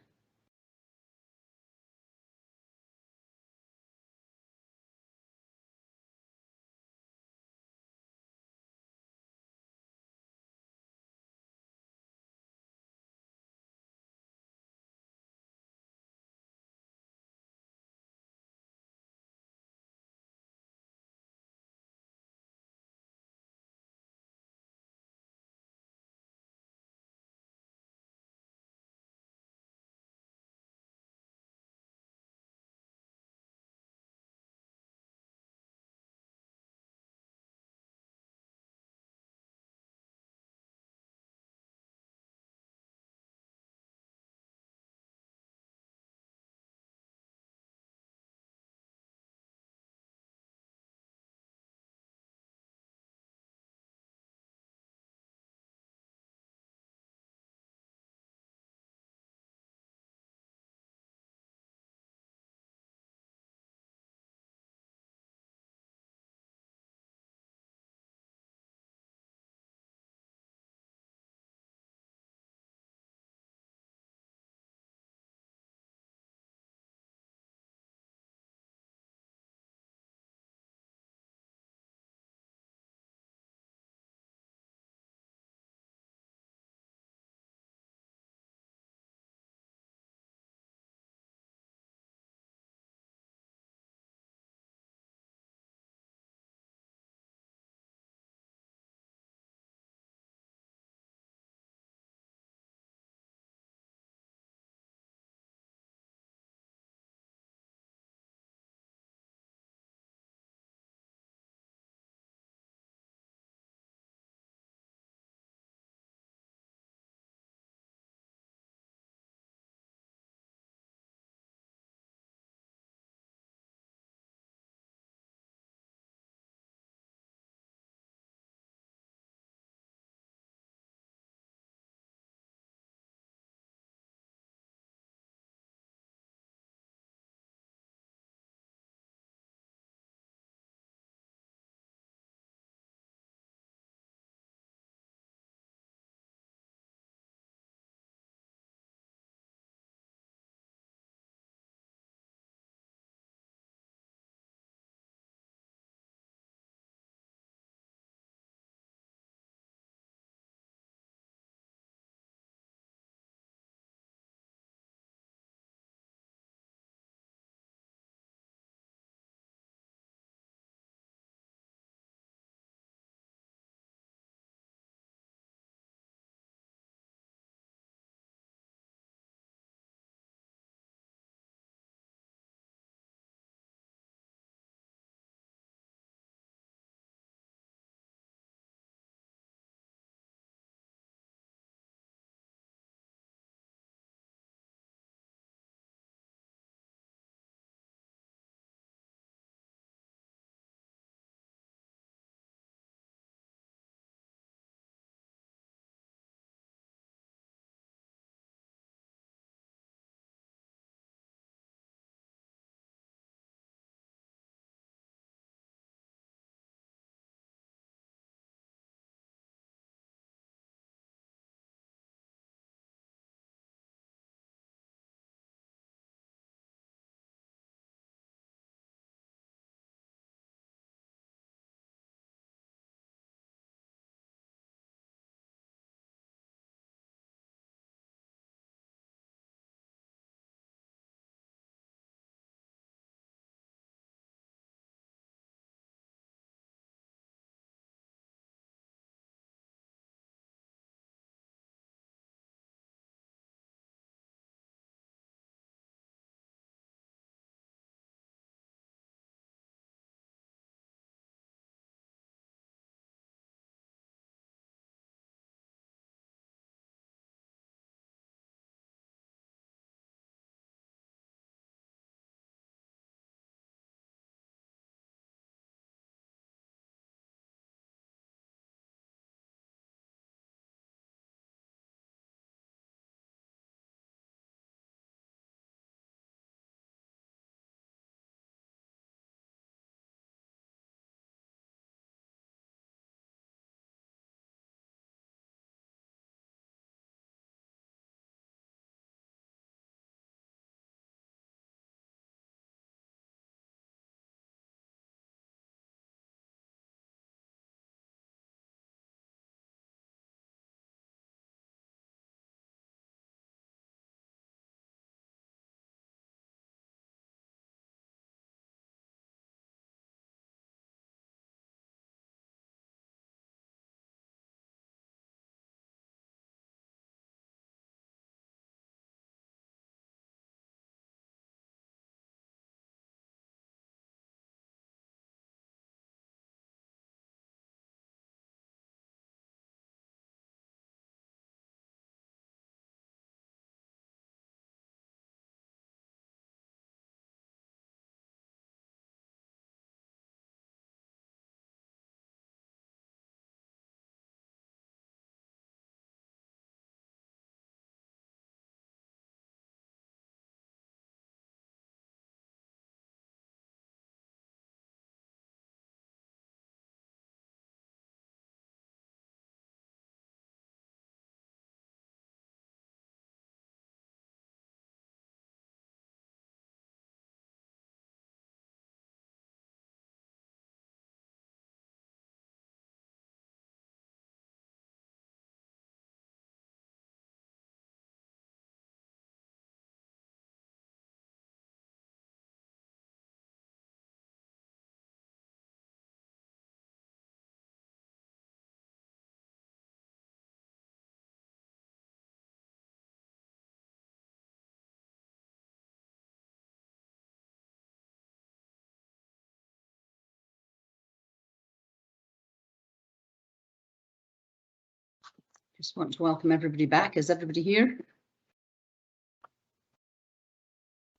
Just want to welcome everybody back. Is everybody here?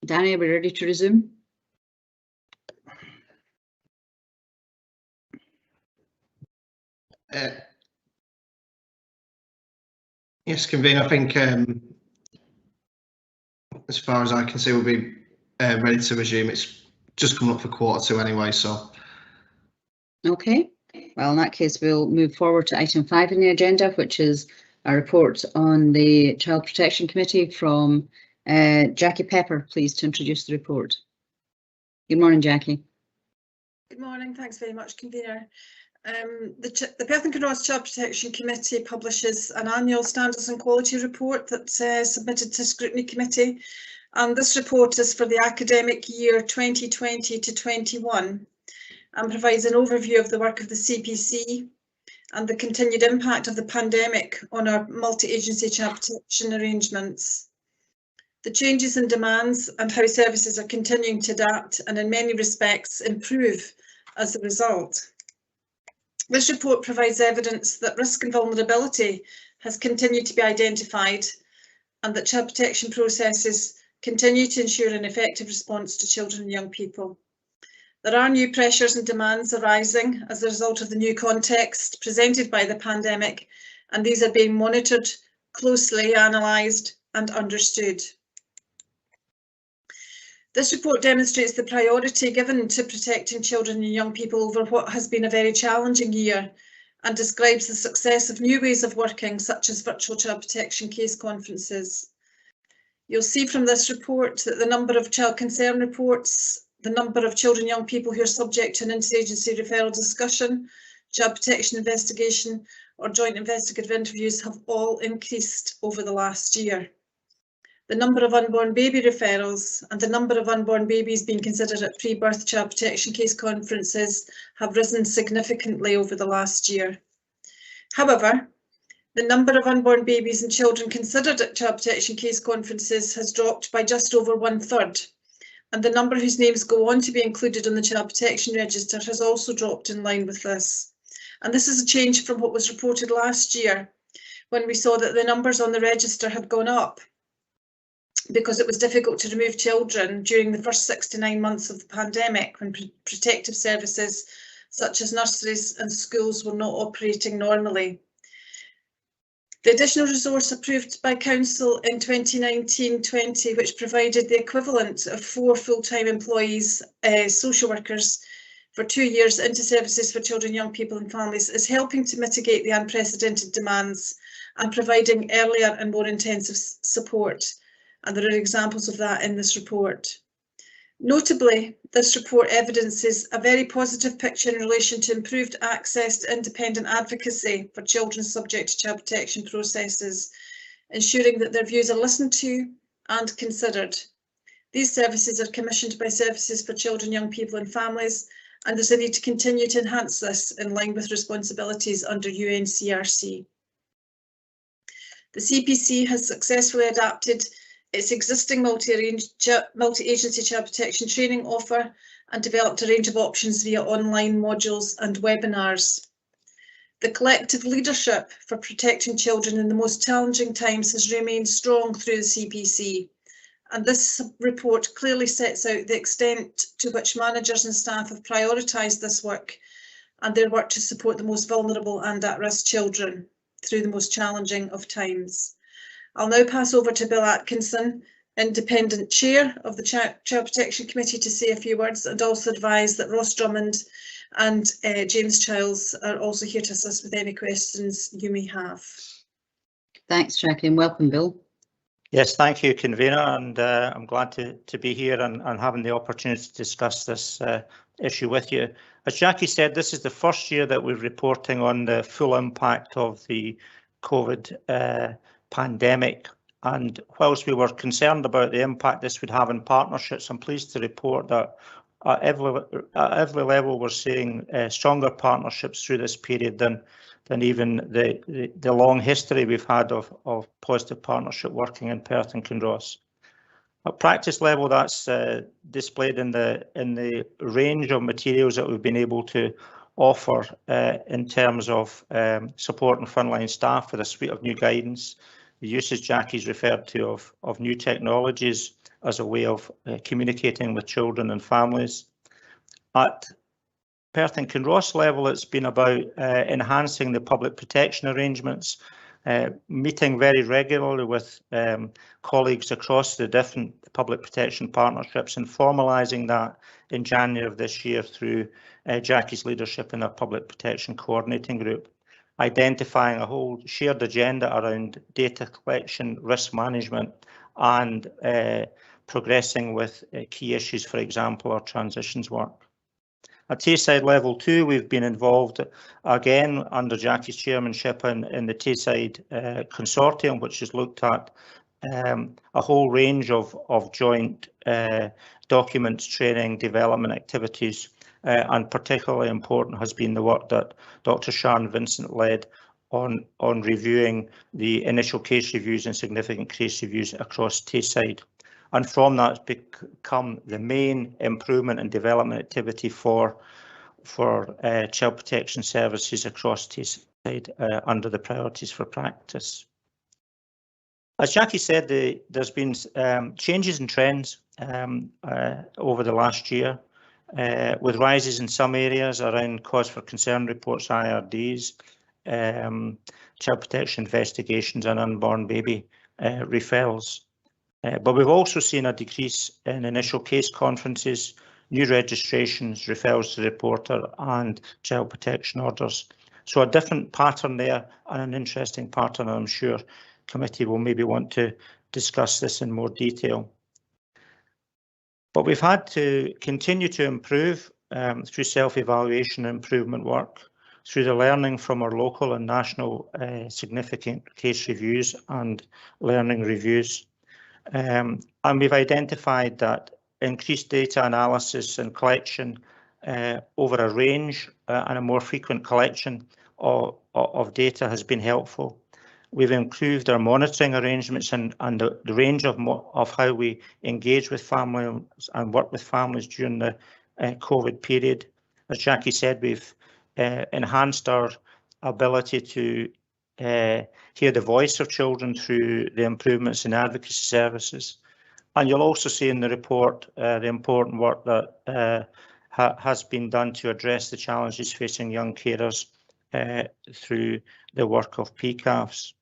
Danny, are we ready to resume? Yes, convener. I think as far as I can see, we'll be ready to resume. It's just coming up for 1/4 anyway, so. Okay. Well, in that case, we'll move forward to item 5 in the agenda, which is a report on the Child Protection Committee from Jackie Pepper, please, to introduce the report. Good morning, Jackie. Good morning. Thanks very much, convener. The Perth and Kinross Child Protection Committee publishes an annual standards and quality report that's submitted to Scrutiny Committee, and this report is for the academic year 2020 to 21 and provides an overview of the work of the CPC and the continued impact of the pandemic on our multi-agency child protection arrangements. The changes in demands and how services are continuing to adapt and in many respects improve as a result. This report provides evidence that risk and vulnerability has continued to be identified and that child protection processes continue to ensure an effective response to children and young people. There are new pressures and demands arising as a result of the new context presented by the pandemic, and these are being monitored, closely analysed and understood. This report demonstrates the priority given to protecting children and young people over what has been a very challenging year and describes the success of new ways of working, such as virtual child protection case conferences. You'll see from this report that the number of child concern reports, the number of children and young people who are subject to an interagency referral discussion, child protection investigation or joint investigative interviews have all increased over the last year. The number of unborn baby referrals and the number of unborn babies being considered at pre-birth child protection case conferences have risen significantly over the last year. However, the number of unborn babies and children considered at child protection case conferences has dropped by just over 1/3, and the number whose names go on to be included on the Child Protection Register has also dropped in line with this. And this is a change from what was reported last year, when we saw that the numbers on the register had gone up, because it was difficult to remove children during the first 6 to 9 months of the pandemic, when protective services such as nurseries and schools were not operating normally. The additional resource approved by Council in 2019-20, which provided the equivalent of 4 full-time employees, social workers, for 2 years into services for children, young people and families, is helping to mitigate the unprecedented demands and providing earlier and more intensive support. And there are examples of that in this report. Notably, this report evidences a very positive picture in relation to improved access to independent advocacy for children subject to child protection processes, ensuring that their views are listened to and considered. These services are commissioned by Services for Children, Young People and Families, and there's a need to continue to enhance this in line with responsibilities under UNCRC. The CPC has successfully adapted its existing multi-agency child protection training offer and developed a range of options via online modules and webinars. The collective leadership for protecting children in the most challenging times has remained strong through the CPC, and this report clearly sets out the extent to which managers and staff have prioritised this work and their work to support the most vulnerable and at-risk children through the most challenging of times. I'll now pass over to Bill Atkinson, Independent Chair of the Child Protection Committee, to say a few words, and also advise that Ross Drummond and James Childs are also here to assist with any questions you may have. Thanks, Jackie, and welcome, Bill. Yes, thank you, convener, and I'm glad to be here and having the opportunity to discuss this issue with you. As Jackie said, this is the first year that we're reporting on the full impact of the COVID pandemic, and whilst we were concerned about the impact this would have on partnerships, I'm pleased to report that at every level we're seeing stronger partnerships through this period than even the long history we've had of positive partnership working in Perth and Kinross. At practice level, that's displayed in the range of materials that we've been able to offer in terms of supporting frontline staff with a suite of new guidance, the use, as Jackie's referred to, of new technologies as a way of communicating with children and families. At Perth and Kinross level, it's been about enhancing the public protection arrangements, meeting very regularly with colleagues across the different public protection partnerships and formalising that in January of this year through Jackie's leadership in our public protection coordinating group, identifying a whole shared agenda around data collection, risk management, and progressing with key issues, for example, our transitions work. At Tayside level 2, we've been involved again under Jackie's chairmanship in the Tayside consortium, which has looked at a whole range of joint documents, training, development activities, and particularly important has been the work that Dr. Sharon Vincent led on reviewing the initial case reviews and significant case reviews across Tayside. And from that, it's become the main improvement and development activity for child protection services across Tayside under the priorities for practice. As Jackie said, there's been changes in trends over the last year, with rises in some areas around cause for concern reports, IRDs, child protection investigations and unborn baby referrals. But we've also seen a decrease in initial case conferences, new registrations, referrals to the reporter and child protection orders. So a different pattern there and an interesting pattern, and I'm sure committee will maybe want to discuss this in more detail. But we've had to continue to improve through self-evaluation and improvement work, through the learning from our local and national significant case reviews and learning reviews. And we've identified that increased data analysis and collection over a range and a more frequent collection of data has been helpful. We've improved our monitoring arrangements and the range of how we engage with families and work with families during the COVID period. As Jackie said, we've enhanced our ability to hear the voice of children through the improvements in advocacy services. And you'll also see in the report the important work that has been done to address the challenges facing young carers through the work of PCAFs.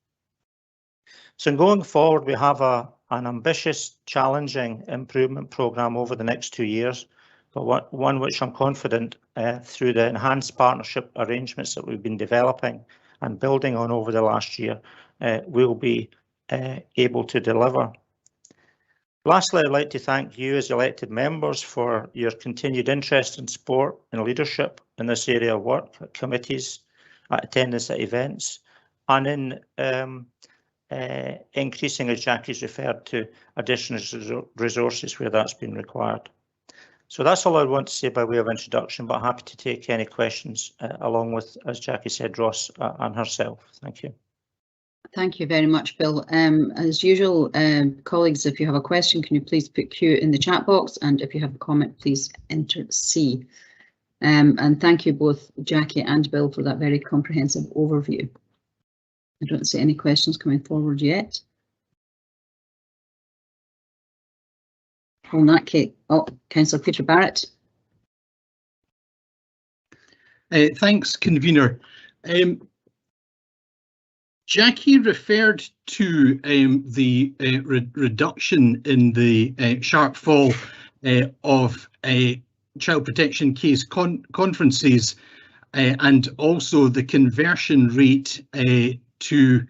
So going forward, we have an ambitious, challenging improvement programme over the next 2 years, but one which I'm confident through the enhanced partnership arrangements that we've been developing and building on over the last year, we'll be able to deliver. Lastly, I'd like to thank you as elected members for your continued interest and support and leadership in this area of work, at committees, at attendance at events, and in increasing, as Jackie's referred to, additional resources where that's been required. So that's all I want to say by way of introduction, but happy to take any questions along with, as Jackie said, Ross and herself. Thank you. Thank you very much, Bill. As usual, colleagues, if you have a question, can you please put Q in the chat box, and if you have a comment, please enter C. And thank you both, Jackie and Bill, for that very comprehensive overview. I don't see any questions coming forward yet. In that case, Councillor Peter Barrett. Thanks, convener. Jackie referred to the reduction in the sharp fall of child protection case conferences and also the conversion rate to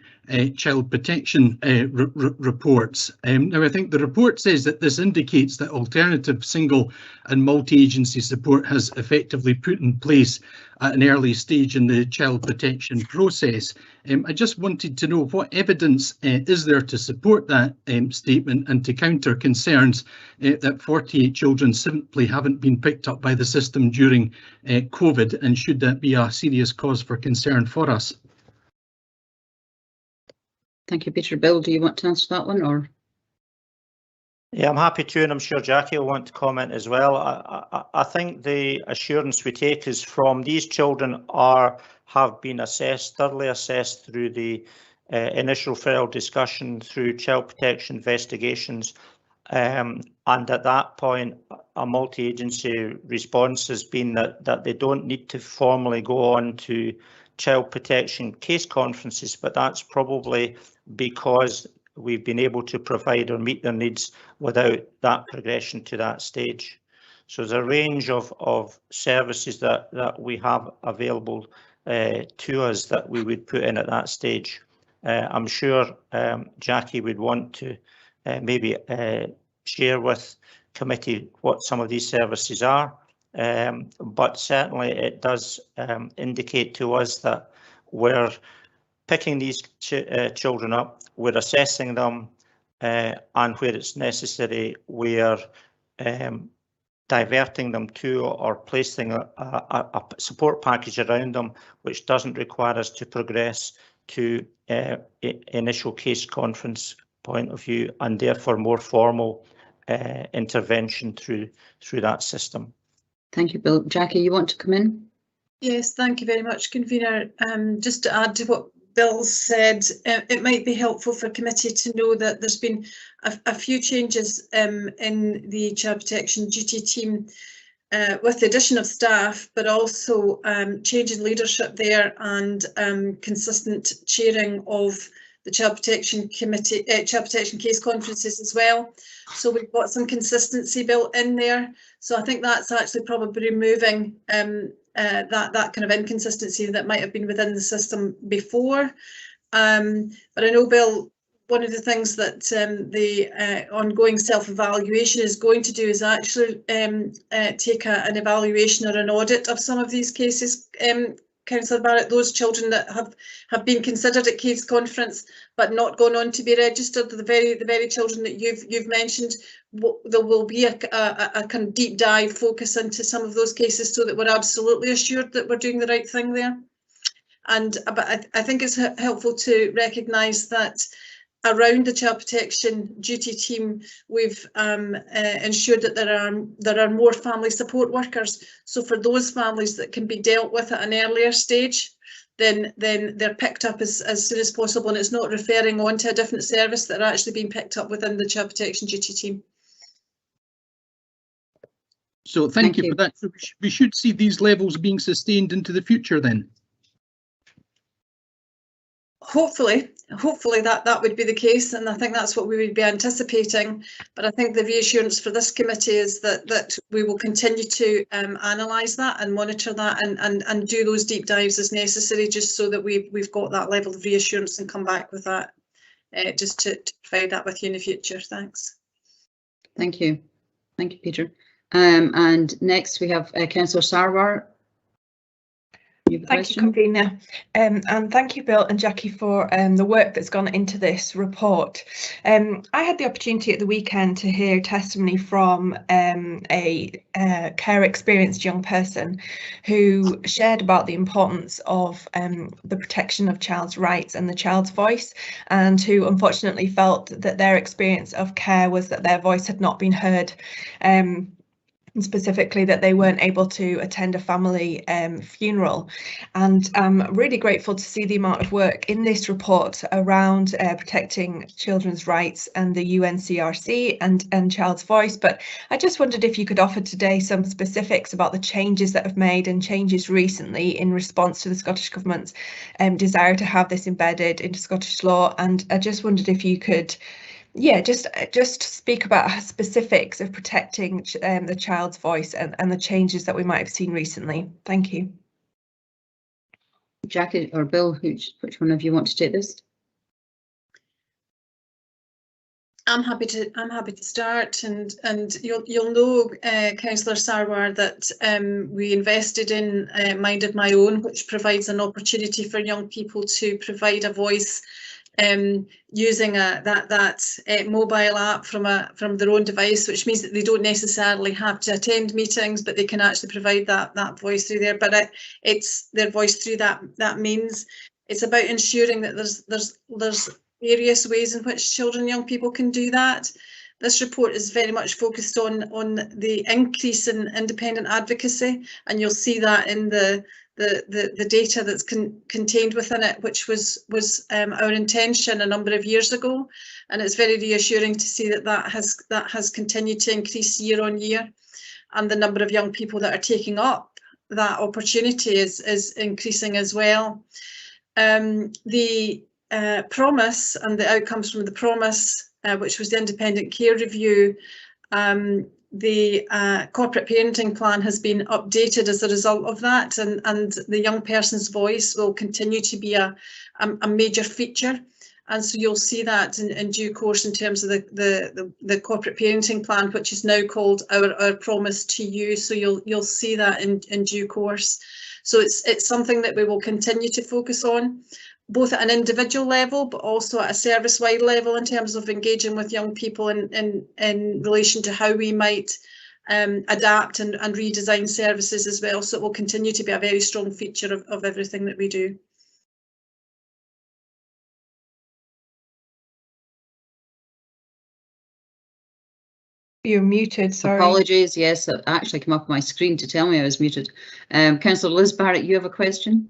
child protection reports. Now, I think the report says that this indicates that alternative single and multi-agency support has effectively put in place at an early stage in the child protection process. I just wanted to know what evidence is there to support that statement and to counter concerns that 48 children simply haven't been picked up by the system during COVID, and should that be a serious cause for concern for us? Thank you, Peter. Bill, do you want to answer that one, or? Yeah, I'm happy to, and I'm sure Jackie will want to comment as well. I think the assurance we take is from these children have been assessed, thoroughly assessed through the initial referral discussion, through child protection investigations, and at that point a multi-agency response has been that they don't need to formally go on to child protection case conferences, but that's probably because we've been able to provide or meet their needs without that progression to that stage. So there's a range of services that we have available to us that we would put in at that stage. I'm sure Jackie would want to maybe share with committee what some of these services are, but certainly it does indicate to us that we're picking these children up, we're assessing them, and where it's necessary, we're diverting them to or placing a support package around them, which doesn't require us to progress to initial case conference point of view, and therefore more formal intervention through that system. Thank you, Bill. Jackie, you want to come in? Yes, thank you very much, Convener. Just to add to what Bill said, it might be helpful for committee to know that there's been a few changes in the child protection duty team with the addition of staff, but also change in leadership there and consistent chairing of the child protection committee, child protection case conferences as well. So we've got some consistency built in there. So I think that's actually probably removing that kind of inconsistency that might have been within the system before. But I know, Bill, one of the things that the ongoing self-evaluation is going to do is actually take an evaluation or an audit of some of these cases. Councillor Barrett, those children that have been considered at case conference but not gone on to be registered, the very children that you've mentioned, there will be a kind of deep dive focus into some of those cases so that we're absolutely assured that we're doing the right thing there. And but I think it's helpful to recognise that around the child protection duty team, we've ensured that there are more family support workers. So for those families that can be dealt with at an earlier stage, then they're picked up as soon as possible, and it's not referring on to a different service that are actually being picked up within the child protection duty team. So thank you for that. So we should see these levels being sustained into the future then. Hopefully that would be the case, and I think that's what we would be anticipating. But I think the reassurance for this committee is that we will continue to analyse that and monitor that and do those deep dives as necessary, just so that we've got that level of reassurance and come back with that, just to provide that with you in the future. Thanks. Thank you, Peter. And next we have Councillor Sarwar. Thank you, Convener, and thank you, Bill and Jackie, for the work that's gone into this report. I had the opportunity at the weekend to hear testimony from a care experienced young person who shared about the importance of the protection of child's rights and the child's voice, and who unfortunately felt that their experience of care was that their voice had not been heard. And specifically that they weren't able to attend a family funeral. And I'm really grateful to see the amount of work in this report around protecting children's rights and the UNCRC and child's voice. But I just wondered if you could offer today some specifics about the changes that have made and changes recently in response to the Scottish Government's desire to have this embedded into Scottish law. And I just wondered if you could just speak about specifics of protecting the child's voice and the changes that we might have seen recently. Thank you. Jackie or Bill, which one of you want to take this? I'm happy to start, and you'll know, Councillor Sarwar, that we invested in Minded My Own, which provides an opportunity for young people to provide a voice using that mobile app from their own device, which means that they don't necessarily have to attend meetings, but they can actually provide that voice through there. But it's their voice through that means. It's about ensuring that there's various ways in which children and young people can do that. This report is very much focused on the increase in independent advocacy, and you'll see that in the data that's contained within it, which was our intention a number of years ago, and it's very reassuring to see that has continued to increase year on year, and the number of young people that are taking up that opportunity is increasing as well. The promise and the outcomes from the promise, which was the independent care review, the corporate parenting plan has been updated as a result of that, and the young person's voice will continue to be a major feature. And so you'll see that in due course in terms of the corporate parenting plan, which is now called our promise to you. So you'll see that in due course. So it's something that we will continue to focus on, both at an individual level, but also at a service-wide level in terms of engaging with young people in relation to how we might adapt and redesign services as well. So it will continue to be a very strong feature of everything that we do. You're muted, sorry. Apologies, yes, it actually came up on my screen to tell me I was muted. Councillor Liz Barrett, you have a question?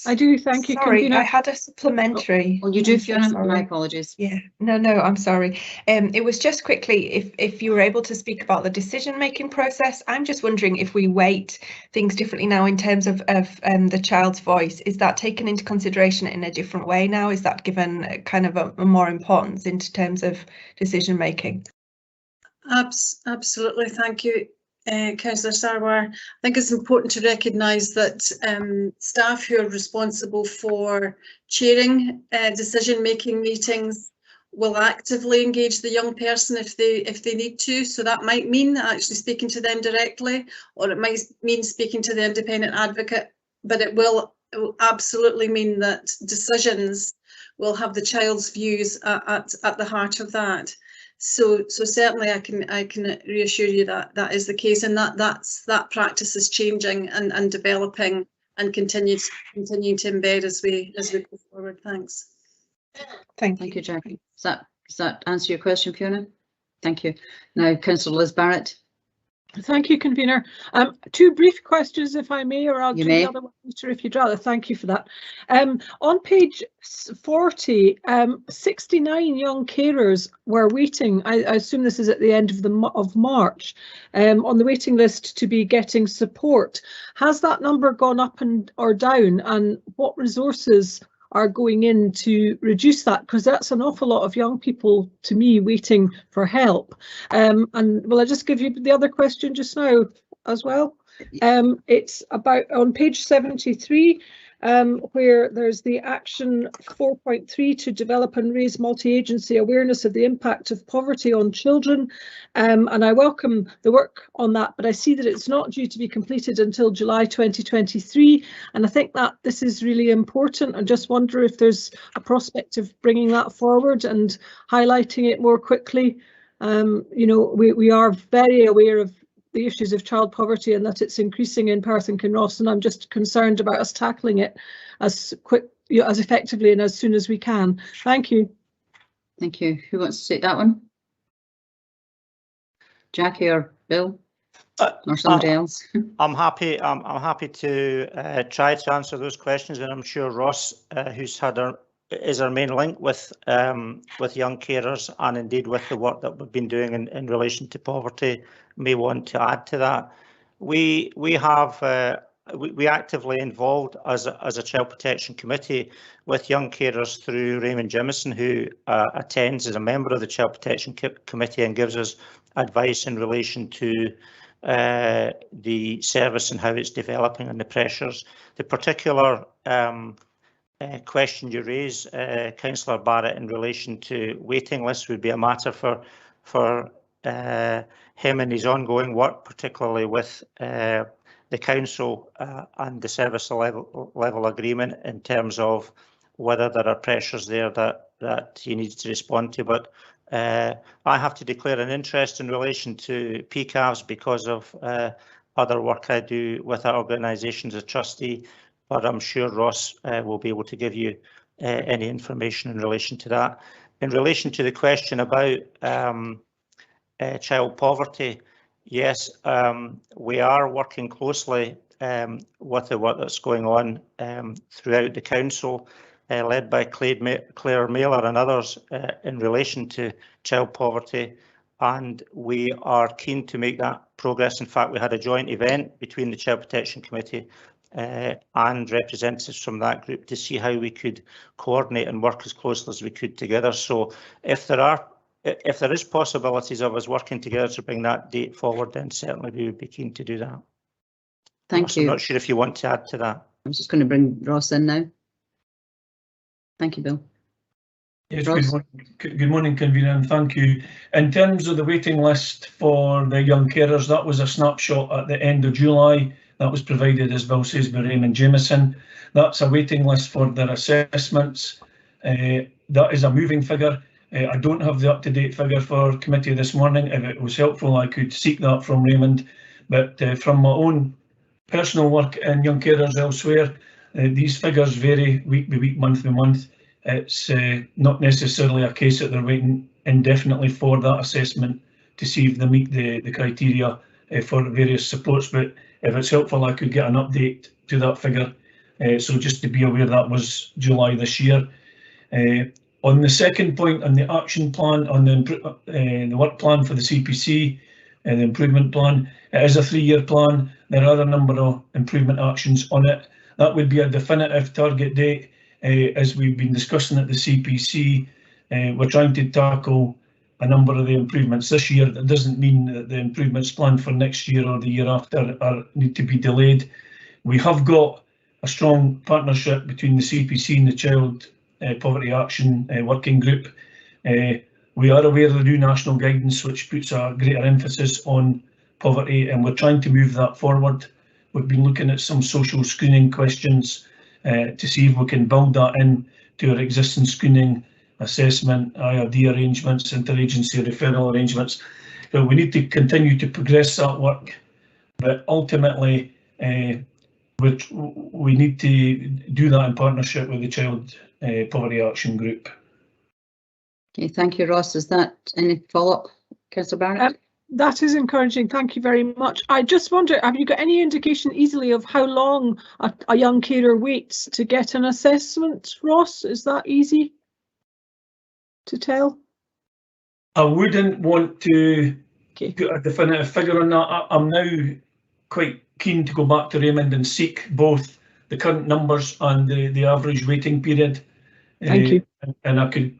I do, thank you. Sorry, Convener. I had a supplementary. Oh, you do, Fiona? So My apologies. Yeah, no, I'm sorry. It was just quickly, if you were able to speak about the decision-making process. I'm just wondering if we weight things differently now in terms of the child's voice. Is that taken into consideration in a different way now? Is that given kind of a more importance in terms of decision-making? Absolutely, thank you, Councillor Sarwar. I think it's important to recognise that staff who are responsible for chairing decision-making meetings will actively engage the young person if they need to. So that might mean actually speaking to them directly, or it might mean speaking to the independent advocate, but it will absolutely mean that decisions will have the child's views at the heart of that. So certainly I can reassure you that that is the case, and that practice is changing and developing and continuing to embed as we go forward. Thanks. Thank you, Jackie. Does that answer your question, Fiona? Thank you. Now, Councillor Liz Barrett. Thank you, Convener. Two brief questions, if I may, or I'll do may. the other one later if you'd rather. Thank you for that. On page 40, 69 young carers were waiting. I assume this is at the end of March, on the waiting list to be getting support. Has that number gone up or down, and what resources are going in to reduce that? Because that's an awful lot of young people, to me, waiting for help. And will I just give you the other question just now as well? It's about on page 73, where there's the action 4.3 to develop and raise multi-agency awareness of the impact of poverty on children. And I welcome the work on that, but I see that it's not due to be completed until July 2023. And I think that this is really important. I just wonder if there's a prospect of bringing that forward and highlighting it more quickly. You know, we are very aware of the issues of child poverty and that it's increasing in Perth and Kinross, and I'm just concerned about us tackling it as as effectively and as soon as we can. Thank you. Thank you. Who wants to take that one? Jackie or Bill or somebody else? I'm happy to try to answer those questions, and I'm sure Ross, who's is our main link with young carers and indeed with the work that we've been doing in relation to poverty, may want to add to that. We actively involved as a Child Protection Committee with young carers through Raymond Jimison, who attends as a member of the Child Protection Committee and gives us advice in relation to the service and how it's developing and the pressures. The particular question you raise, Councillor Barrett, in relation to waiting lists would be a matter for him and his ongoing work, particularly with the council and the service level agreement in terms of whether there are pressures there that he needs to respond to. But I have to declare an interest in relation to PCAVs because of other work I do with our organisation as a trustee. But I'm sure Ross will be able to give you any information in relation to that. In relation to the question about child poverty, yes, we are working closely with the work that's going on throughout the council, led by Claire Mailer and others in relation to child poverty, and we are keen to make that progress. In fact, we had a joint event between the Child Protection Committee and representatives from that group to see how we could coordinate and work as closely as we could together. So if there is possibilities of us working together to bring that date forward, then certainly we would be keen to do that. Thank you. I'm not sure if you want to add to that. I'm just going to bring Ross in now. Thank you, Bill. Yes, good morning, convener, and thank you. In terms of the waiting list for the young carers, that was a snapshot at the end of July. That was provided, as Bill says, by Raymond Jameson. That's a waiting list for their assessments. That is a moving figure. I don't have the up-to-date figure for committee this morning. If it was helpful, I could seek that from Raymond. But from my own personal work in young carers elsewhere, these figures vary week by week, month by month. It's not necessarily a case that they're waiting indefinitely for that assessment to see if they meet the criteria for various supports. But if it's helpful, I could get an update to that figure. So just to be aware, that was July this year. On the second point, on the action plan, on the work plan for the CPC, the improvement plan, it is a 3-year plan. There are a number of improvement actions on it. That would be a definitive target date. As we've been discussing at the CPC, we're trying to tackle a number of the improvements this year. That doesn't mean that the improvements planned for next year or the year after need to be delayed. We have got a strong partnership between the CPC and the Child Poverty Action Working Group. We are aware of the new national guidance, which puts a greater emphasis on poverty, and we're trying to move that forward. We've been looking at some social screening questions to see if we can build that in to our existing screening, assessment, IRD arrangements, interagency referral arrangements. So we need to continue to progress that work, but ultimately we need to do that in partnership with the Child Poverty Action Group. Okay, thank you, Ross. Is that any follow-up, Councillor Barrett? That is encouraging. Thank you very much. I just wonder, have you got any indication easily of how long a young carer waits to get an assessment, Ross? Is that easy to tell? I wouldn't want to put a definitive figure on that. I'm now quite keen to go back to Raymond and seek both the current numbers and the average waiting period. Thank you. And I could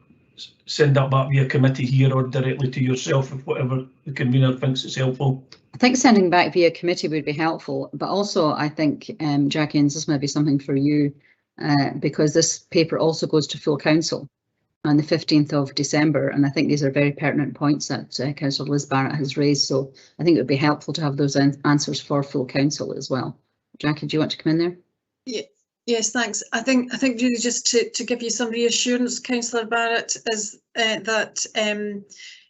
send that back via committee here or directly to yourself if whatever the convener thinks is helpful. I think sending back via committee would be helpful, but also I think, Jackie, and this might be something for you, because this paper also goes to full council on the 15th of December, and I think these are very pertinent points that Councillor Liz Barrett has raised, so I think it would be helpful to have those answers for full council as well. Jackie, do you want to come in there? Yeah. Yes, thanks. I think really just to give you some reassurance, Councillor Barrett, is that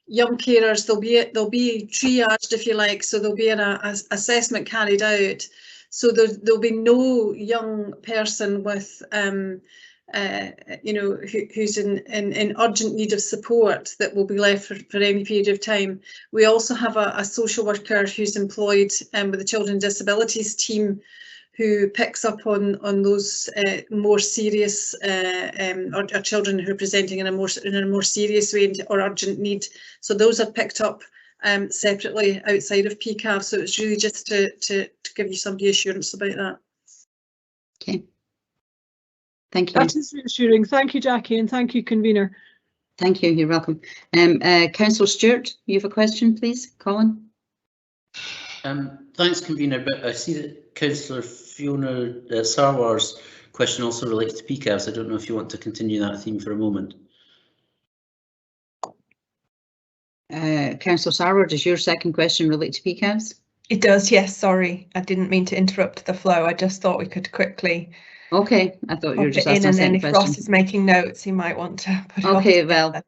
young carers, they'll be triaged, if you like, so there'll be an assessment carried out. So there'll be no young person with you know, who's in urgent need of support that will be left for any period of time. We also have a social worker who's employed with the Children with Disabilities team, who picks up on those more serious or children who are presenting in a more serious way or urgent need. So those are picked up separately outside of PCAV. So it's really just to give you some reassurance about that. Okay. Thank you. That is reassuring. Thank you, Jackie, and thank you, convener. Thank you. You're welcome. Councillor Stewart, you have a question, please. Colin. Thanks, convener. But I see that Councillor Fiona Sarwar's question also relates to PCAVs. I don't know if you want to continue that theme for a moment. Councillor Sarwar, does your second question relate to PCAVs? It does, yes. Sorry, I didn't mean to interrupt the flow. I just thought we could quickly. Okay, I thought you were just asking and then if question. Ross is making notes, he might want to put it okay, well,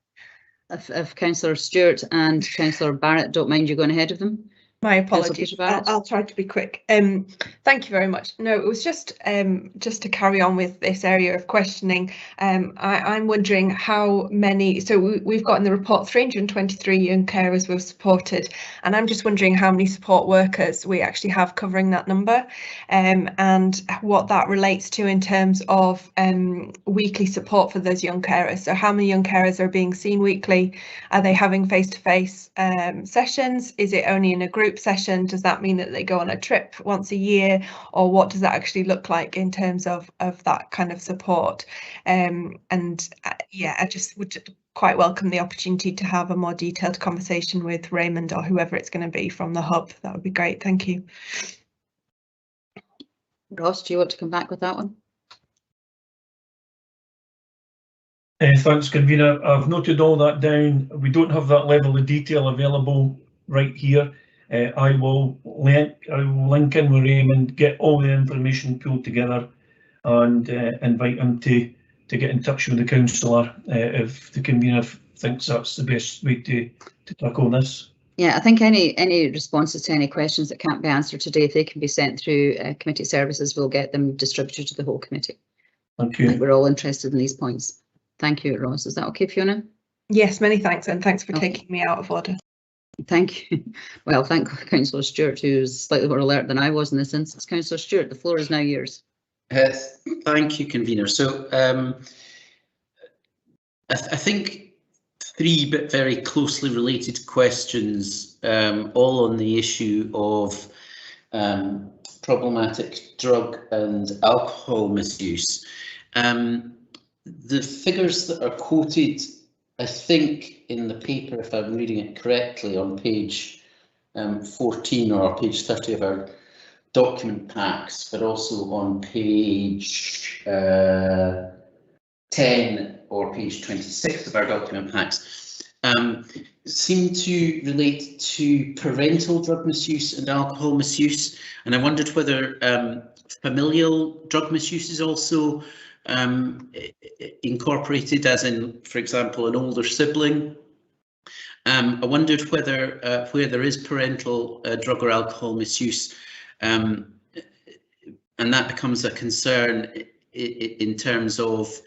if Councillor Stewart and Councillor Barrett don't mind you going ahead of them. My apologies. I'll try to be quick. Thank you very much. No, it was just to carry on with this area of questioning. I'm wondering how many. So we've got in the report 323 young carers we've supported, and I'm just wondering how many support workers we actually have covering that number, and what that relates to in terms of weekly support for those young carers. So how many young carers are being seen weekly? Are they having face-to-face sessions? Is it only in a group session? Does that mean that they go on a trip once a year, or what does that actually look like in terms of that kind of support? Yeah, I just would quite welcome the opportunity to have a more detailed conversation with Raymond or whoever it's going to be from the hub. That would be great. Thank you. Ross, do you want to come back with that one? Thanks, Convener. I've noted all that down. We don't have that level of detail available right here. I will link in with Raymond, get all the information pulled together, and invite him to get in touch with the councillor if the convener thinks that's the best way to tackle this. Yeah, I think any responses to any questions that can't be answered today, if they can be sent through committee services, we'll get them distributed to the whole committee. Thank you. I think we're all interested in these points. Thank you, Ross. Is that okay, Fiona? Yes, many thanks, and thanks for taking me out of order. Thank you. Well, thank Councillor Stewart, who's slightly more alert than I was in this instance. Councillor Stewart, the floor is now yours. Thank you, Convener. So I think three but very closely related questions, all on the issue of problematic drug and alcohol misuse. The figures that are quoted, I think, in the paper, if I'm reading it correctly, on page 14 or page 30 of our document packs, but also on page 10 or page 26 of our document packs, seem to relate to parental drug misuse and alcohol misuse. And I wondered whether familial drug misuse is also incorporated, as in, for example, an older sibling. I wondered whether where there is parental drug or alcohol misuse, and that becomes a concern in terms of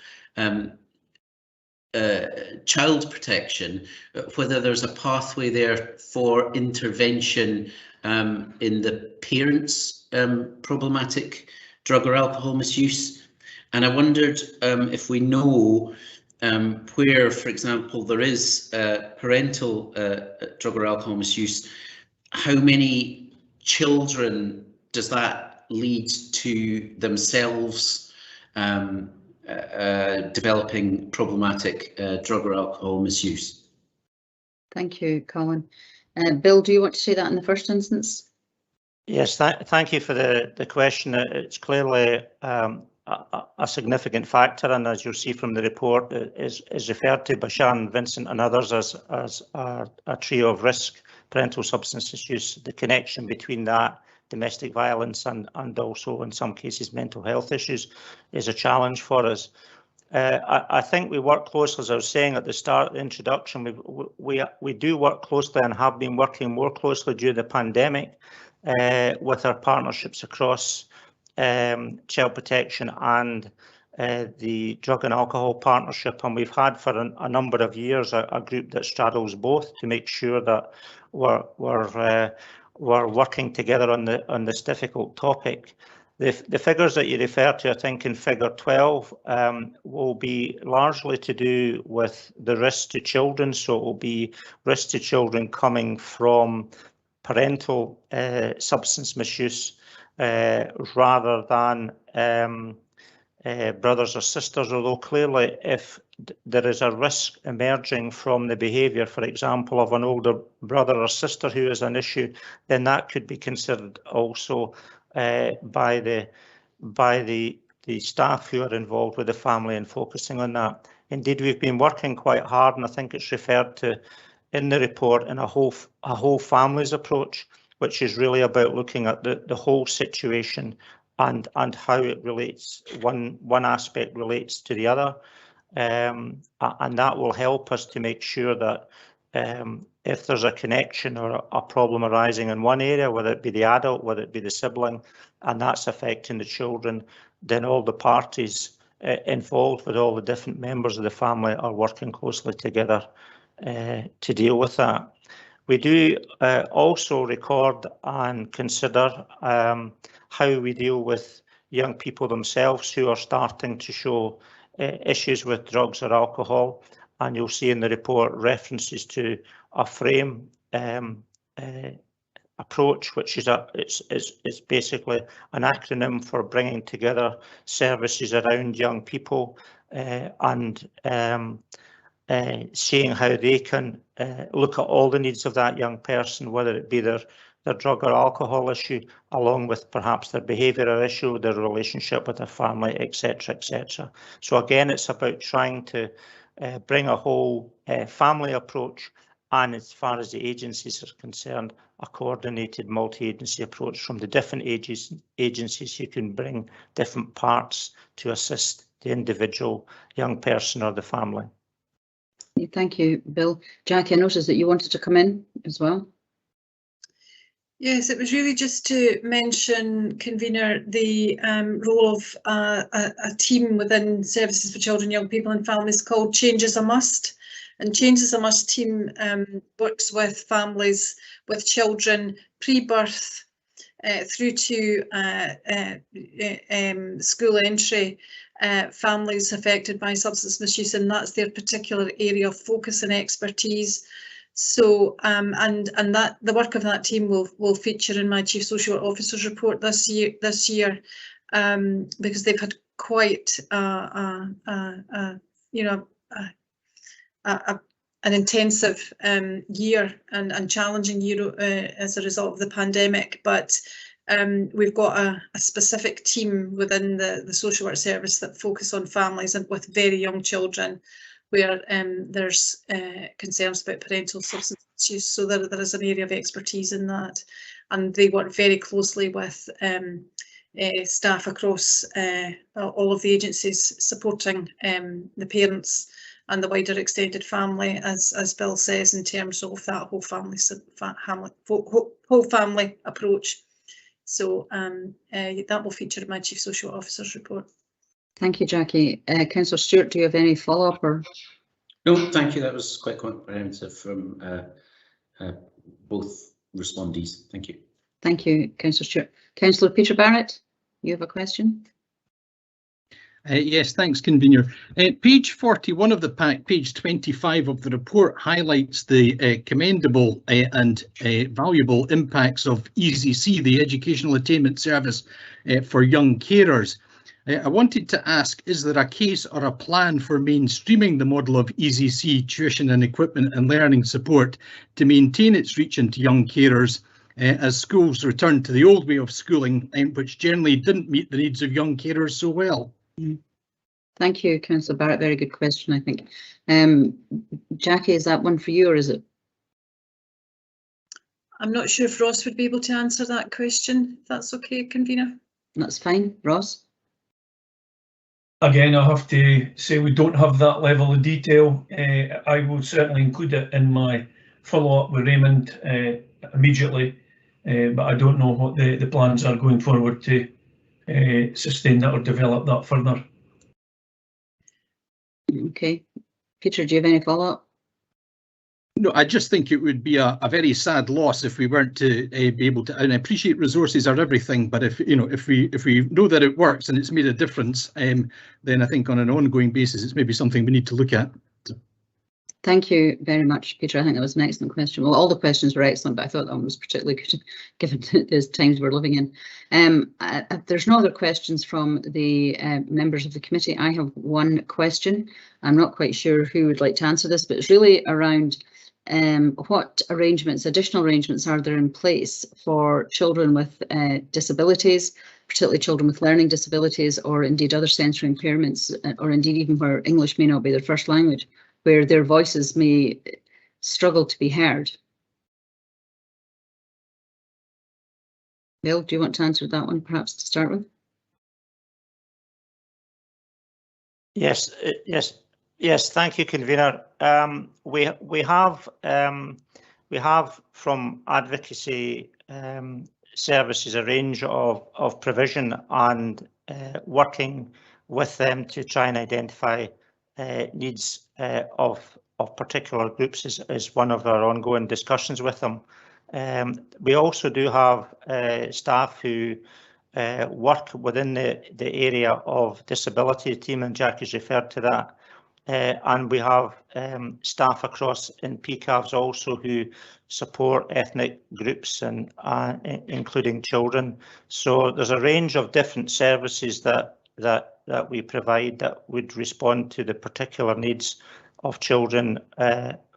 child protection, whether there's a pathway there for intervention in the parents' problematic drug or alcohol misuse. And I wondered if we know where, for example, there is parental drug or alcohol misuse, how many children does that lead to themselves developing problematic drug or alcohol misuse? Thank you, Colin. Bill, do you want to say that in the first instance? Yes, thank you for the question. It's clearly a significant factor, and as you'll see from the report, is referred to by Sharon, Vincent and others as a trio of risk: parental substance misuse, the connection between that, domestic violence, and also in some cases mental health issues is a challenge for us. I think we work closely, as I was saying at the start of the introduction, we do work closely and have been working more closely during the pandemic with our partnerships across child protection and the drug and alcohol partnership, and we've had for a number of years a group that straddles both to make sure that we're working together on this difficult topic. The figures that you refer to, I think in figure 12, will be largely to do with the risk to children, so it will be risk to children coming from parental substance misuse rather than brothers or sisters, although clearly if there is a risk emerging from the behaviour, for example, of an older brother or sister who is an issue, then that could be considered also by the staff who are involved with the family and focusing on that. Indeed, we've been working quite hard, and I think it's referred to in the report, in a whole families approach, which is really about looking at the whole situation and how it relates, one aspect relates to the other, and that will help us to make sure that if there's a connection or a problem arising in one area, whether it be the adult, whether it be the sibling, and that's affecting the children, then all the parties involved with all the different members of the family are working closely together to deal with that. We do also record and consider how we deal with young people themselves who are starting to show issues with drugs or alcohol, and you'll see in the report references to a frame approach, which is it's basically an acronym for bringing together services around young people and seeing how they can look at all the needs of that young person, whether it be their drug or alcohol issue, along with perhaps their behavioural issue, their relationship with their family, etc., etc. So again, it's about trying to bring a whole family approach, and as far as the agencies are concerned, a coordinated multi-agency approach from the different agencies who can bring different parts to assist the individual young person or the family. Thank you, Bill. Jackie, I noticed that you wanted to come in as well. Yes, it was really just to mention, Convener, the role of a team within Services for Children, Young People and Families called Change is a Must. And Change is a Must team works with families with children pre-birth through to school entry, families affected by substance misuse, and that's their particular area of focus and expertise. So and that the work of that team will feature in my Chief Social Officer's report this year because they've had quite an intensive year and challenging year as a result of the pandemic, but we've got a specific team within the social work service that focus on families and with very young children where there's concerns about parental substance misuse. So there is an area of expertise in that, and they work very closely with staff across all of the agencies supporting the parents and the wider extended family, as Bill says, in terms of that whole family approach. So that will feature in my Chief Social Officer's report. Thank you, Jackie. Councillor Stewart, do you have any follow-up or? No, thank you. That was quite comprehensive from both respondees. Thank you. Thank you, Councillor Stewart. Councillor Peter Barrett, you have a question? Yes, thanks, Convener. Page 41 of the pack, page 25 of the report highlights the commendable and valuable impacts of EasyC, the Educational Attainment Service for Young Carers. I wanted to ask, is there a case or a plan for mainstreaming the model of EasyC tuition and equipment and learning support to maintain its reach into young carers as schools return to the old way of schooling, which generally didn't meet the needs of young carers so well? Thank you, Councillor Barrett. Very good question, I think. Jackie, is that one for you or is it? I'm not sure if Ross would be able to answer that question, if that's okay, Convener. That's fine. Ross? Again, I have to say we don't have that level of detail. I will certainly include it in my follow-up with Raymond immediately, but I don't know what the plans are going forward to sustain that or develop that further. Okay. Peter, do you have any follow-up? No, I just think it would be a very sad loss if we weren't to be able to, and I appreciate resources are everything, but if we know that it works and it's made a difference, then I think on an ongoing basis it's maybe something we need to look at. Thank you very much, Peter. I think that was an excellent question. Well, all the questions were excellent, but I thought that one was particularly good given the times we're living in. There's no other questions from the members of the committee. I have one question. I'm not quite sure who would like to answer this, but it's really around what arrangements, additional arrangements are there in place for children with disabilities, particularly children with learning disabilities or indeed other sensory impairments, or indeed even where English may not be their first language, where their voices may struggle to be heard. Bill, do you want to answer that one perhaps to start with? Yes, thank you, Convener. We have we have from advocacy services a range of provision and working with them to try and identify needs of particular groups is one of our ongoing discussions with them. We also do have staff who work within the area of disability team, and Jackie's referred to that. And we have staff across in PCAVs also who support ethnic groups and including children. So there's a range of different services that we provide that would respond to the particular needs of children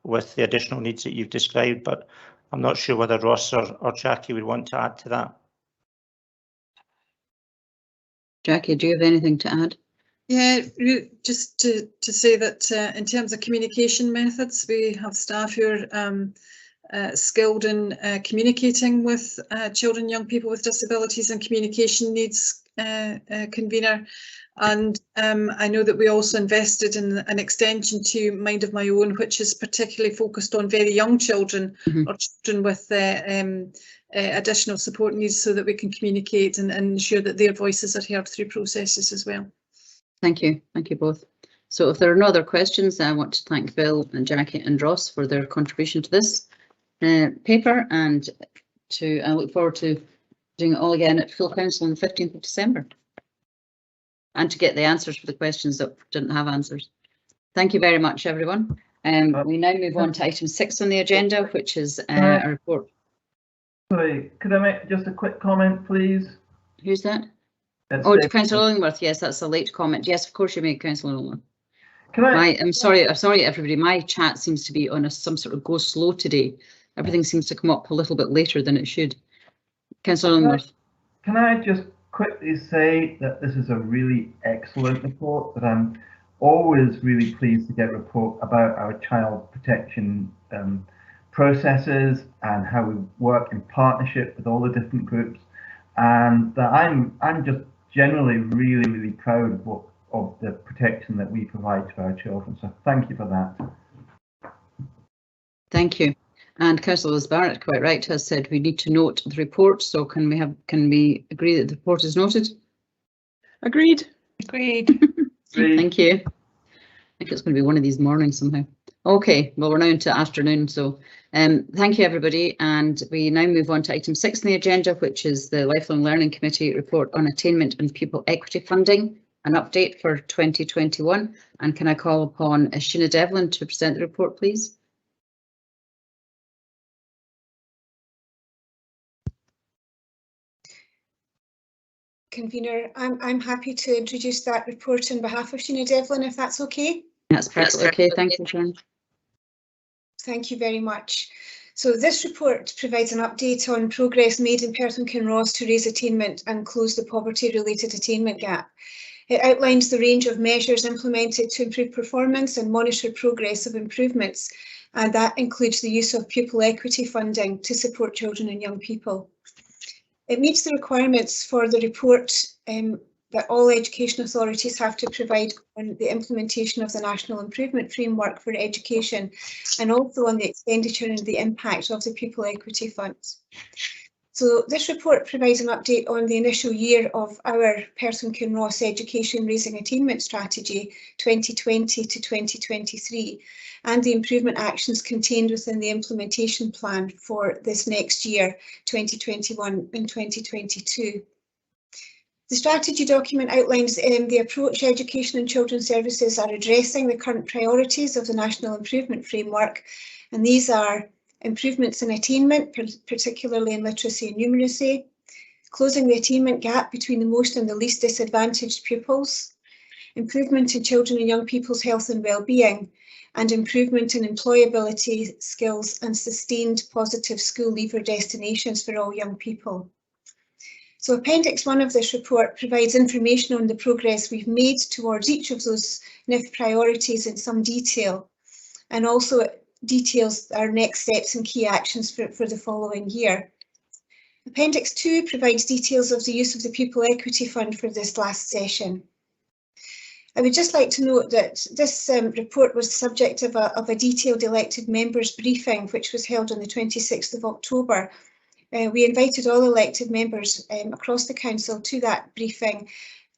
with the additional needs that you've described. But I'm not sure whether Ross or Jackie would want to add to that. Jackie, do you have anything to add? Yeah, just to say that in terms of communication methods, we have staff who are skilled in communicating with children, young people with disabilities and communication needs, convener. And I know that we also invested in an extension to Mind of My Own, which is particularly focused on very young children or children with additional support needs, so that we can communicate and ensure that their voices are heard through processes as well. Thank you both. So if there are no other questions, I want to thank Bill and Jackie and Ross for their contribution to this paper, and I look forward to doing it all again at full council on the 15th of December. And to get the answers for the questions that didn't have answers. Thank you very much, everyone. We now move on to item 6 on the agenda, which is a report. Sorry, could I make just a quick comment, please? Who's that? That's to Councillor Illingworth. Yes, that's a late comment. Yes, of course you may, Councillor Illingworth. Can I? I'm sorry, everybody. My chat seems to be on some sort of go slow today. Everything seems to come up a little bit later than it should. Councillor Illingworth. Can I just quickly say that this is a really excellent report, that I'm always really pleased to get a report about our child protection processes and how we work in partnership with all the different groups, and that I'm just generally really proud of the protection that we provide to our children. So thank you for that. Thank you. And Councillor Liz Barrett, quite right, has said we need to note the report. So can we agree that the report is noted? Agreed. Agreed. Thank you. I think it's going to be one of these mornings somehow. Okay, well, we're now into afternoon, so thank you, everybody. And we now move on to item 6 on the agenda, which is the Lifelong Learning Committee report on attainment and pupil equity funding, an update for 2021. And can I call upon Sheena Devlin to present the report, please? Convener, I'm happy to introduce that report on behalf of Sheena Devlin, if that's okay. That's perfectly okay. Thank you, Sharon. Thank you very much. So this report provides an update on progress made in Perth and Kinross to raise attainment and close the poverty-related attainment gap. It outlines the range of measures implemented to improve performance and monitor progress of improvements, and that includes the use of pupil equity funding to support children and young people. It meets the requirements for the report that all education authorities have to provide on the implementation of the National Improvement Framework for Education, and also on the expenditure and the impact of the Pupil Equity Funds. So this report provides an update on the initial year of our Perth and Kinross Education Raising Attainment Strategy 2020 to 2023, and the improvement actions contained within the implementation plan for this next year, 2021 and 2022. The strategy document outlines the approach Education and Children's Services are addressing the current priorities of the National Improvement Framework, and these are improvements in attainment, particularly in literacy and numeracy, closing the attainment gap between the most and the least disadvantaged pupils, improvement in children and young people's health and well-being, and improvement in employability skills and sustained positive school leaver destinations for all young people. So Appendix 1 of this report provides information on the progress we've made towards each of those NIF priorities in some detail, and also details our next steps and key actions for the following year. Appendix 2 provides details of the use of the Pupil Equity Fund for this last session. I would just like to note that this report was subject of a detailed elected members briefing, which was held on the 26th of October. We invited all elected members across the council to that briefing,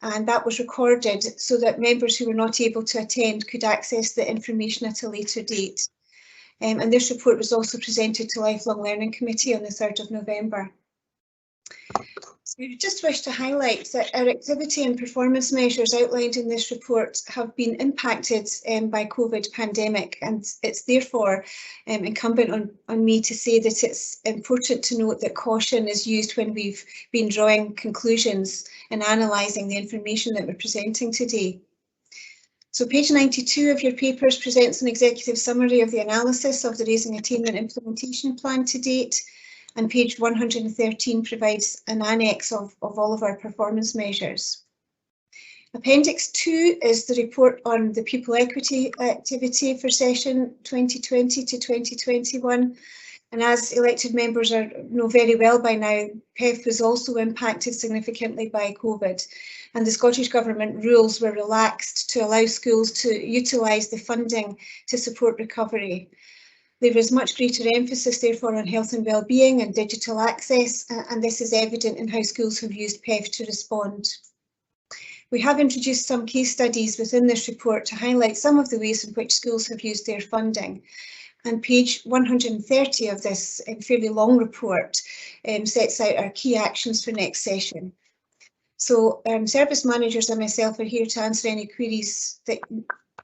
and that was recorded so that members who were not able to attend could access the information at a later date. And this report was also presented to Lifelong Learning Committee on the 3rd of November. So we just wish to highlight that our activity and performance measures outlined in this report have been impacted by COVID pandemic, and it's therefore incumbent on me to say that it's important to note that caution is used when we've been drawing conclusions and analysing the information that we're presenting today. So page 92 of your papers presents an executive summary of the analysis of the Raising Attainment Implementation Plan to date, and page 113 provides an annex of all of our performance measures. Appendix 2 is the report on the pupil equity activity for session 2020 to 2021. And as elected members know very well by now, PEF was also impacted significantly by COVID, and the Scottish Government rules were relaxed to allow schools to utilise the funding to support recovery. There is much greater emphasis, therefore, on health and wellbeing and digital access, and this is evident in how schools have used PEF to respond. We have introduced some case studies within this report to highlight some of the ways in which schools have used their funding. And page 130 of this fairly long report sets out our key actions for next session. So service managers and myself are here to answer any queries that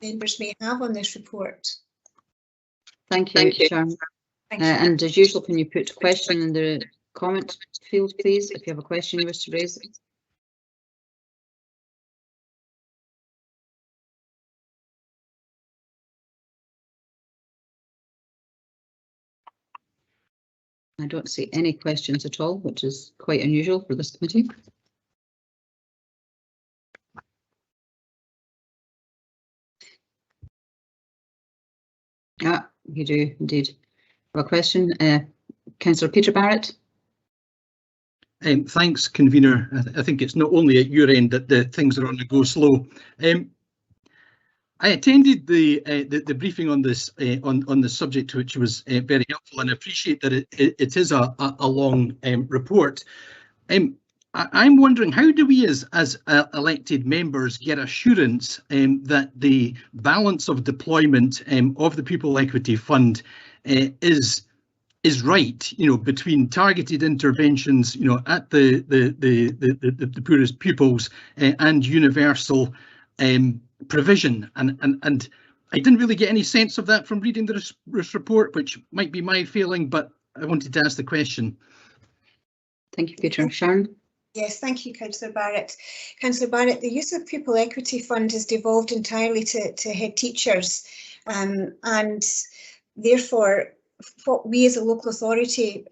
members may have on this report. Thank you, Sharon. And as usual, can you put a question in the comment field, please, if you have a question you wish to raise? I don't see any questions at all, which is quite unusual for this committee. Yeah, you do indeed have a question. Councillor Peter Barrett. Thanks, convener. I think it's not only at your end that the things are on the go slow. I attended the briefing on this on the subject, which was very helpful, and I appreciate that it is a long report. I'm wondering, how do we as elected members get assurance that the balance of deployment of the Pupil Equity Fund is right, between targeted interventions, at the poorest pupils and universal provision, and I didn't really get any sense of that from reading this report, which might be my feeling, but I wanted to ask the question. Thank you, Peter. Sharon? Yes, thank you, Councillor Barrett. Councillor Barrett, the use of Pupil Equity Fund has devolved entirely to head teachers, and therefore what we as a local authority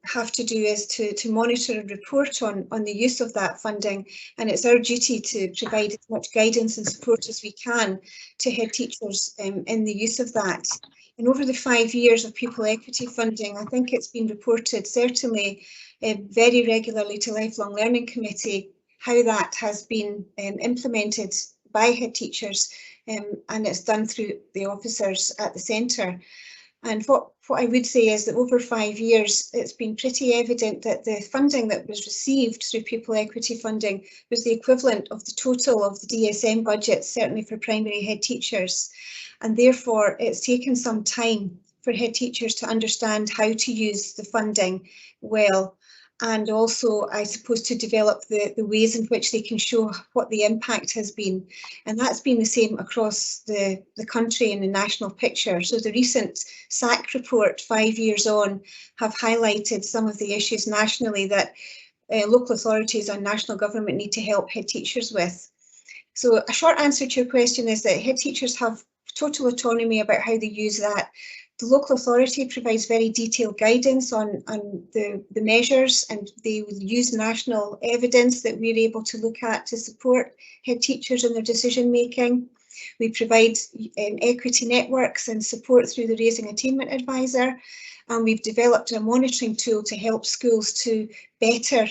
have to do is to monitor and report on the use of that funding, and it's our duty to provide as much guidance and support as we can to head teachers in the use of that. And over the 5 years of Pupil Equity funding, I think it's been reported certainly very regularly to Lifelong Learning Committee how that has been implemented by head teachers, and it's done through the officers at the centre. And what I would say is that over 5 years, it's been pretty evident that the funding that was received through Pupil Equity funding was the equivalent of the total of the DSM budget, certainly for primary head teachers. And therefore, it's taken some time for head teachers to understand how to use the funding well, and also, I suppose, to develop the ways in which they can show what the impact has been. And that's been the same across the country in the national picture. So the recent SAC report, 5 years on, have highlighted some of the issues nationally that local authorities and national government need to help head teachers with. So a short answer to your question is that head teachers have total autonomy about how they use that. The local authority provides very detailed guidance on the measures, and they will use national evidence that we're able to look at to support head teachers in their decision making. We provide equity networks and support through the Raising Attainment Advisor, and we've developed a monitoring tool to help schools to better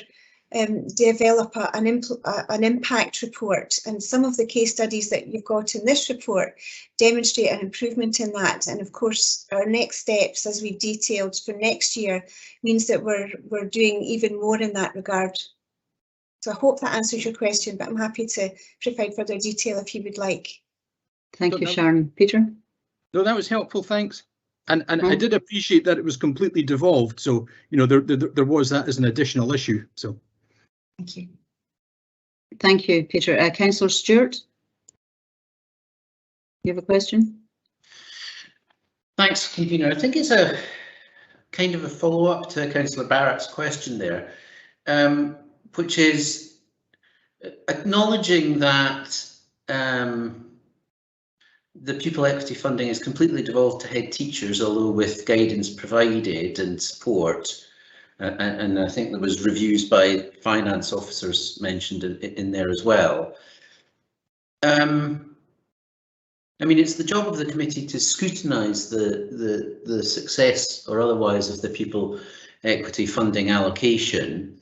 develop an impact report, and some of the case studies that you've got in this report demonstrate an improvement in that. And of course, our next steps, as we've detailed for next year, means that we're doing even more in that regard. So I hope that answers your question, but I'm happy to provide further detail if you would like. Thank you, Sharon. Peter? No, that was helpful, thanks. And I did appreciate that it was completely devolved, so you know there was that as an additional issue. So thank you. Thank you, Peter. Councillor Stewart, you have a question? Thanks, convener. I think it's a kind of a follow-up to Councillor Barrett's question there, which is acknowledging that the pupil equity funding is completely devolved to head teachers, although with guidance provided and support, and I think there was reviews by finance officers mentioned in there as well. I mean, it's the job of the committee to scrutinise the success or otherwise of the pupil equity funding allocation.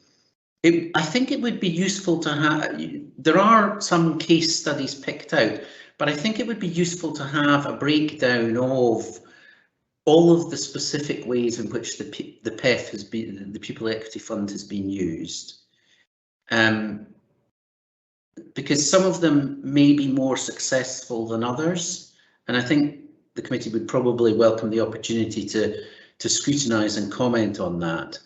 I think it would be useful to have, there are some case studies picked out, but I think it would be useful to have a breakdown of all of the specific ways in which the PEF has been, the Pupil Equity Fund has been used. Because some of them may be more successful than others, and I think the committee would probably welcome the opportunity to scrutinise and comment on that.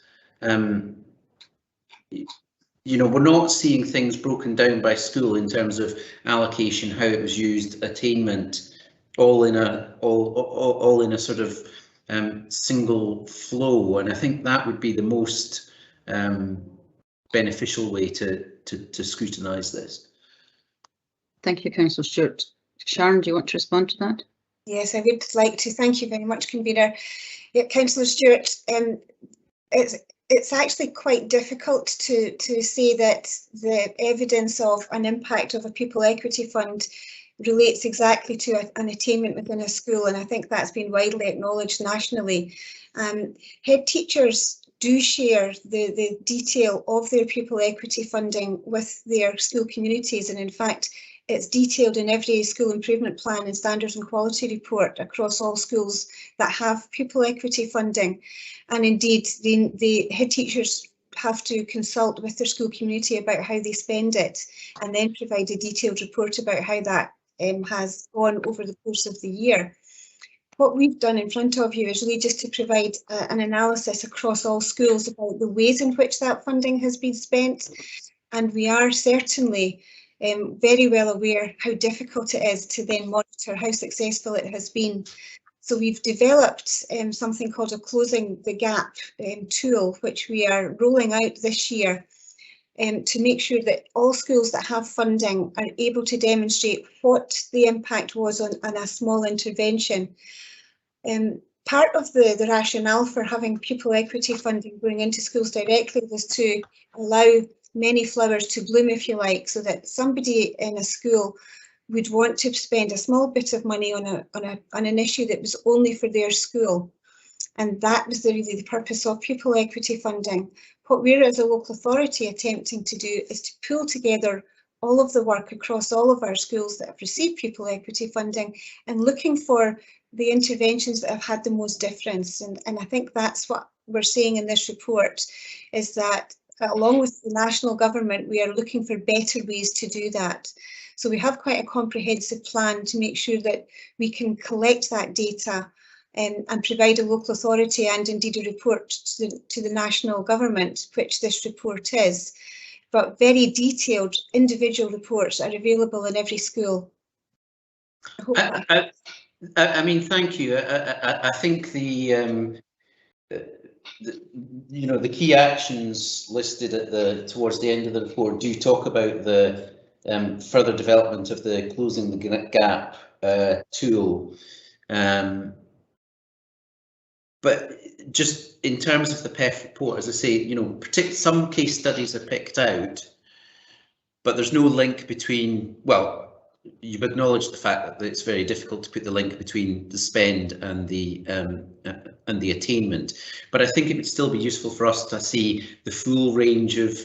You know, we're not seeing things broken down by school in terms of allocation, how it was used, attainment, all in a sort of single flow, and I think that would be the most beneficial way to scrutinise this. Thank you, Councillor Stewart. Sharon, do you want to respond to that? Yes, I would like to. Thank you very much, convener. Yeah, Councillor Stewart, it's actually quite difficult to say that the evidence of an impact of a pupil equity fund relates exactly to an attainment within a school, and I think that's been widely acknowledged nationally. Head teachers do share the detail of their pupil equity funding with their school communities, and in fact it's detailed in every school improvement plan and standards and quality report across all schools that have pupil equity funding. And indeed, the head teachers have to consult with their school community about how they spend it, and then provide a detailed report about how that has gone over the course of the year. What we've done in front of you is really just to provide an analysis across all schools about the ways in which that funding has been spent, and we are certainly very well aware how difficult it is to then monitor how successful it has been. So we've developed something called a Closing the Gap tool, which we are rolling out this year to make sure that all schools that have funding are able to demonstrate what the impact was on a small intervention. Part of the rationale for having pupil equity funding going into schools directly was to allow many flowers to bloom, if you like, so that somebody in a school would want to spend a small bit of money on an issue that was only for their school. And that was really the purpose of pupil equity funding. What we're as a local authority attempting to do is to pull together all of the work across all of our schools that have received pupil equity funding and looking for the interventions that have had the most difference. And I think that's what we're seeing in this report, is that along with the national government, we are looking for better ways to do that. So we have quite a comprehensive plan to make sure that we can collect that data and provide a local authority and indeed a report to the national government, which this report is. But very detailed individual reports are available in every school. I mean, thank you. I think the key actions listed at towards the end of the report do talk about the further development of the Closing the Gap tool. But just in terms of the PEF report, as I say, some case studies are picked out, but there's no link between, well, you've acknowledged the fact that it's very difficult to put the link between the spend and the the attainment. But I think it would still be useful for us to see the full range of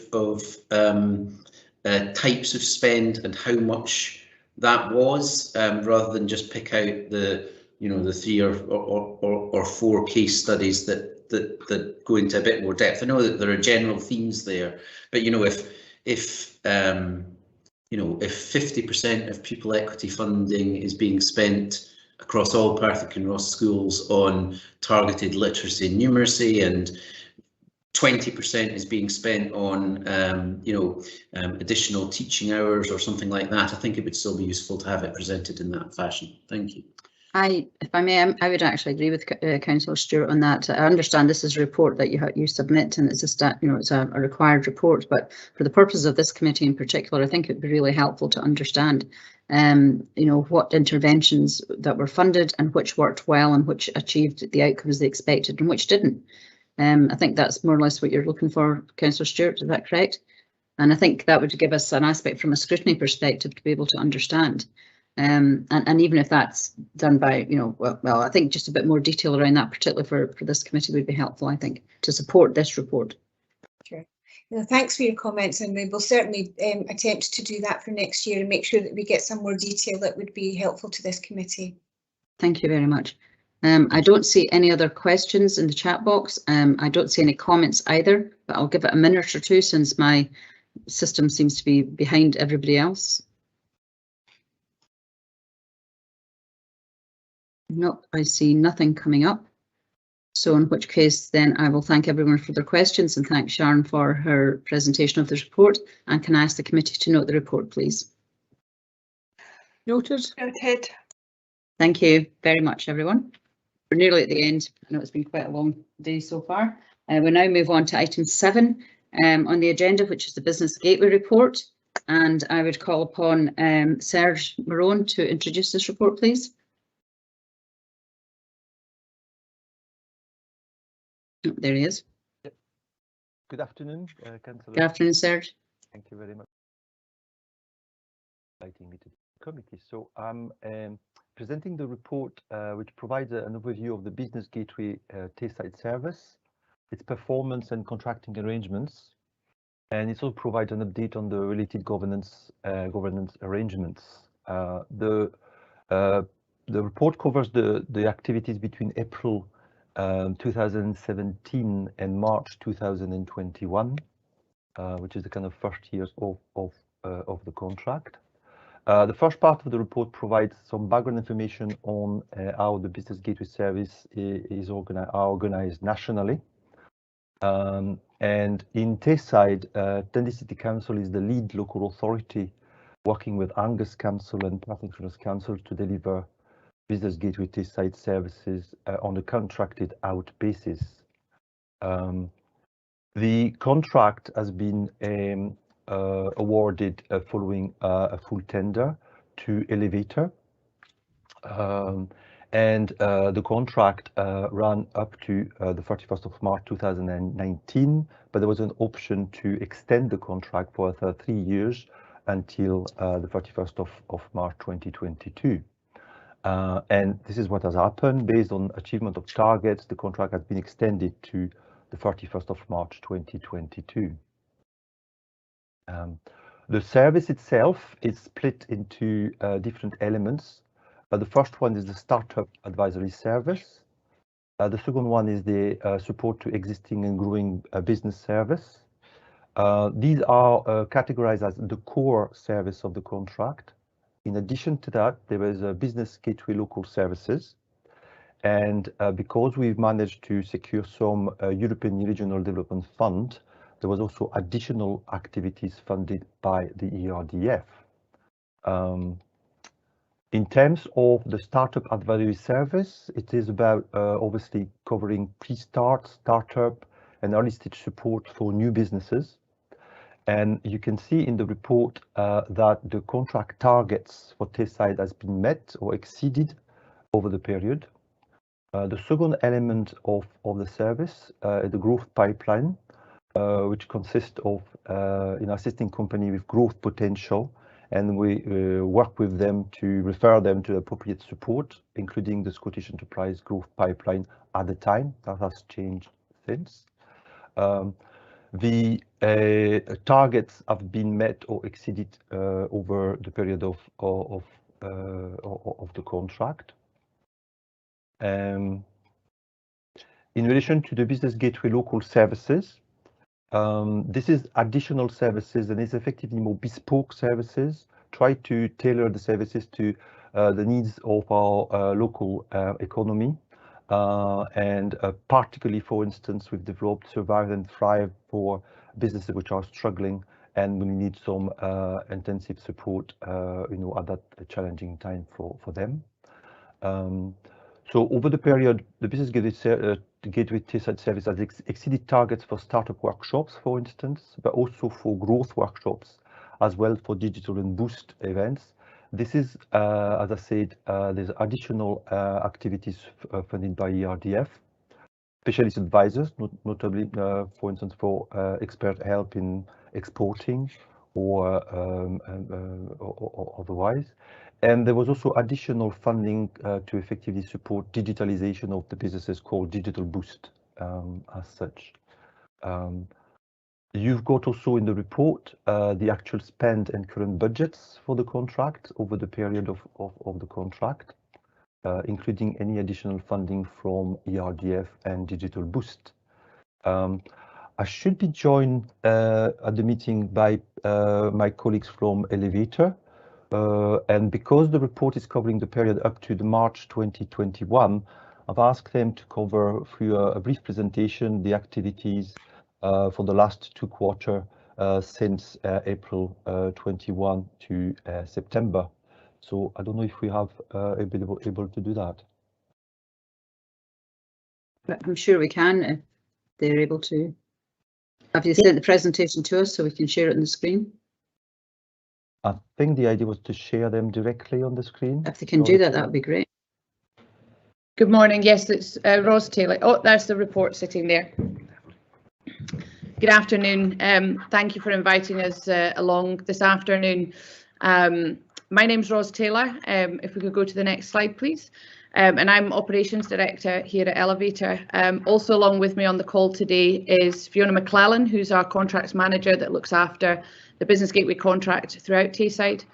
types of spend and how much that was, rather than just pick out the the 3 or 4 case studies that go into a bit more depth. I know that there are general themes there, but if 50% of pupil equity funding is being spent across all Perth and Kinross schools on targeted literacy and numeracy, and 20% is being spent on additional teaching hours or something like that, I think it would still be useful to have it presented in that fashion. Thank you. If I may, I would actually agree with Councillor Stewart on that. I understand this is a report that you submit, and it's just it's a required report. But for the purpose of this committee in particular, I think it would be really helpful to understand, what interventions that were funded and which worked well and which achieved the outcomes they expected and which didn't. I think that's more or less what you're looking for, Councillor Stewart. Is that correct? And I think that would give us an aspect from a scrutiny perspective to be able to understand. And even if that's done by, well, I think just a bit more detail around that, particularly for this committee, would be helpful, I think, to support this report. Sure. Thanks for your comments, and we will certainly attempt to do that for next year and make sure that we get some more detail that would be helpful to this committee. Thank you very much. I don't see any other questions in the chat box. I don't see any comments either, but I'll give it a minute or two since my system seems to be behind everybody else. Nope, I see nothing coming up. So in which case, then I will thank everyone for their questions and thank Sharon for her presentation of the report. And can I ask the committee to note the report, please? Noted. Noted. Thank you very much, everyone. We're nearly at the end. I know it's been quite a long day so far. We now move on to item 7 on the agenda, which is the Business Gateway report. And I would call upon Serge Marone to introduce this report, please. Oh, there he is. Yep. Good afternoon, Councillor. Good afternoon, Serge. Thank you very much for inviting me to the committee. So I'm presenting the report which provides an overview of the Business Gateway Tayside service, its performance and contracting arrangements, and it also provides an update on the related governance arrangements. The report covers the activities between April 2017 and March 2021, which is the kind of first years of the contract. The first part of the report provides some background information on how the Business Gateway service is organized nationally. And in Tayside, Dundee City Council is the lead local authority working with Angus Council and Perth and Kinross Council to deliver Business Gateway Tayside services on a contracted out basis. The contract has been awarded following a full tender to Elevator, and the contract ran up to the 31st of March 2019, but there was an option to extend the contract for 3 years until the 31st of March 2022. And this is what has happened. Based on achievement of targets, the contract has been extended to the 31st of March 2022. The service itself is split into different elements. The first one is the Startup Advisory Service. The second one is the support to existing and growing business service. These are categorized as the core service of the contract. In addition to that, there is a Business Gateway Local Services. And because we've managed to secure some European Regional Development Fund, there was also additional activities funded by the ERDF. In terms of the Startup Advisory Service, it is about obviously covering pre-start, startup, and early stage support for new businesses. And you can see in the report that the contract targets for Tayside has been met or exceeded over the period. The second element of the service is the growth pipeline, which consists of assisting company with growth potential and we work with them to refer them to appropriate support, including the Scottish Enterprise Growth Pipeline at the time. That has changed since. The targets have been met or exceeded over the period of the contract. In relation to the Business Gateway local services, this is additional services and is effectively more bespoke services. Try to tailor the services to the needs of our local economy. And particularly, for instance, we've developed Survive and Thrive for businesses which are struggling and will need some intensive support, at that challenging time for them. So over the period, the Business Gateway Tayside service has exceeded targets for startup workshops, for instance, but also for growth workshops, as well for digital and boost events. This is, as I said, there's additional activities funded by ERDF, specialist advisors, notably, for instance, for expert help in exporting or otherwise. And there was also additional funding to effectively support digitalization of the businesses called Digital Boost as such. You've got also in the report the actual spend and current budgets for the contract over the period of the contract, including any additional funding from ERDF and Digital Boost. I should be joined at the meeting by my colleagues from Elevator. And because the report is covering the period up to the March 2021, I've asked them to cover through a brief presentation the activities for the last 2 quarters since April 21 to September. So I don't know if we have able to do that. I'm sure we can if they're able to. Have you sent the presentation to us so we can share it on the screen? I think the idea was to share them directly on the screen. If they can do that, that would be great. Good morning. Yes, it's Ros Taylor. Oh, there's the report sitting there. Good afternoon. Thank you for inviting us along this afternoon. My name's Ros Taylor. If we could go to the next slide, please. And I'm Operations Director here at Elevator. Also along with me on the call today is Fiona McClellan, who's our Contracts Manager that looks after the Business Gateway contract throughout Tayside.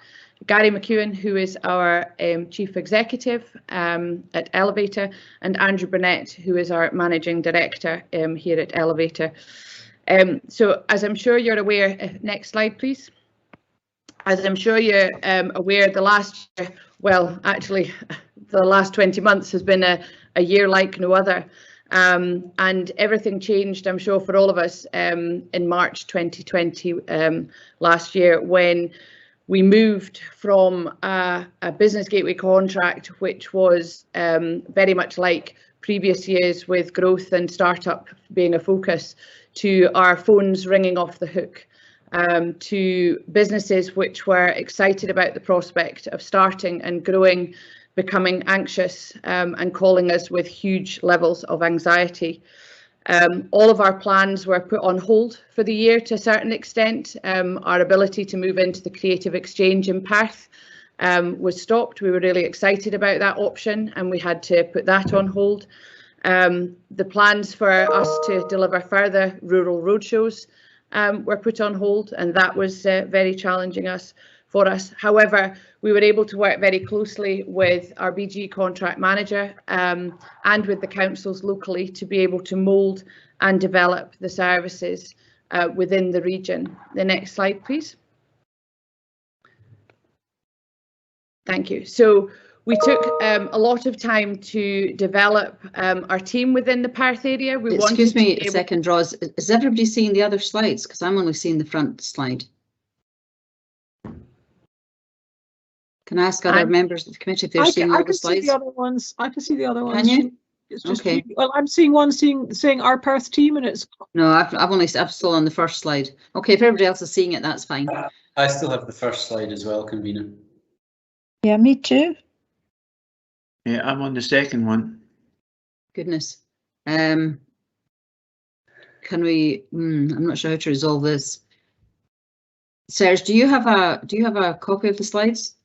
Gary McEwen, who is our Chief Executive at Elevator, and Andrew Burnett, who is our Managing Director here at Elevator. So as I'm sure you're aware, next slide please. As I'm sure you're aware, the last year, well actually the last 20 months has been a year like no other. And everything changed, I'm sure, for all of us in March 2020 last year, when we moved from a Business Gateway contract, which was very much like previous years with growth and startup being a focus, to our phones ringing off the hook, to businesses which were excited about the prospect of starting and growing, becoming anxious and calling us with huge levels of anxiety. All of our plans were put on hold for the year to a certain extent. Our ability to move into the Creative Exchange in Perth was stopped. We were really excited about that option and we had to put that on hold. The plans for us to deliver further rural roadshows were put on hold, and that was very challenging for us. However, we were able to work very closely with our BG contract manager and with the councils locally to be able to mould and develop the services within the region. The next slide, please. Thank you. So we took a lot of time to develop our team within the Perth area. Excuse me a second, Ros. Is everybody seeing the other slides? Because I'm only seeing the front slide. Can I ask other members of the committee if they're seeing all the slides? I can see the other ones. I can see the other ones. Can you? It's just okay. Well, I'm seeing one saying our Perth team, and it's. No, I'm still on the first slide. Okay, if everybody else is seeing it, that's fine. I still have the first slide as well, Convener. Yeah, me too. Yeah, I'm on the second one. Goodness. Can we? I'm not sure how to resolve this. Serge, do you have a copy of the slides?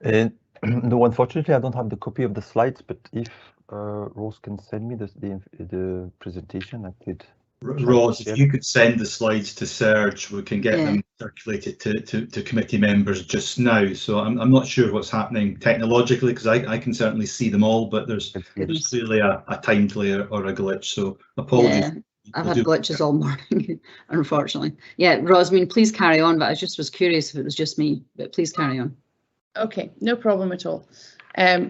No, unfortunately, I don't have the copy of the slides, but if Rose can send me the presentation, I could. Rose, if you could send the slides to Serge, we can get them circulated to committee members just now. So I'm not sure what's happening technologically, because I can certainly see them all, but there's clearly a time delay or a glitch. So apologies. Yeah, I've had glitches all morning, unfortunately. Yeah, Rose, I mean, please carry on, but I just was curious if it was just me, but please carry on. Okay, no problem at all.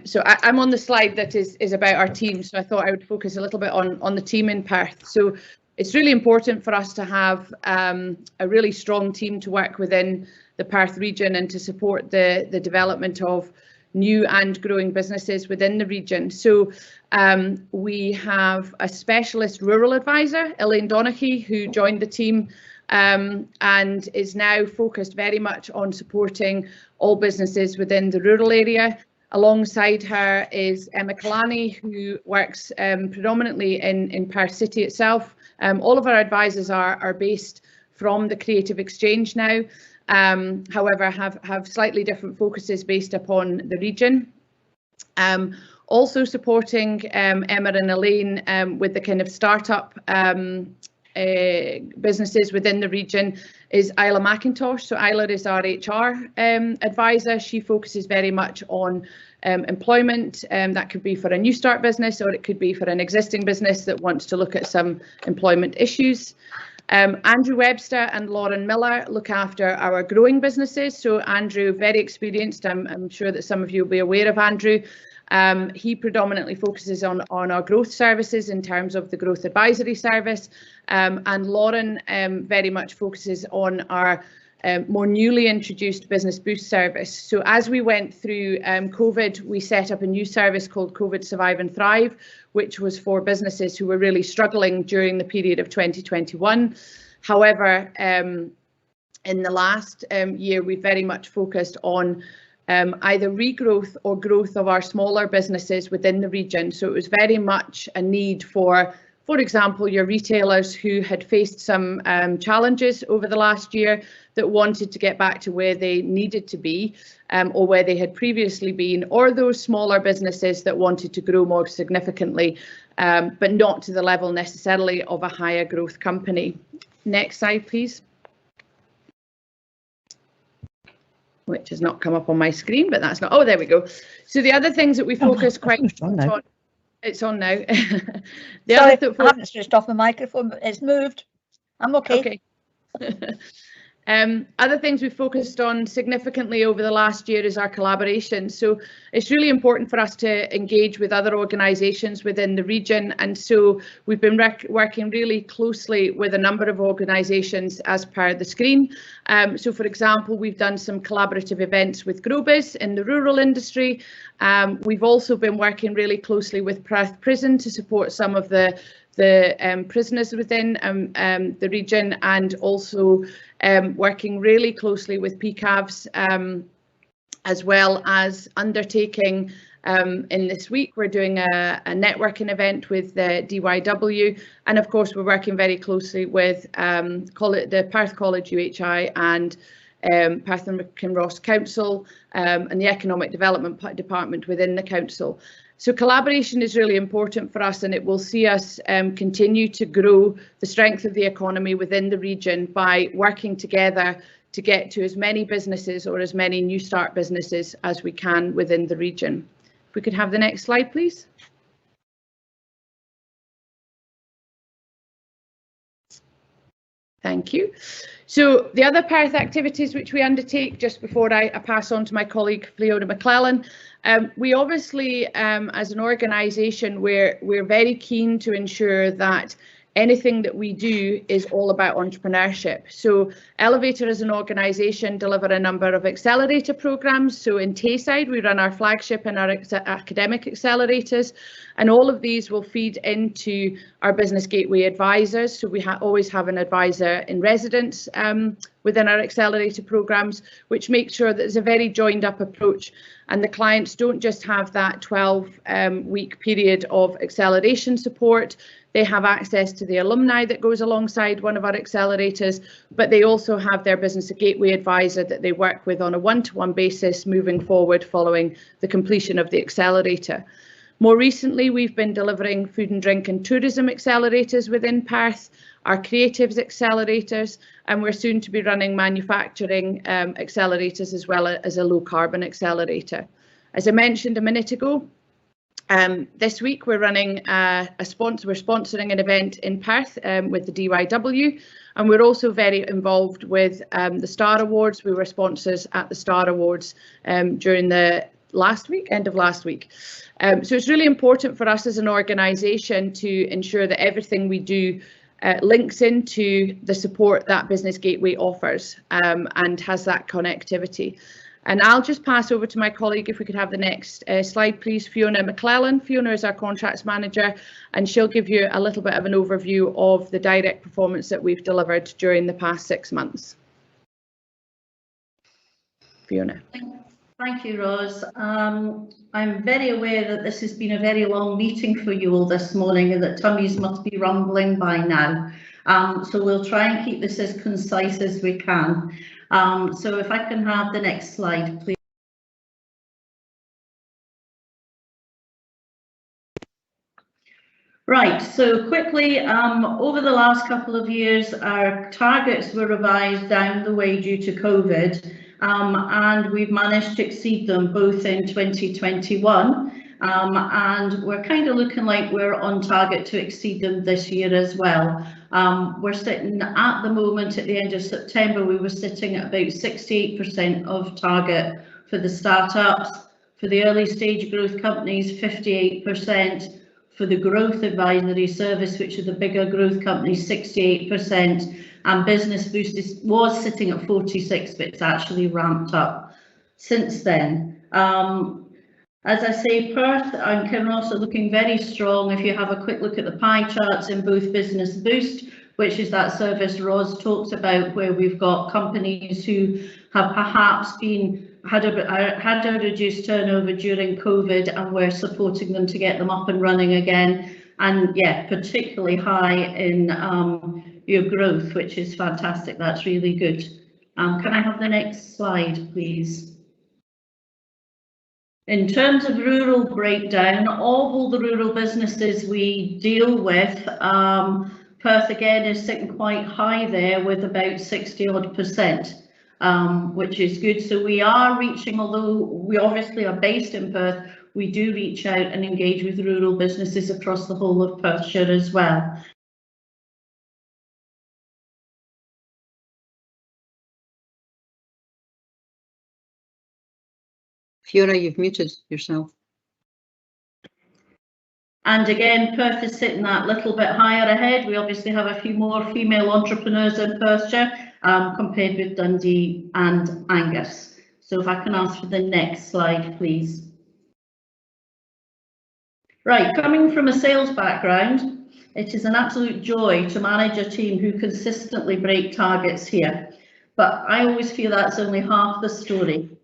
So I'm on the slide that is about our team, so I thought I would focus a little bit on the team in Perth. So it's really important for us to have a really strong team to work within the Perth region and to support the development of new and growing businesses within the region. So we have a specialist rural advisor, Elaine Donaghy, who joined the team and is now focused very much on supporting all businesses within the rural area. Alongside her is Emma Kalani, who works predominantly in Perth City itself. All of our advisors are based from the Creative Exchange now, however have slightly different focuses based upon the region. Also supporting Emma and Elaine with the kind of startup businesses within the region is Isla McIntosh. So Isla is our HR advisor. She focuses very much on employment. That could be for a new start business, or it could be for an existing business that wants to look at some employment issues. Andrew Webster and Lauren Miller look after our growing businesses. So Andrew, very experienced. I'm sure that some of you will be aware of Andrew. He predominantly focuses on our growth services in terms of the growth advisory service, and Lauren very much focuses on our more newly introduced Business Boost service. So as we went through COVID, we set up a new service called COVID Survive and Thrive, which was for businesses who were really struggling during the period of 2021. However, in the last year, we've very much focused on either regrowth or growth of our smaller businesses within the region. So it was very much a need for example, your retailers who had faced some challenges over the last year that wanted to get back to where they needed to be or where they had previously been, or those smaller businesses that wanted to grow more significantly, but not to the level necessarily of a higher growth company. Next slide, please. Which has not come up on my screen, but that's not, oh, there we go. So the other things that we focus quite on, it's on now. Sorry, I haven't switched off the microphone, but it's moved. I'm okay. Okay. Other things we've focused on significantly over the last year is our collaboration. So it's really important for us to engage with other organisations within the region, and so we've been working really closely with a number of organisations as per the screen. So for example, we've done some collaborative events with GrowBiz in the rural industry. We've also been working really closely with Perth Prison to support some of the prisoners within the region, and also working really closely with PCAVs, as well as undertaking in this week we're doing a networking event with the DYW, and of course we're working very closely with the Perth College UHI and Perth and Kinross Council and the Economic Development Department within the council. So collaboration is really important for us, and it will see us continue to grow the strength of the economy within the region by working together to get to as many businesses or as many new start businesses as we can within the region. If we could have the next slide, please. Thank you. So the other Perth activities which we undertake, just before I pass on to my colleague Fiona McClellan, we obviously, as an organisation, we're very keen to ensure that anything that we do is all about entrepreneurship. So Elevator as an organisation deliver a number of accelerator programmes. So in Tayside we run our flagship and our academic accelerators, and all of these will feed into our business gateway advisors. So we always have an advisor in residence within our accelerator programs, which makes sure that there's a very joined up approach and the clients don't just have that 12-week period of acceleration support. They have access to the alumni that goes alongside one of our accelerators, but they also have their business gateway advisor that they work with on a one-to-one basis moving forward following the completion of the accelerator. More recently, we've been delivering food and drink and tourism accelerators within Perth, our creatives accelerators, and we're soon to be running manufacturing accelerators as well as a low carbon accelerator. As I mentioned a minute ago, this week we're running we're sponsoring an event in Perth with the DYW, and we're also very involved with the Star Awards. We were sponsors at the Star Awards during the end of last week. So it's really important for us as an organisation to ensure that everything we do links into the support that Business Gateway offers and has that connectivity. And I'll just pass over to my colleague, if we could have the next slide, please, Fiona McClellan. Fiona is our contracts manager, and she'll give you a little bit of an overview of the direct performance that we've delivered during the past 6 months. Fiona. Thank you, Ros. I'm very aware that this has been a very long meeting for you all this morning and that tummies must be rumbling by now. So we'll try and keep this as concise as we can. So if I can have the next slide, please. Right, so quickly, over the last couple of years, our targets were revised down the way due to COVID. And we've managed to exceed them both in 2021 and we're kind of looking like we're on target to exceed them this year as well. We're sitting at the moment, at the end of September, we were sitting at about 68% of target for the startups, for the early stage growth companies 58%, for the growth advisory service, which are the bigger growth companies, 68%. And Business Boost was sitting at 46, but it's actually ramped up since then. As I say, Perth and Kinross are looking very strong. If you have a quick look at the pie charts in both Business Boost, which is that service Ros talks about, where we've got companies who have perhaps had a reduced turnover during COVID, and we're supporting them to get them up and running again. And yeah, particularly high in your growth, which is fantastic. That's really good. Can I have the next slide, please? In terms of rural breakdown, all the rural businesses we deal with, Perth again is sitting quite high there with about 60-odd%, which is good. So we are reaching, although we obviously are based in Perth, we do reach out and engage with rural businesses across the whole of Perthshire as well. Fiona, you've muted yourself. And again, Perth is sitting that little bit higher ahead. We obviously have a few more female entrepreneurs in Perthshire compared with Dundee and Angus. So if I can ask for the next slide, please. Right, coming from a sales background, it is an absolute joy to manage a team who consistently break targets here. But I always feel that's only half the story.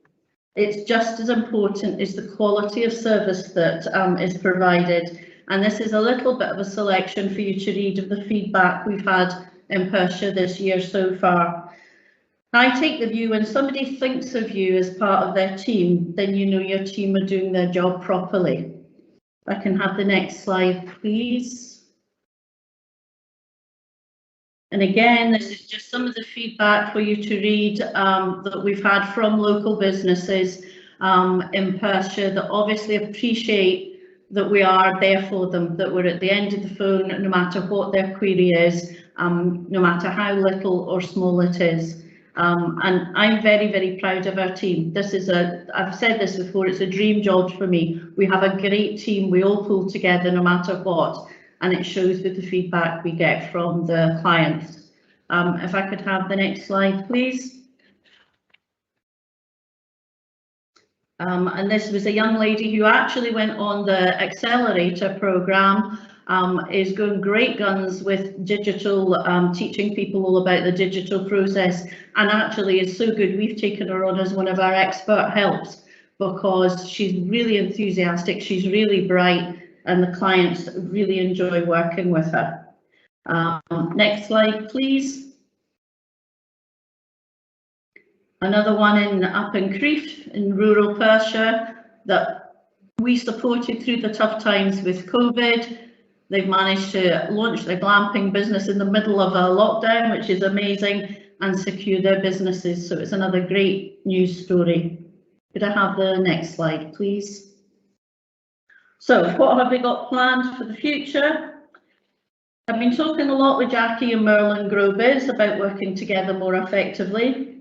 It's just as important as the quality of service that is provided. And this is a little bit of a selection for you to read of the feedback we've had in Perthshire this year so far. I take the view when somebody thinks of you as part of their team, then you know your team are doing their job properly. I can have the next slide, please. And again, this is just some of the feedback for you to read that we've had from local businesses in Perthshire that obviously appreciate that we are there for them, that we're at the end of the phone no matter what their query is, no matter how little or small it is. And I'm very, very proud of our team. This is I've said this before, it's a dream job for me. We have a great team, we all pull together no matter what, and it shows with the feedback we get from the clients. If I could have the next slide, please. And this was a young lady who actually went on the accelerator programme is going great guns with digital, teaching people all about the digital process, and actually is so good we've taken her on as one of our expert helps because she's really enthusiastic, she's really bright, and the clients really enjoy working with her. Next slide, please. Another one up in Crieff in rural Perthshire that we supported through the tough times with COVID. They've managed to launch their glamping business in the middle of a lockdown, which is amazing, and secure their businesses. So it's another great news story. Could I have the next slide, please? So what have we got planned for the future? I've been talking a lot with Jackie and Merlin GrowBiz about working together more effectively.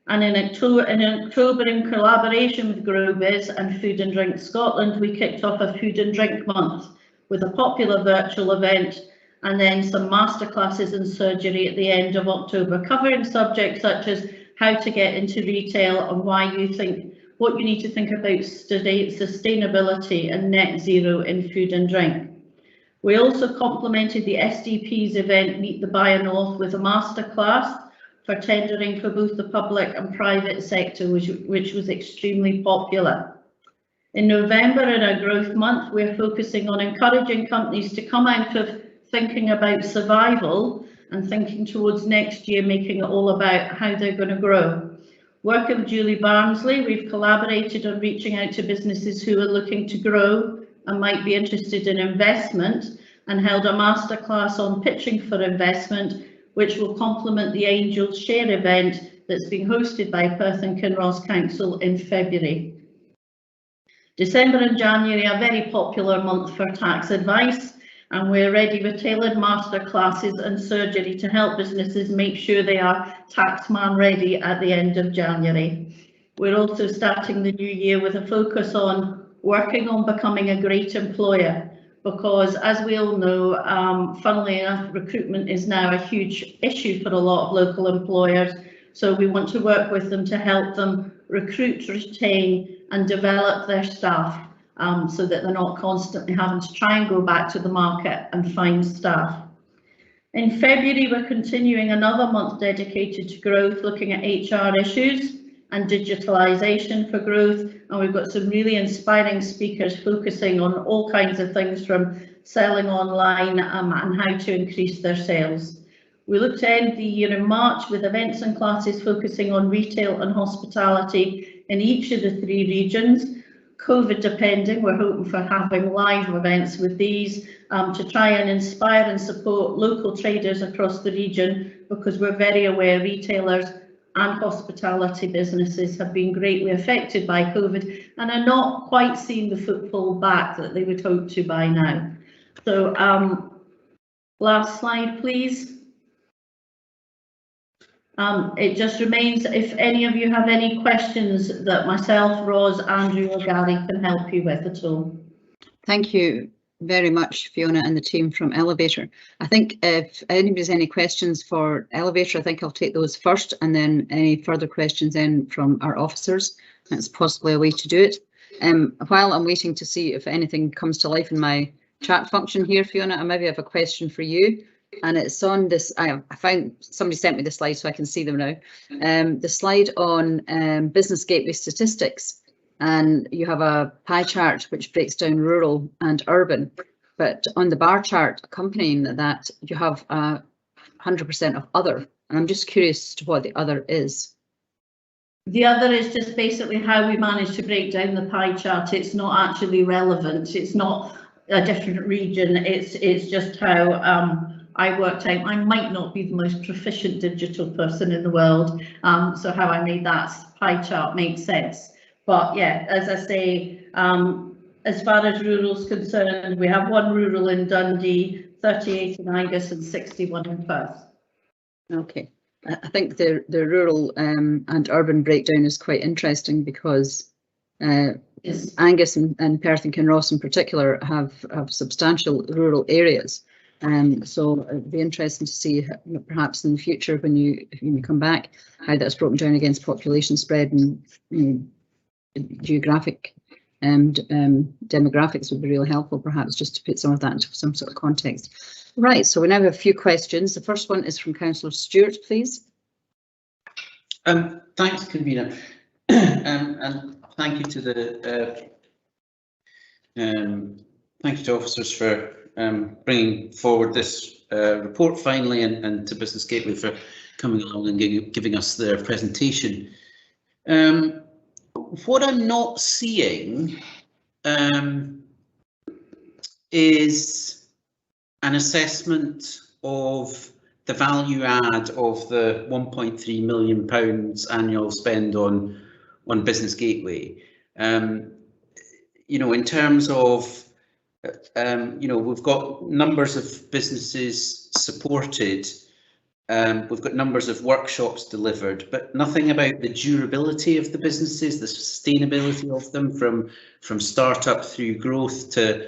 And in October, in collaboration with GrowBiz and Food and Drink Scotland, we kicked off a Food and Drink Month with a popular virtual event and then some masterclasses in surgery at the end of October, covering subjects such as how to get into retail and what you need to think about sustainability and net zero in food and drink. We also complemented the SDP's event Meet the Buyer North with a masterclass for tendering for both the public and private sector, which was extremely popular. In November, in our growth month, we're focusing on encouraging companies to come out of thinking about survival and thinking towards next year, making it all about how they're going to grow. Working with Julie Barnsley, we've collaborated on reaching out to businesses who are looking to grow and might be interested in investment, and held a masterclass on pitching for investment, which will complement the Angels Share event that's been hosted by Perth and Kinross Council in February. December and January are very popular month for tax advice, and we're ready with tailored masterclasses and surgery to help businesses make sure they are taxman ready at the end of January. We're also starting the new year with a focus on working on becoming a great employer, because as we all know, funnily enough, recruitment is now a huge issue for a lot of local employers. So we want to work with them to help them recruit, retain and develop their staff, so that they're not constantly having to try and go back to the market and find staff. In February, we're continuing another month dedicated to growth, looking at HR issues and digitalisation for growth, and we've got some really inspiring speakers focusing on all kinds of things from selling online and how to increase their sales. We look to end the year in March with events and classes focusing on retail and hospitality in each of the 3 regions. COVID depending, we're hoping for having live events with these to try and inspire and support local traders across the region, because we're very aware retailers and hospitality businesses have been greatly affected by COVID and are not quite seeing the footfall back that they would hope to by now. So last slide, please. It just remains, if any of you have any questions that myself, Ros, Andrew or Gary can help you with at all. Thank you very much, Fiona and the team from Elevator. I think if anybody's any questions for Elevator, I think I'll take those first, and then any further questions in from our officers. That's possibly a way to do it. While I'm waiting to see if anything comes to life in my chat function here, Fiona, I maybe have a question for you. And it's on this, I found somebody sent me the slide so I can see them now. The slide on business gateway statistics, and you have a pie chart which breaks down rural and urban, but on the bar chart accompanying that you have 100% of other, and I'm just curious to what the other is. The other is just basically how we manage to break down the pie chart. It's not actually relevant, it's not a different region, it's just how I worked out. I might not be the most proficient digital person in the world, so how I made that pie chart makes sense. But yeah, as I say, as far as rural is concerned, we have 1 rural in Dundee, 38 in Angus and 61 in Perth. Okay, I think the rural and urban breakdown is quite interesting, because yes, Angus and Perth and Kinross in particular have substantial rural areas. So it'd be interesting to see perhaps in the future when you come back how that's broken down against population spread and geographic and demographics would be really helpful, perhaps, just to put some of that into some sort of context. Right, so we now have a few questions. The first one is from Councillor Stewart, please. Thanks, Convener, and thank you to the thank you to officers for bringing forward this report finally, and to Business Gateway for coming along and giving us their presentation. What I'm not seeing is an assessment of the value add of the £1.3 million annual spend on Business Gateway. You know, in terms of you know, we've got numbers of businesses supported, we've got numbers of workshops delivered, but nothing about the durability of the businesses, the sustainability of them from startup through growth to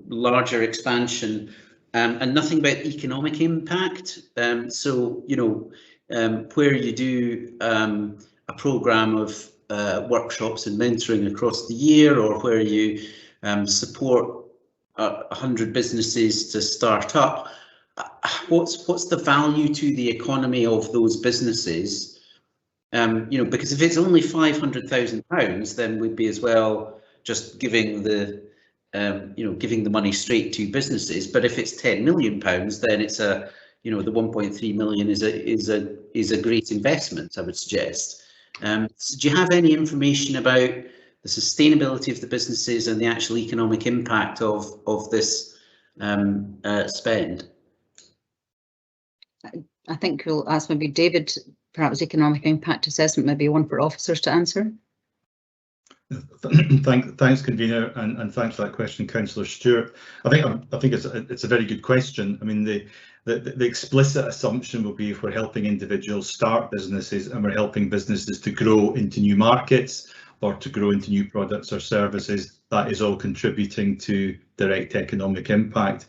larger expansion, and nothing about economic impact. So you know, where you do a programme of workshops and mentoring across the year, or where you support 100 businesses to start up, what's the value to the economy of those businesses? You know, because if it's only £500,000, then we'd be as well just giving the giving the money straight to businesses. But if it's £10 million, then it's the 1.3 million is a great investment, I would suggest. So do you have any information about the sustainability of the businesses and the actual economic impact of this spend? I think we'll ask maybe David, perhaps economic impact assessment, maybe one for officers to answer. Thanks, Convener, and thanks for that question, Councillor Stewart. I think it's a very good question. I mean, the explicit assumption will be if we're helping individuals start businesses and we're helping businesses to grow into new markets or to grow into new products or services, that is all contributing to direct economic impact.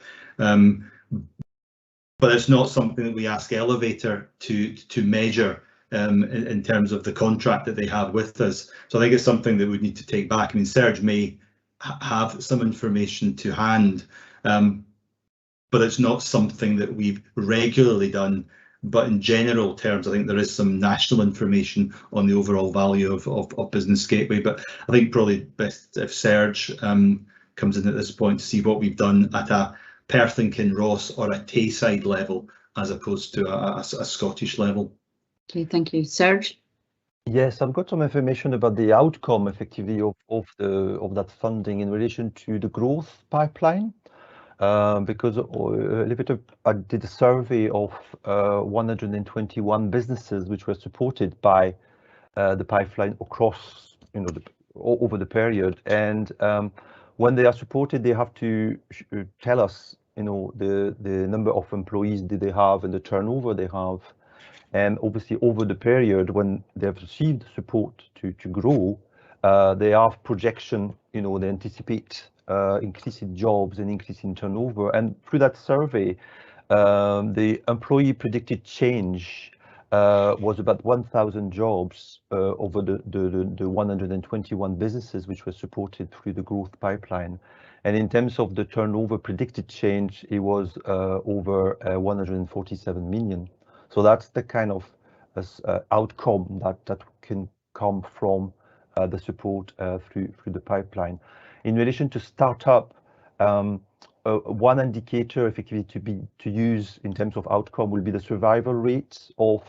But it's not something that we ask Elevator to measure in terms of the contract that they have with us. So I think it's something that we need to take back. I mean, Serge may have some information to hand, but it's not something that we've regularly done. But in general terms, I think there is some national information on the overall value of Business Gateway. But I think probably best if Serge comes in at this point to see what we've done at a Perth and Kinross or a Tayside level as opposed to a Scottish level. Okay, thank you. Serge? Yes, I've got some information about the outcome effectively of that funding in relation to the growth pipeline, because Elevator did a survey of 121 businesses which were supported by the pipeline across, over the period. And when they are supported, they have to tell us, the number of employees that they have and the turnover they have. And obviously, over the period when they've received support to grow, they have projection, they anticipate increasing jobs and increasing turnover. And through that survey, the employee predicted change was about 1,000 jobs over the 121 businesses which were supported through the growth pipeline. And in terms of the turnover predicted change, it was over 147 million. So that's the kind of outcome that can come from the support through the pipeline. In relation to startup, one indicator effectively to use in terms of outcome will be the survival rate of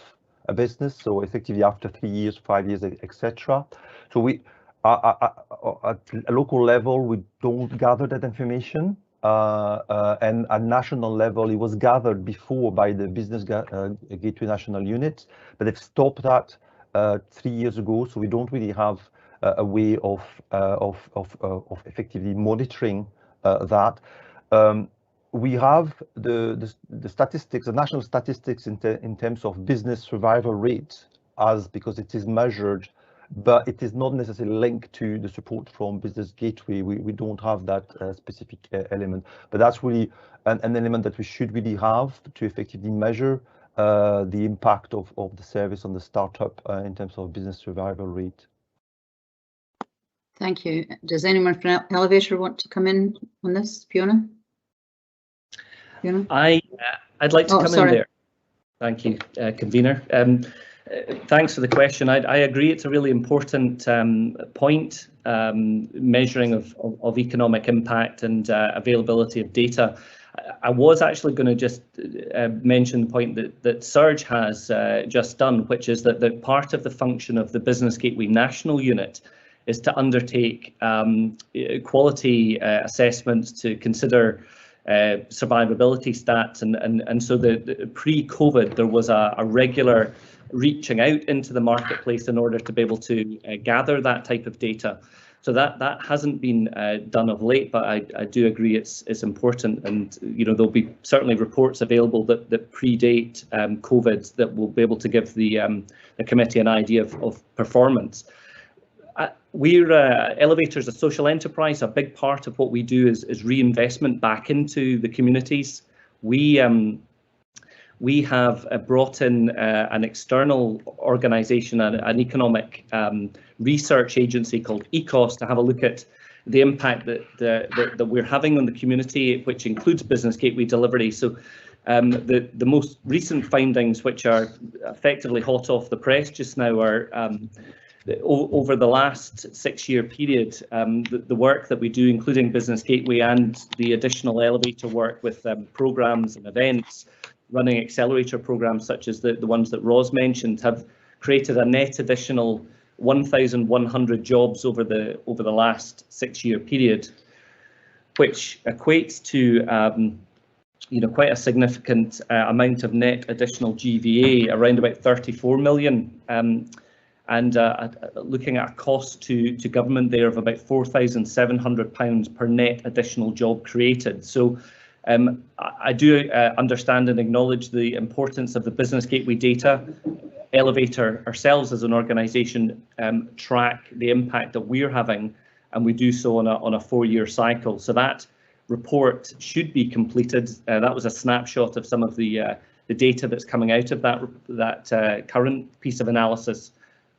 a business. So effectively after 3 years, 5 years, etc. So we at a local level, we don't gather that information. And at national level, it was gathered before by the Business Gateway National Unit, but they've stopped that 3 years ago. So we don't really have a way of effectively monitoring that. We have the statistics, the national statistics in terms of business survival rate, because it is measured, but it is not necessarily linked to the support from Business Gateway. We don't have that specific element, but that's really an element that we should really have to effectively measure the impact of the service on the startup in terms of business survival rate. Thank you. Does anyone from Elevator want to come in on this, Fiona? Fiona? I'd like to come in there. Thank you, convener. Thanks for the question. I agree it's a really important point, measuring of economic impact and availability of data. I was actually going to just mention the point that Serge has just done, which is that part of the function of the Business Gateway National Unit is to undertake quality assessments, to consider survivability stats, and so the pre-COVID there was a regular reaching out into the marketplace in order to be able to gather that type of data. So that hasn't been done of late, but I do agree it's important, and there'll be certainly reports available that predate COVID that will be able to give the committee an idea of performance. We're Elevator's a social enterprise. A big part of what we do is reinvestment back into the communities. We have brought in an external organisation, an economic research agency called ECOS, to have a look at the impact that we're having on the community, which includes Business Gateway delivery. So the most recent findings, which are effectively hot off the press just now, are over the last 6-year period, the work that we do, including Business Gateway and the additional Elevator work with programmes and events, running accelerator programmes such as the ones that Ros mentioned, have created a net additional 1,100 jobs over the last 6-year period, which equates to quite a significant amount of net additional GVA, around about 34 million. And looking at a cost to government there of about £4,700 per net additional job created. So I do understand and acknowledge the importance of the Business Gateway data. Elevator ourselves as an organisation track the impact that we're having, and we do so on a 4-year cycle. So that report should be completed. That was a snapshot of some of the data that's coming out of that current piece of analysis.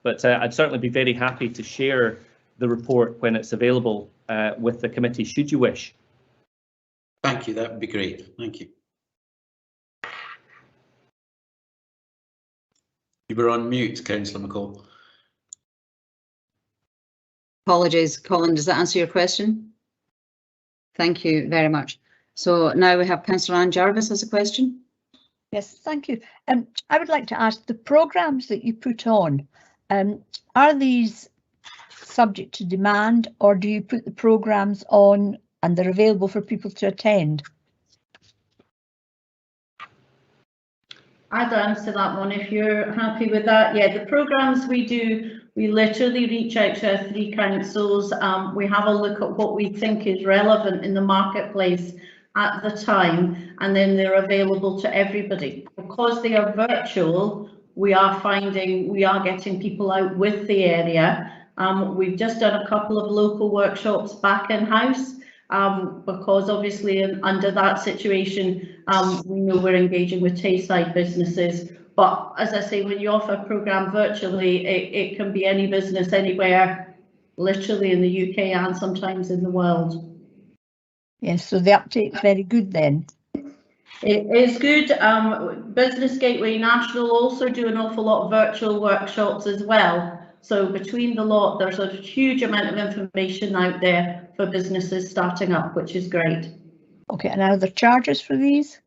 But I'd certainly be very happy to share the report when it's available with the committee, should you wish. Thank you, that would be great. Thank you. You were on mute, Councillor McCall. Apologies, Colin, does that answer your question? Thank you very much. So now we have Councillor Anne Jarvis as a question. Yes, thank you. I would like to ask, the programmes that you put on, are these subject to demand, or do you put the programmes on and they're available for people to attend? I'd answer that one if you're happy with that. Yeah, the programmes we do, we literally reach out to our 3 councils. We have a look at what we think is relevant in the marketplace at the time, and then they're available to everybody. Because they are virtual, we are finding we are getting people out with the area. We've just done a couple of local workshops back in-house, because obviously under that situation, we know we're engaging with Tayside businesses. But as I say, when you offer a programme virtually, it can be any business anywhere, literally in the UK and sometimes in the world. Yes, so the uptake's very good then. It is good. Business Gateway National also do an awful lot of virtual workshops as well. So between the lot, there's a huge amount of information out there for businesses starting up, which is great. Okay, and are there charges for these?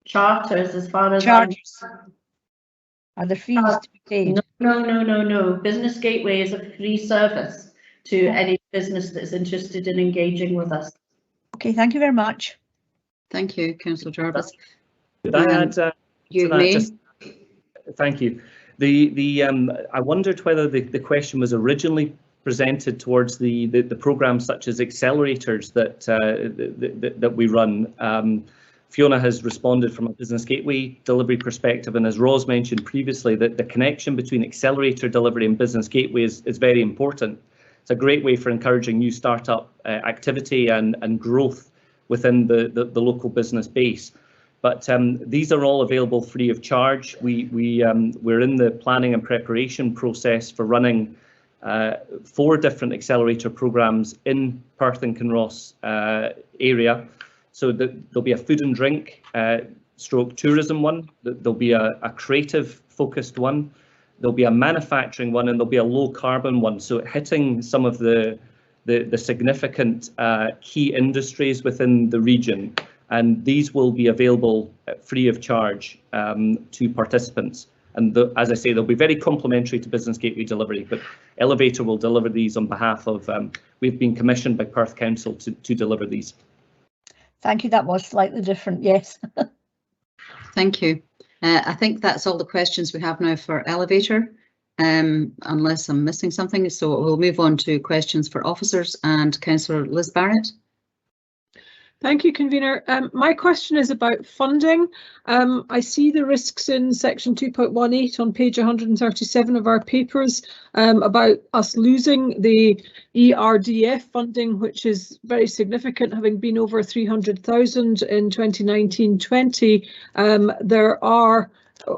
Charters, as far as charges. Are there fees to be paid? No. Business Gateway is a free service to any business that's interested in engaging with us. Okay, thank you very much. Thank you, Councillor Jarvis. Could I add to that? Thank you. I wondered whether the question was originally presented towards the programmes such as accelerators that we run. Fiona has responded from a Business Gateway delivery perspective, and as Ros mentioned previously, that the connection between accelerator delivery and Business Gateway is very important. It's a great way for encouraging new startup activity and growth within the local business base. But these are all available free of charge. We're in the planning and preparation process for running 4 different accelerator programs in Perth and Kinross area. So there'll be a food and drink stroke tourism one, there'll be a creative focused one, there'll be a manufacturing one, and there'll be a low carbon one. So hitting some of the significant key industries within the region, and these will be available free of charge to participants. And as I say, they'll be very complementary to Business Gateway delivery, but Elevator will deliver these on behalf of, we've been commissioned by Perth Council to deliver these. Thank you, that was slightly different, yes. Thank you. I think that's all the questions we have now for Elevator, unless I'm missing something. So we'll move on to questions for officers, and Councillor Liz Barrett. Thank you, Convener. My question is about funding. I see the risks in section 2.18 on page 137 of our papers about us losing the ERDF funding, which is very significant, having been over 300,000 in 2019-20. There are,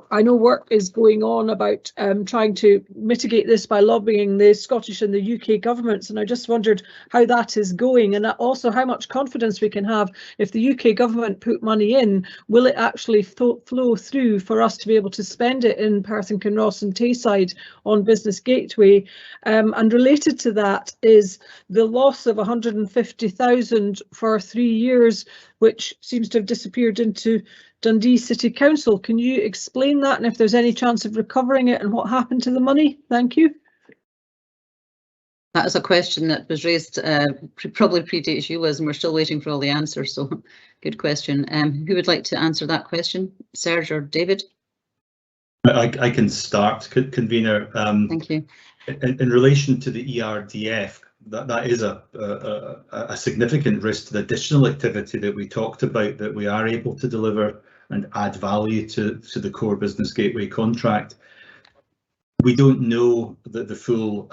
I know work is going on about trying to mitigate this by lobbying the Scottish and the UK governments, and I just wondered how that is going, and also how much confidence we can have if the UK government put money in, will it actually flow through for us to be able to spend it in Perth and Kinross and Tayside on Business Gateway. And related to that is the loss of 150,000 for 3 years, which seems to have disappeared into Dundee City Council. Can you explain that, and if there's any chance of recovering it, and what happened to the money? Thank you. That is a question that was raised, probably predates you, Liz, and we're still waiting for all the answers, so good question. Who would like to answer that question, Serge or David? I can start, Convener. Thank you. In relation to the ERDF, that is a significant risk to the additional activity that we talked about, that we are able to deliver and add value to the core Business Gateway contract. We don't know the full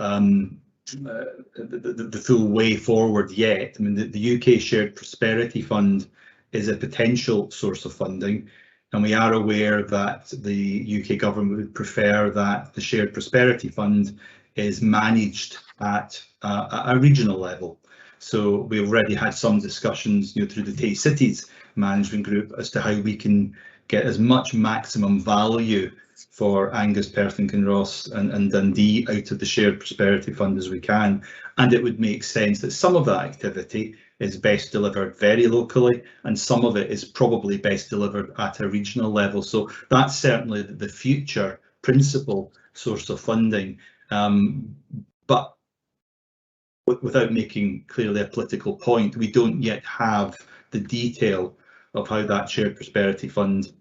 the full way forward yet. I mean, the UK Shared Prosperity Fund is a potential source of funding, and we are aware that the UK government would prefer that the Shared Prosperity Fund is managed at a regional level. So we already had some discussions, through the Tay Cities management group as to how we can get as much maximum value for Angus, Perth and Kinross and Dundee out of the Shared Prosperity Fund as we can. And it would make sense that some of that activity is best delivered very locally, and some of it is probably best delivered at a regional level. So that's certainly the future principal source of funding. But without making clearly a political point, we don't yet have the detail of how that Shared Prosperity Fund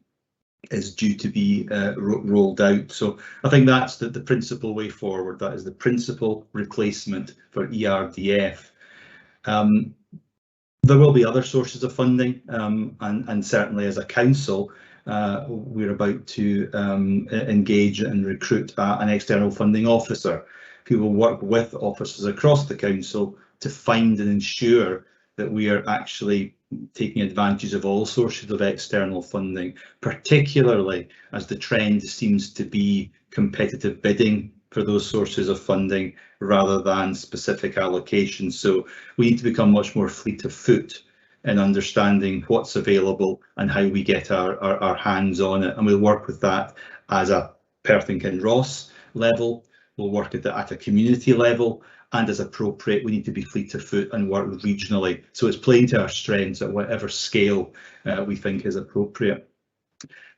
is due to be rolled out. So I think that's the principal way forward. That is the principal replacement for ERDF. There will be other sources of funding, and certainly as a council, we're about to engage and recruit an external funding officer who will work with officers across the council to find and ensure that we are actually taking advantage of all sources of external funding, particularly as the trend seems to be competitive bidding for those sources of funding rather than specific allocations. So we need to become much more fleet of foot in understanding what's available and how we get our hands on it. And we'll work with that as a Perth and Kinross level. We'll work at a community level, and as appropriate, we need to be fleet of foot and work regionally. So it's playing to our strengths at whatever scale we think is appropriate.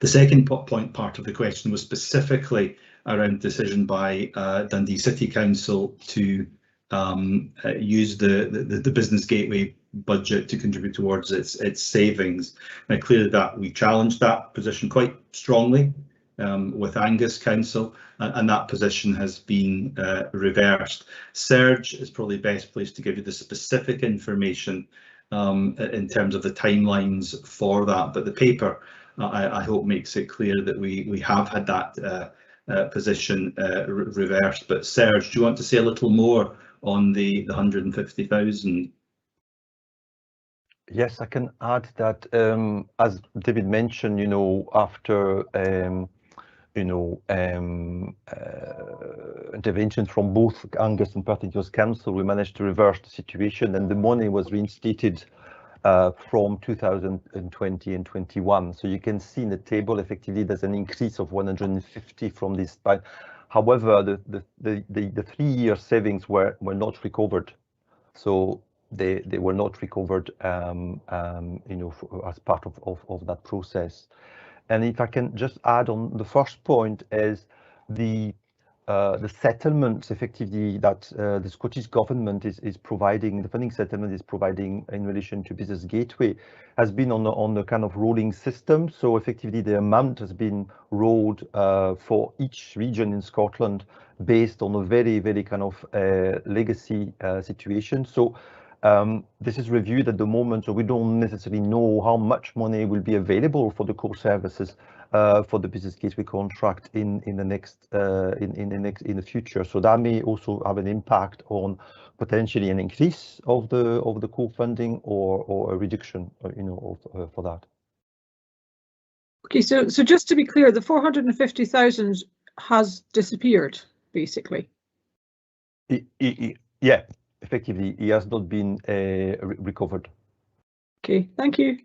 The second part of the question was specifically around decision by Dundee City Council to use the Business Gateway budget to contribute towards its savings. Now, clearly that we challenged that position quite strongly with Angus Council, and that position has been reversed. Serge is probably best placed to give you the specific information in terms of the timelines for that, but the paper I hope makes it clear that we have had that position reversed. But Serge, do you want to say a little more on the 150,000? Yes, I can add that, as David mentioned, after interventions from both Angus and Perth Indigenous Council, we managed to reverse the situation, and the money was reinstated from 2020 and 21. So you can see in the table, effectively, there's an increase of 150 from this time. However, the 3-year savings were not recovered. So they were not recovered, as part of that process. And if I can just add on, the first point is the settlements, effectively, that the Scottish Government is providing, the funding settlement is providing in relation to Business Gateway, has been on the kind of rolling system. So effectively, the amount has been rolled for each region in Scotland based on a very, very kind of legacy situation. So this is reviewed at the moment, so we don't necessarily know how much money will be available for the core services for the Business Gateway contract in the future. So that may also have an impact on potentially an increase of the core funding or a reduction, for that. Okay, so just to be clear, the 450,000 has disappeared, basically. Yeah. Effectively, he has not been recovered. Okay, thank you.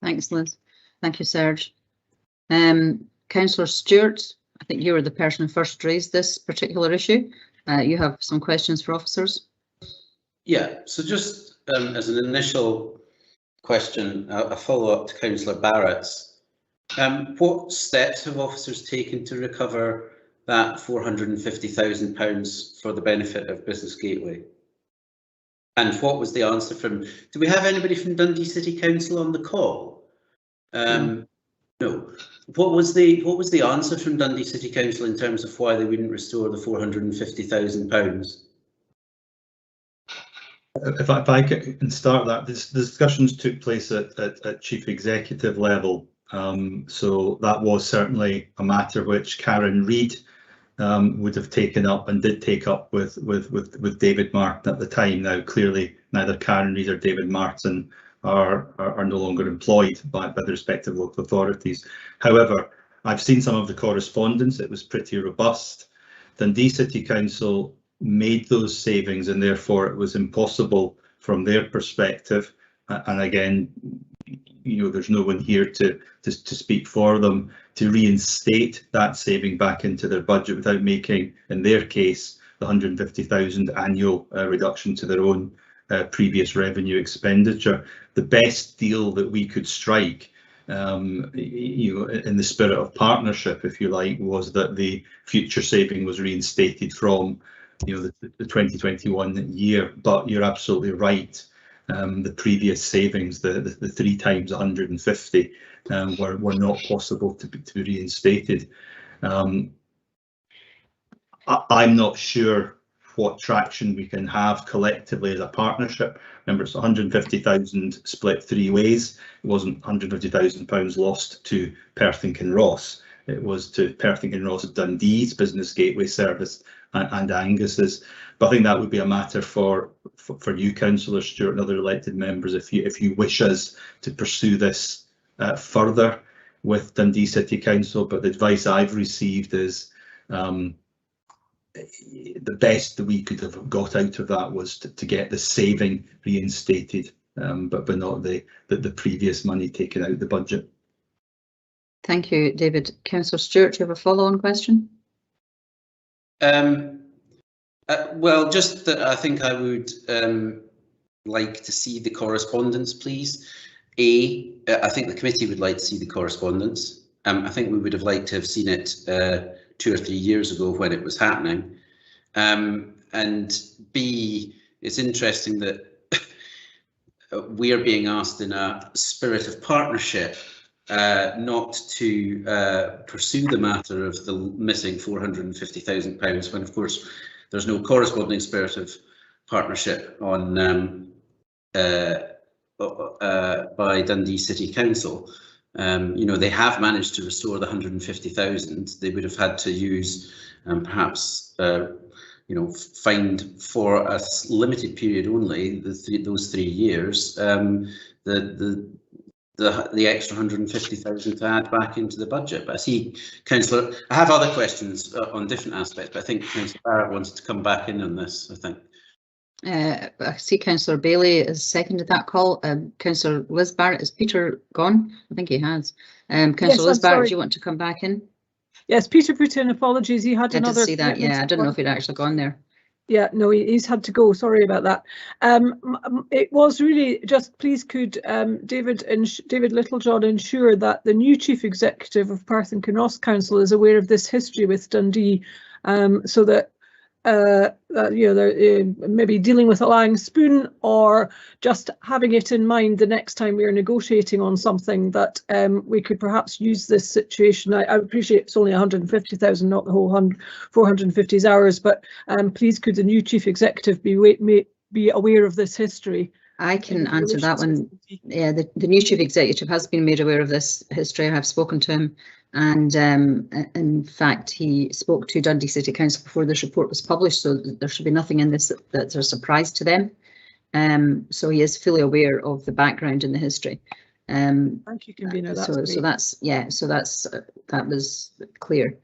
Thanks, Liz. Thank you, Serge. Councillor Stewart, I think you were the person who first raised this particular issue. You have some questions for officers. Yeah, so just as an initial question, a follow-up to Councillor Barrett's. What steps have officers taken to recover that £450,000 for the benefit of Business Gateway? And what was the answer from, do we have anybody from Dundee City Council on the call? No. What was the answer from Dundee City Council in terms of why they wouldn't restore the £450,000? If I can start that, the discussions took place at Chief Executive level. So that was certainly a matter which Karen Reid would have taken up and did take up with David Martin at the time. Now, clearly, neither Karen Reid or David Martin are no longer employed by the respective local authorities. However, I've seen some of the correspondence. It was pretty robust. Dundee City Council made those savings, and therefore it was impossible from their perspective. And again, there's no one here to speak for them, to reinstate that saving back into their budget without making, in their case, the 150,000 annual reduction to their own previous revenue expenditure. The best deal that we could strike, in the spirit of partnership, if you like, was that the future saving was reinstated from, the 2021 year. But you're absolutely right. The previous savings, the 3 times 150, were not possible to be reinstated. I'm not sure what traction we can have collectively as a partnership. Remember, it's 150,000 split 3 ways. It wasn't £150,000 lost to Perth and Kinross. It was to Perth and Kinross, Dundee's Business Gateway service and Angus's. But I think that would be a matter for you, Councillor Stewart, and other elected members, if you wish us to pursue this further with Dundee City Council. But the advice I've received is the best that we could have got out of that was to get the saving reinstated, but not the previous money taken out of the budget. Thank you, David. Councillor Stewart, do you have a follow-on question? Well, just that I think I would like to see the correspondence, please. I think the committee would like to see the correspondence. I think we would have liked to have seen it 2 or 3 years ago when it was happening. And B, it's interesting that we are being asked in a spirit of partnership not to pursue the matter of the missing £450,000, when of course there's no corresponding spirit of partnership on by Dundee City Council. They have managed to restore the 150,000. They would have had to use perhaps find for a limited period only, those 3 years, the the extra 150,000 to add back into the budget. But I see Councillor, I have other questions on different aspects, but I think Councillor Barrett wants to come back in on this, I think. I see Councillor Bailey has seconded that call. Councillor Liz Barrett, is Peter gone? I think he has. Councillor Liz Barrett, do you want to come back in? Yes, Peter put in apologies. He had another. I did see that. Yeah, I didn't know if he'd actually gone there. Yeah, no, he's had to go. Sorry about that. It was really just, please could David Littlejohn ensure that the new Chief Executive of Perth and Kinross Council is aware of this history with Dundee, so that you know, they're maybe dealing with a lying spoon, or just having it in mind the next time we're negotiating on something, that we could perhaps use this situation. I appreciate it's only 150,000, not the whole 450 hours, but please could the new Chief Executive be aware of this history? I can answer that one. Yeah, the new Chief Executive has been made aware of this history. I have spoken to him, and in fact he spoke to Dundee City Council before this report was published, so there should be nothing in this that's a surprise to them. So he is fully aware of the background and the history. Thank you, Convener. So that's, yeah, so that was clear.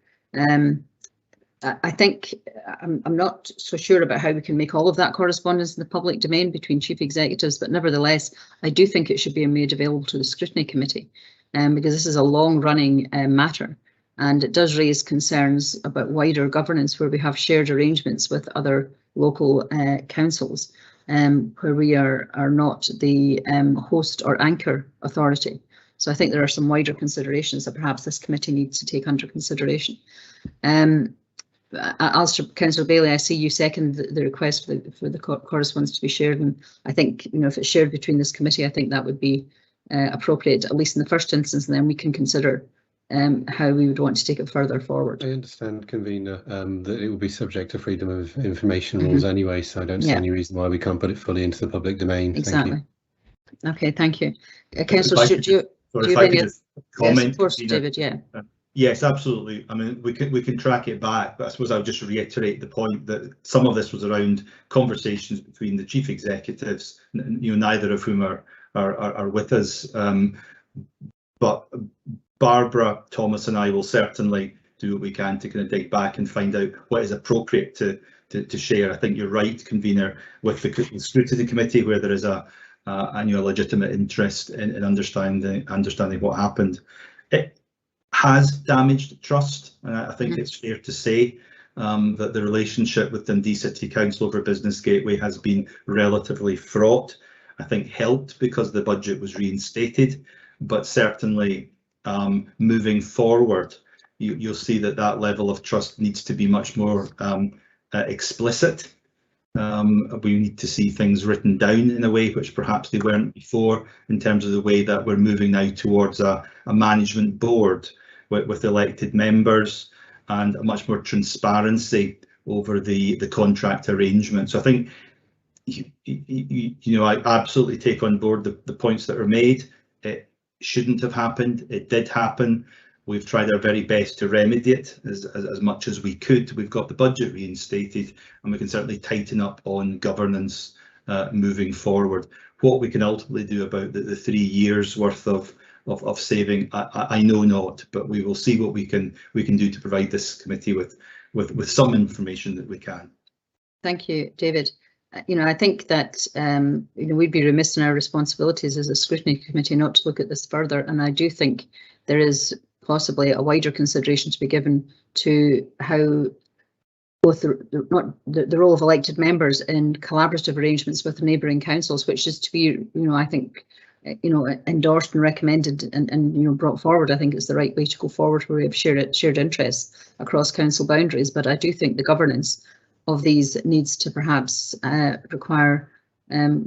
I think I'm not so sure about how we can make all of that correspondence in the public domain between chief executives, but nevertheless, I do think it should be made available to the Scrutiny Committee, because this is a long-running matter, and it does raise concerns about wider governance where we have shared arrangements with other local councils, where we are not the host or anchor authority. So I think there are some wider considerations that perhaps this committee needs to take under consideration. Councillor Bailey, I see you second the request for the correspondence to be shared, and I think, you know, if it's shared between this committee, I think that would be appropriate, at least in the first instance, and then we can consider how we would want to take it further forward. I understand, Convener, that it will be subject to freedom of information rules anyway, so I don't see any reason why we can't put it fully into the public domain. Exactly. Thank you. Okay, thank you. Councillor Stewart, do you have any comment? Yes, of course, David, yeah. Yes, absolutely. I mean, we can track it back, but I suppose I'll just reiterate the point that some of this was around conversations between the chief executives, you know, neither of whom are with us. But Barbara, Thomas, and I will certainly do what we can to kind of dig back and find out what is appropriate to share. I think you're right, Convener, with the Scrutiny Committee, where there is a legitimate interest in understanding what happened. It has damaged trust, and I think it's fair to say that the relationship with Dundee City Council over Business Gateway has been relatively fraught. I think helped because the budget was reinstated, but certainly moving forward, you'll see that level of trust needs to be much more explicit. We need to see things written down in a way which perhaps they weren't before, in terms of the way that we're moving now towards a management board with elected members and a much more transparency over the contract arrangement. So I think, I absolutely take on board the points that are made. It shouldn't have happened. It did happen. We've tried our very best to remedy it as much as we could. We've got the budget reinstated, and we can certainly tighten up on governance moving forward. What we can ultimately do about the 3 years worth of saving, I know not, but we will see what we can do to provide this committee with some information that we can. Thank you, David. I think that we'd be remiss in our responsibilities as a Scrutiny Committee not to look at this further, and I do think there is possibly a wider consideration to be given to how both the role of elected members in collaborative arrangements with neighbouring councils, which is to be, I think, endorsed and recommended and brought forward. I think it's the right way to go forward, where we have shared interests across council boundaries. But I do think the governance of these needs to perhaps require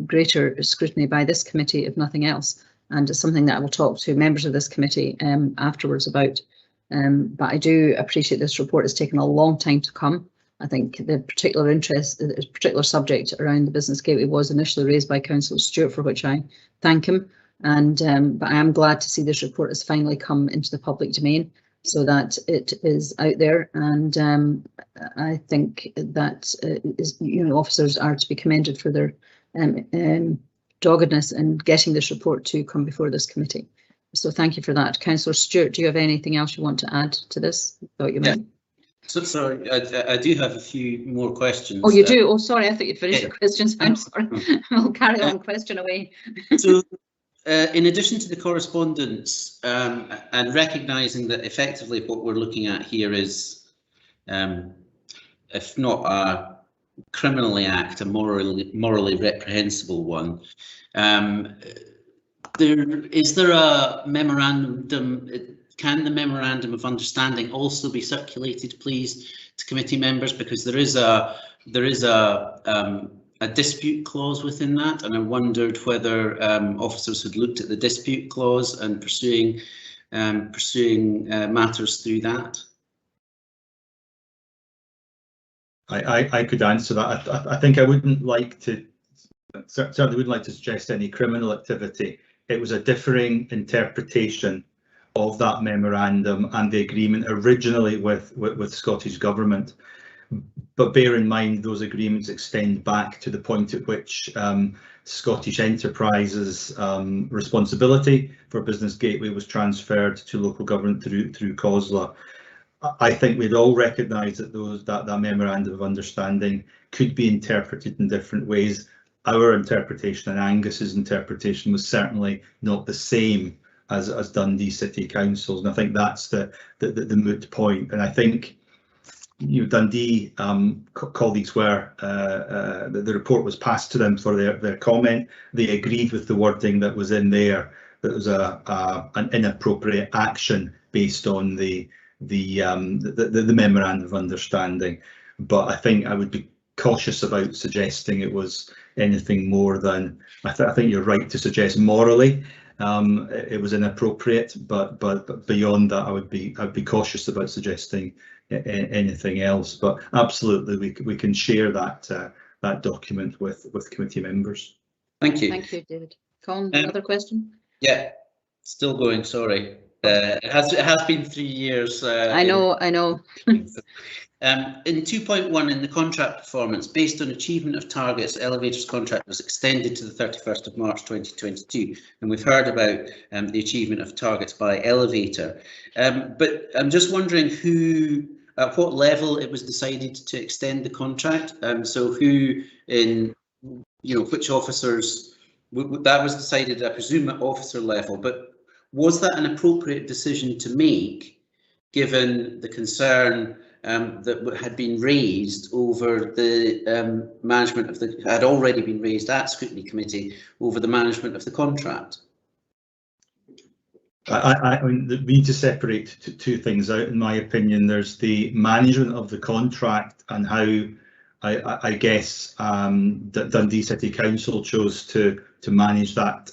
greater scrutiny by this committee, if nothing else. And it's something that I will talk to members of this committee afterwards about. But I do appreciate this report has taken a long time to come. I think the particular subject around the Business Gateway was initially raised by Councillor Stewart, for which I thank him. And but I am glad to see this report has finally come into the public domain, so that it is out there. And I think that officers are to be commended for their doggedness in getting this report to come before this committee. So thank you for that. Councillor Stewart, do you have anything else you want to add to this? Thought you might. So sorry, I do have a few more questions. Oh, you do? Oh, sorry, I thought you'd finished yeah. your questions. I'm sorry. We'll carry on, question away. So, in addition to the correspondence, and recognising that effectively what we're looking at here is, if not a criminally act, a morally reprehensible one, is there a memorandum? Can the memorandum of understanding also be circulated, please, to committee members, because there is a dispute clause within that, and I wondered whether officers had looked at the dispute clause and pursuing matters through that. I could answer that. I think I wouldn't like to, certainly wouldn't like to suggest any criminal activity. It was a differing interpretation of that memorandum and the agreement originally with Scottish Government. But bear in mind those agreements extend back to the point at which Scottish Enterprises responsibility for Business Gateway was transferred to local government through COSLA. I think we'd all recognise that that memorandum of understanding could be interpreted in different ways. Our interpretation and Angus's interpretation was certainly not the same as Dundee City Council's, and I think that's the moot point. And I think Dundee colleagues were the report was passed to them for their comment. They agreed with the wording that was in there. That was an inappropriate action based on the memorandum of understanding. But I think I would be cautious about suggesting it was anything more than. I think you're right to suggest morally it was inappropriate, but beyond that, I'd be cautious about suggesting anything else. But absolutely, we can share that document with committee members. Thank you. Thank you, David. Colin, another question? Yeah, still going. Sorry, it has been 3 years. I know. In 2.1 in the contract performance, based on achievement of targets, Elevator's contract was extended to the 31st of March 2022, and we've heard about the achievement of targets by Elevator. But I'm just wondering at what level it was decided to extend the contract. So who which officers, that was decided, I presume, at officer level, but was that an appropriate decision to make, given the concern that had been raised over the management had already been raised at Scrutiny Committee over the management of the contract? I mean, we need to separate two things out, in my opinion. There's the management of the contract and how I guess that Dundee City Council chose to manage that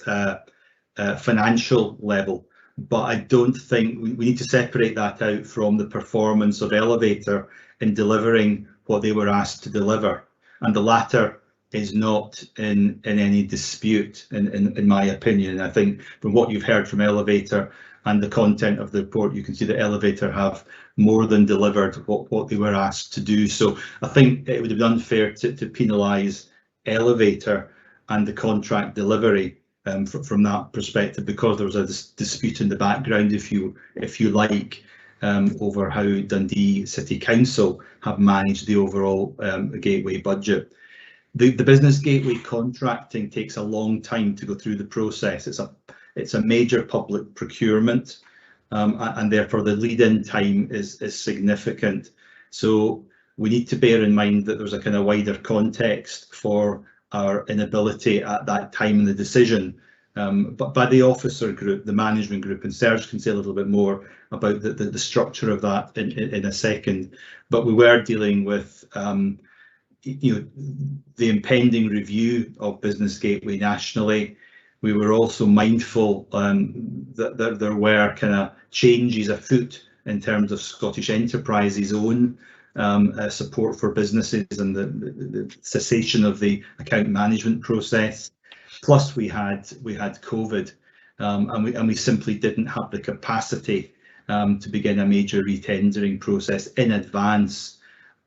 financial level. But I don't think we need to separate that out from the performance of Elevator in delivering what they were asked to deliver. And the latter is not in any dispute, in my opinion. I think from what you've heard from Elevator and the content of the report, you can see that Elevator have more than delivered what they were asked to do. So I think it would have been unfair to penalise Elevator and the contract delivery from that perspective, because there was a dispute in the background, if you like, over how Dundee City Council have managed the overall gateway budget. The business gateway contracting takes a long time to go through the process. It's a major public procurement, and therefore the lead-in time is significant. So we need to bear in mind that there's a kind of wider context for our inability at that time in the decision, but by the officer group, the management group, and Serge can say a little bit more about the structure of that in a second. But we were dealing with the impending review of Business Gateway nationally. We were also mindful that there were kind of changes afoot in terms of Scottish Enterprises' own support for businesses and the cessation of the account management process. Plus we had COVID, and we simply didn't have the capacity to begin a major retendering process in advance.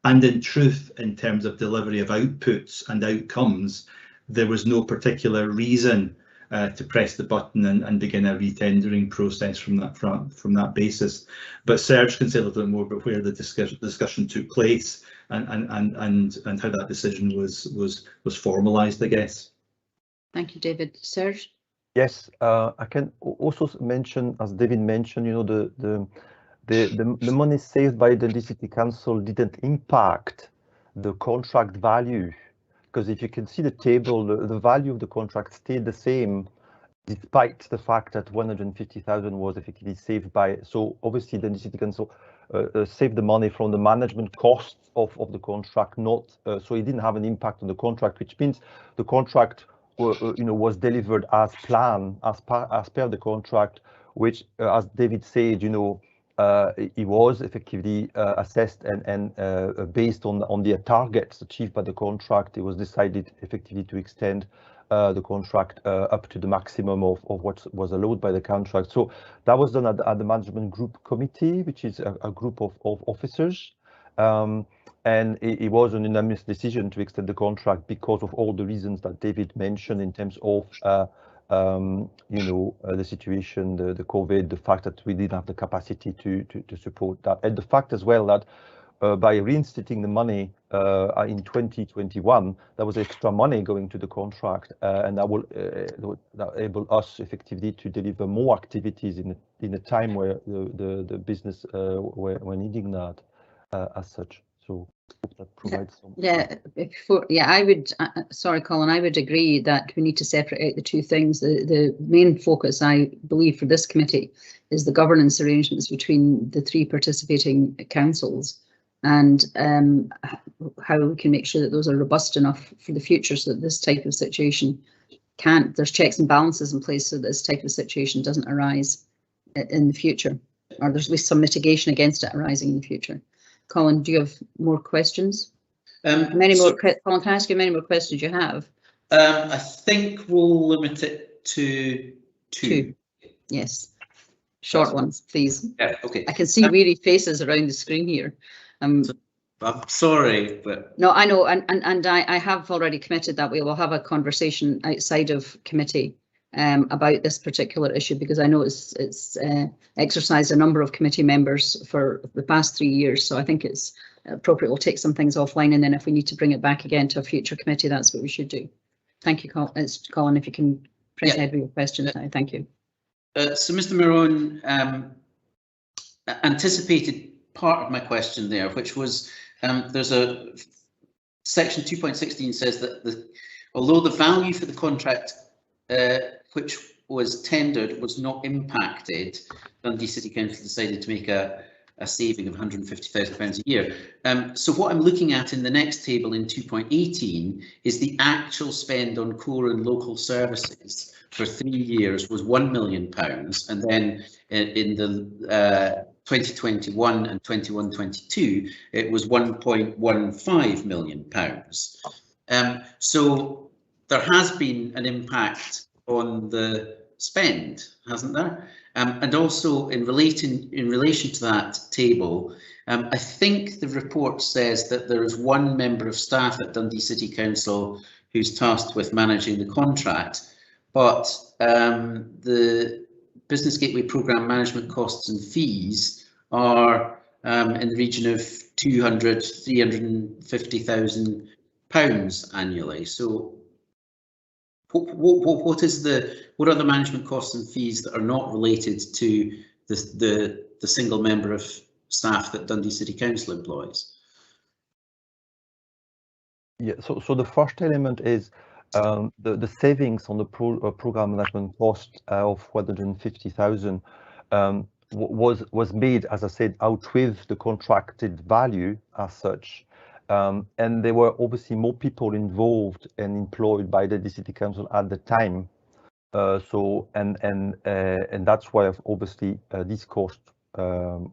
And in truth, in terms of delivery of outputs and outcomes, there was no particular reason to press the button and begin a retendering process from that basis. But Serge can say a little bit more about where the discussion took place and how that decision was formalised, I guess. Thank you, David. Serge? Yes, I can also mention, as David mentioned, you know, the money saved by the City Council didn't impact the contract value, because if you can see the table, the value of the contract stayed the same despite the fact that 150,000 was effectively saved by. So obviously the City Council saved the money from the management costs of the contract, not so it didn't have an impact on the contract, which means the contract was delivered as planned, as per the contract, which as David said, it was effectively assessed and based on the targets achieved by the contract. It was decided effectively to extend the contract up to the maximum of what was allowed by the contract. So that was done at the management group committee, which is a group of officers. And it was an unanimous decision to extend the contract because of all the reasons that David mentioned in terms of the situation, the COVID, the fact that we didn't have the capacity to support that, and the fact as well that by reinstating the money in 2021, there was extra money going to the contract, and that will enable us effectively to deliver more activities in a time where the business were needing that as such. So that provides some. I would. Sorry, Colin. I would agree that we need to separate out the two things. The main focus, I believe, for this committee is the governance arrangements between the three participating councils, and how we can make sure that those are robust enough for the future, so that this type of situation there's checks and balances in place, so that this type of situation doesn't arise in the future, or there's at least some mitigation against it arising in the future. Colin, do you have more questions? Colin, can I ask you how many more questions you have? I think we'll limit it to two. Yes. Short ones, please. Yeah, okay. I can see weary faces around the screen here. I'm sorry, but no, I know, and I have already committed that we will have a conversation outside of committee about this particular issue, because I know it's exercised a number of committee members for the past 3 years. So I think it's appropriate we'll take some things offline, and then if we need to bring it back again to a future committee, that's what we should do. Thank you, Colin. If you can press ahead with your questions now. Thank you. So Mr. Maroon anticipated part of my question there, which was there's a section 2.16 says that although the value for the contract which was tendered was not impacted, Dundee City Council decided to make a saving of £150,000 a year. So what I'm looking at in the next table in 2.18 is the actual spend on core and local services for 3 years was £1 million, and then in the 2021 and 21-22 it was £1.15 million. So there has been an impact on the spend, hasn't there? And also in relation to that table, I think the report says that there is one member of staff at Dundee City Council who's tasked with managing the contract, but the Business Gateway Programme management costs and fees are in the region of £350,000 annually. So what are the management costs and fees that are not related to the single member of staff that Dundee City Council employs? Yeah, so the first element is the savings on the program management cost of 150,000 was made, as I said, out with the contracted value as such. And there were obviously more people involved and employed by the City Council at the time. And that's why obviously this cost Dundee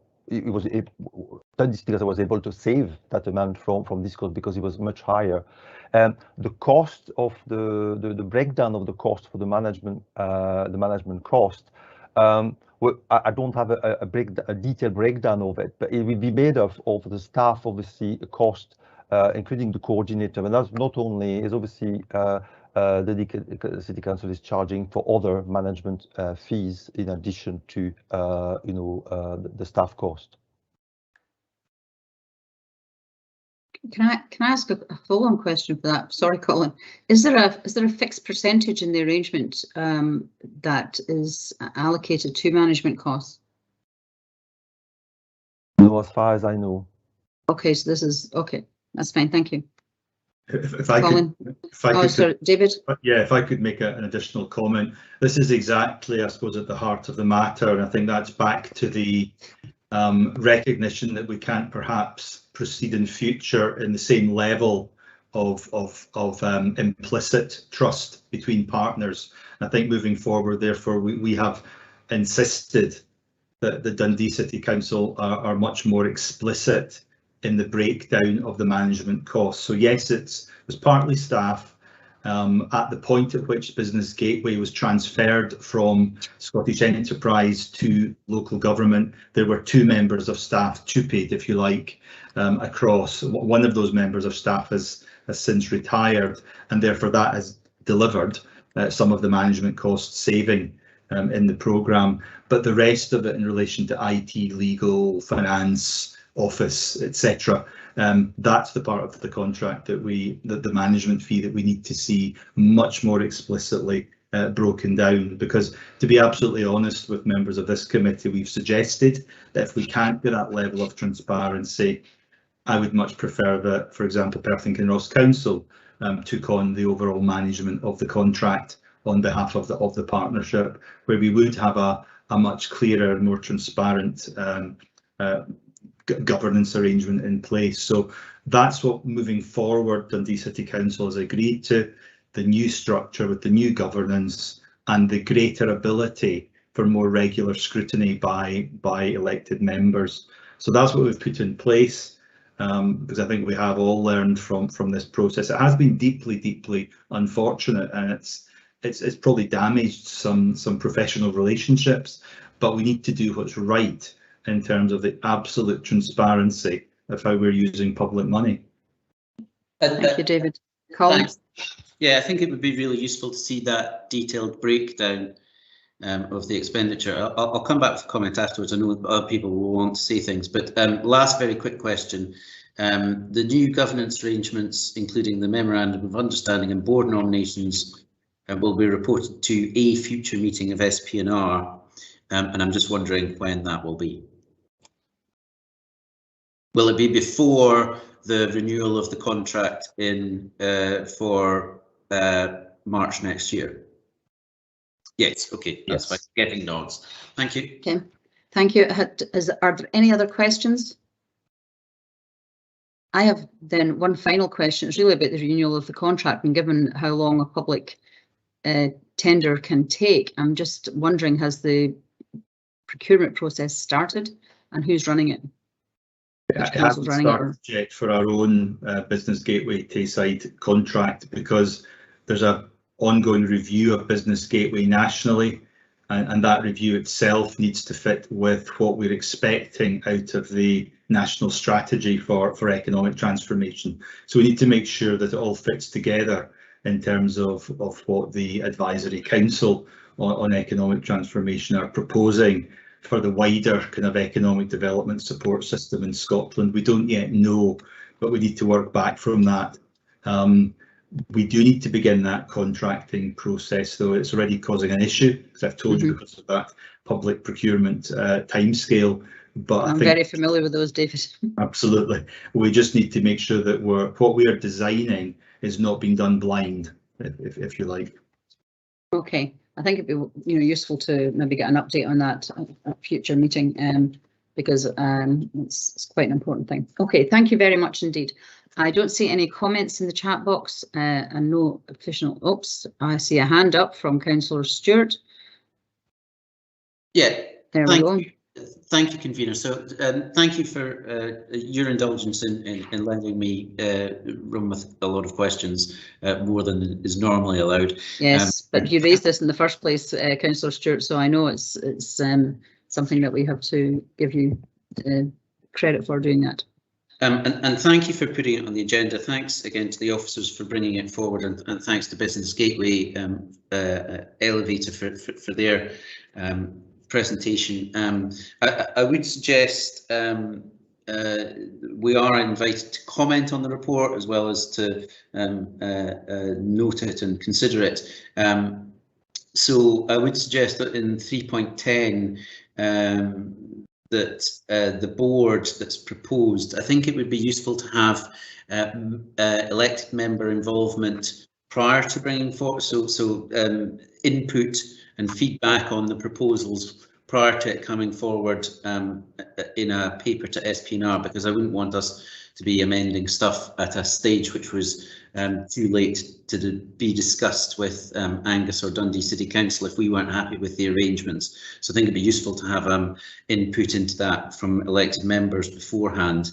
City Council was able to save that amount from this cost because it was much higher. The cost of the breakdown of the cost for the management cost. I don't have a detailed breakdown of it, but it will be made of the staff, obviously, cost including the coordinator. And that's not only is obviously the City Council is charging for other management fees in addition to the staff cost. Can I ask a follow-on question for that? Sorry, Colin. Is there a fixed percentage in the arrangement that is allocated to management costs? No, as far as I know. Okay, so this is okay. That's fine. Thank you. If I Colin. could, sorry, David. Yeah, if I could make an additional comment. This is exactly, I suppose, at the heart of the matter, and I think that's back to the recognition that we can't perhaps proceed in future in the same level of implicit trust between partners. I think moving forward, therefore, we have insisted that the Dundee City Council are much more explicit in the breakdown of the management costs. So yes, it was partly staff. At the point at which Business Gateway was transferred from Scottish Enterprise to local government, there were 2 members of staff, 2-paid if you like, across. One of those members of staff has since retired, and therefore that has delivered some of the management cost saving in the programme. But the rest of it in relation to IT, legal, finance, office, etc. That's the part of the contract that the management fee that we need to see much more explicitly broken down, because to be absolutely honest with members of this committee, we've suggested that if we can't get that level of transparency, I would much prefer that, for example, Perth and Kinross Council took on the overall management of the contract on behalf of the partnership, where we would have a much clearer, more transparent governance arrangement in place. So that's what, moving forward, Dundee City Council has agreed to, the new structure with the new governance and the greater ability for more regular scrutiny by elected members. So that's what we've put in place, because I think we have all learned from this process. It has been deeply unfortunate, and it's probably damaged some professional relationships, but we need to do what's right in terms of the absolute transparency of how we're using public money. Thank you, David. Colin? Yeah, I think it would be really useful to see that detailed breakdown of the expenditure. I'll come back with a comment afterwards. I know other people will want to say things, but last very quick question. The new governance arrangements, including the Memorandum of Understanding and board nominations, will be reported to a future meeting of SPNR, and I'm just wondering when that will be. Will it be before the renewal of the contract for March next year? Yes, okay, that's fine. Getting nods. Thank you. Okay, thank you. Are there any other questions? I have then one final question. It's really about the renewal of the contract, and given how long a public tender can take, I'm just wondering, has the procurement process started, and who's running it? It hasn't started yet for our own Business Gateway Tayside contract, because there's an ongoing review of Business Gateway nationally, and that review itself needs to fit with what we're expecting out of the national strategy for economic transformation. So we need to make sure that it all fits together in terms of what the Advisory Council on Economic Transformation are proposing for the wider kind of economic development support system in Scotland. We don't yet know, but we need to work back from that. We do need to begin that contracting process, though it's already causing an issue, as I've told you, because of that public procurement timescale. But I'm very familiar with those, David. Absolutely. We just need to make sure that what we are designing is not being done blind, if you like. Okay. I think it'd be useful to maybe get an update on that at a future meeting, because it's quite an important thing. Okay, thank you very much indeed. I don't see any comments in the chat box and no official. Oops, I see a hand up from Councillor Stewart. Yeah, there we go. Thank you, convener. So thank you for your indulgence in letting me run with a lot of questions, more than is normally allowed. Yes, but you raised this in the first place, Councillor Stewart, so I know it's something that we have to give you credit for doing that. And thank you for putting it on the agenda. Thanks again to the officers for bringing it forward, and thanks to Business Gateway Elevator for their presentation. I would suggest we are invited to comment on the report as well as to note it and consider it. So I would suggest that in 3.10 that the board that's proposed, I think it would be useful to have elected member involvement prior to bringing forward, so input and feedback on the proposals prior to it coming forward in a paper to SPNR, because I wouldn't want us to be amending stuff at a stage which was too late to be discussed with Angus or Dundee City Council if we weren't happy with the arrangements. So I think it'd be useful to have input into that from elected members beforehand.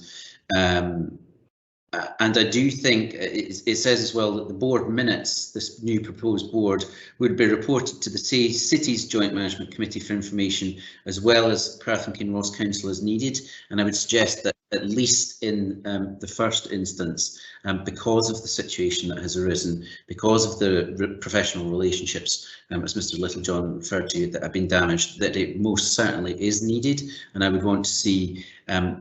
And I do think it says as well that the board minutes, this new proposed board, would be reported to the City's Joint Management Committee for information, as well as Perth and Kinross Council as needed. And I would suggest that at least in the first instance, because of the situation that has arisen, because of the professional relationships, as Mr. Littlejohn referred to, that have been damaged, that it most certainly is needed. And I would want to see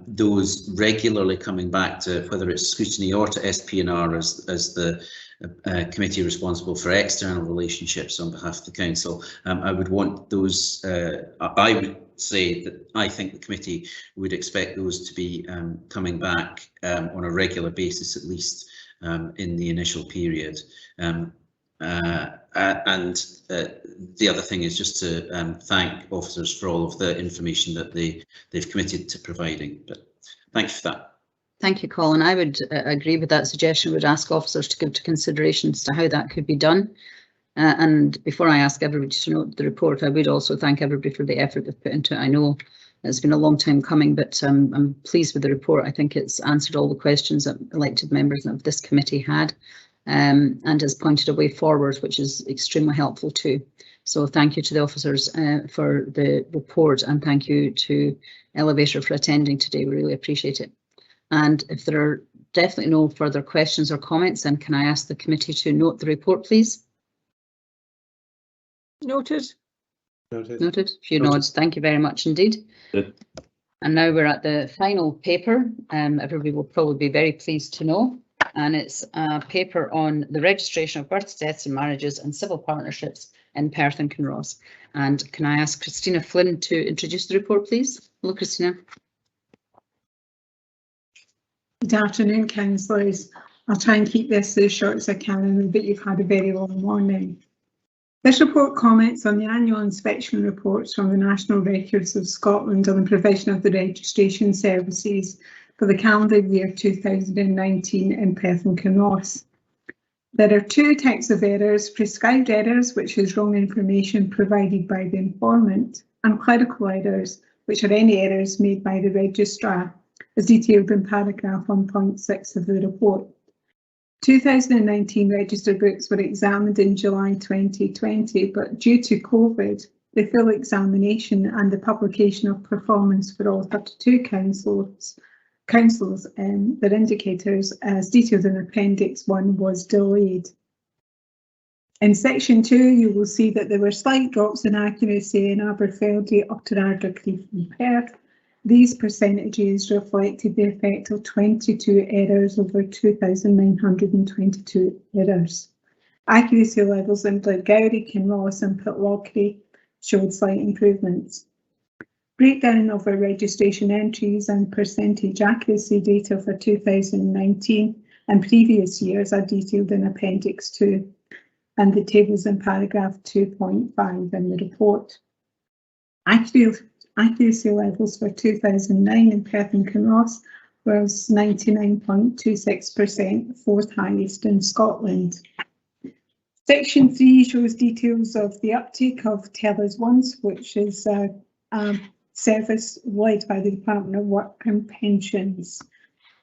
those regularly coming back to, whether it's Scrutiny or to SPNR as the committee responsible for external relationships on behalf of the council. I would want those, I would say that I think the committee would expect those to be coming back on a regular basis, at least in the initial period. And the other thing is just to thank officers for all of the information that they've committed to providing. But thank you for that. Thank you, Colin. I would agree with that suggestion. Would ask officers to give to consideration as to how that could be done. And before I ask everybody to note the report, I would also thank everybody for the effort they've put into it. I know it's been a long time coming, but I'm pleased with the report. I think it's answered all the questions that elected members of this committee had, and has pointed a way forward, which is extremely helpful too. So thank you to the officers for the report, and thank you to Elevator for attending today. We really appreciate it. And if there are definitely no further questions or comments, then can I ask the committee to note the report, please? Noted. Noted. Noted. A few nods. Thank you very much indeed. Good. And now we're at the final paper. Everybody will probably be very pleased to know. And it's a paper on the registration of births, deaths and marriages and civil partnerships in Perth and Kinross. And can I ask Christina Flynn to introduce the report, please? Hello, Christina. Good afternoon, councillors. I'll try and keep this as short as I can, and I know that you've had a very long morning. This report comments on the annual inspection reports from the National Records of Scotland on the provision of the registration services for the calendar year 2019 in Perth and Kinross. There are two types of errors: prescribed errors, which is wrong information provided by the informant, and clerical errors, which are any errors made by the registrar, as detailed in paragraph 1.6 of the report. 2019 register books were examined in July 2020, but due to COVID, the full examination and the publication of performance for all 32 councils, their indicators, as detailed in Appendix 1, was delayed. In Section 2, you will see that there were slight drops in accuracy in Aberfeldy, Ardracree and Perth. These percentages reflected the effect of 22 errors over 2,922 errors. Accuracy levels in Blairgowrie, Kinross and Pitlochry showed slight improvements. Breakdown of our registration entries and percentage accuracy data for 2019 and previous years are detailed in Appendix 2, and the tables in paragraph 2.5 in the report. Accuracy levels for 2009 in Perth and Kinross was 99.26%, fourth highest in Scotland. Section 3 shows details of the uptake of Tell Us Once, which is a service led by the Department of Work and Pensions.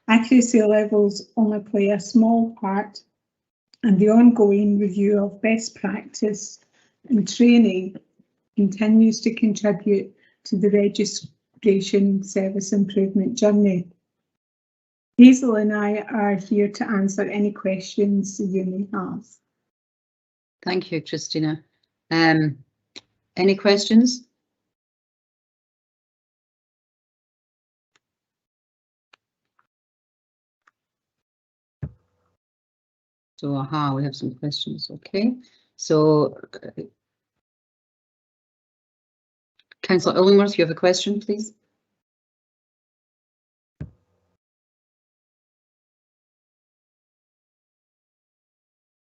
Accuracy levels only play a small part, and the ongoing review of best practice and training continues to contribute to the registration service improvement journey. Hazel and I are here to answer any questions you may have. Thank you, Christina. Any questions? So, we have some questions. Okay, so Councillor Illingworth, you have a question, please.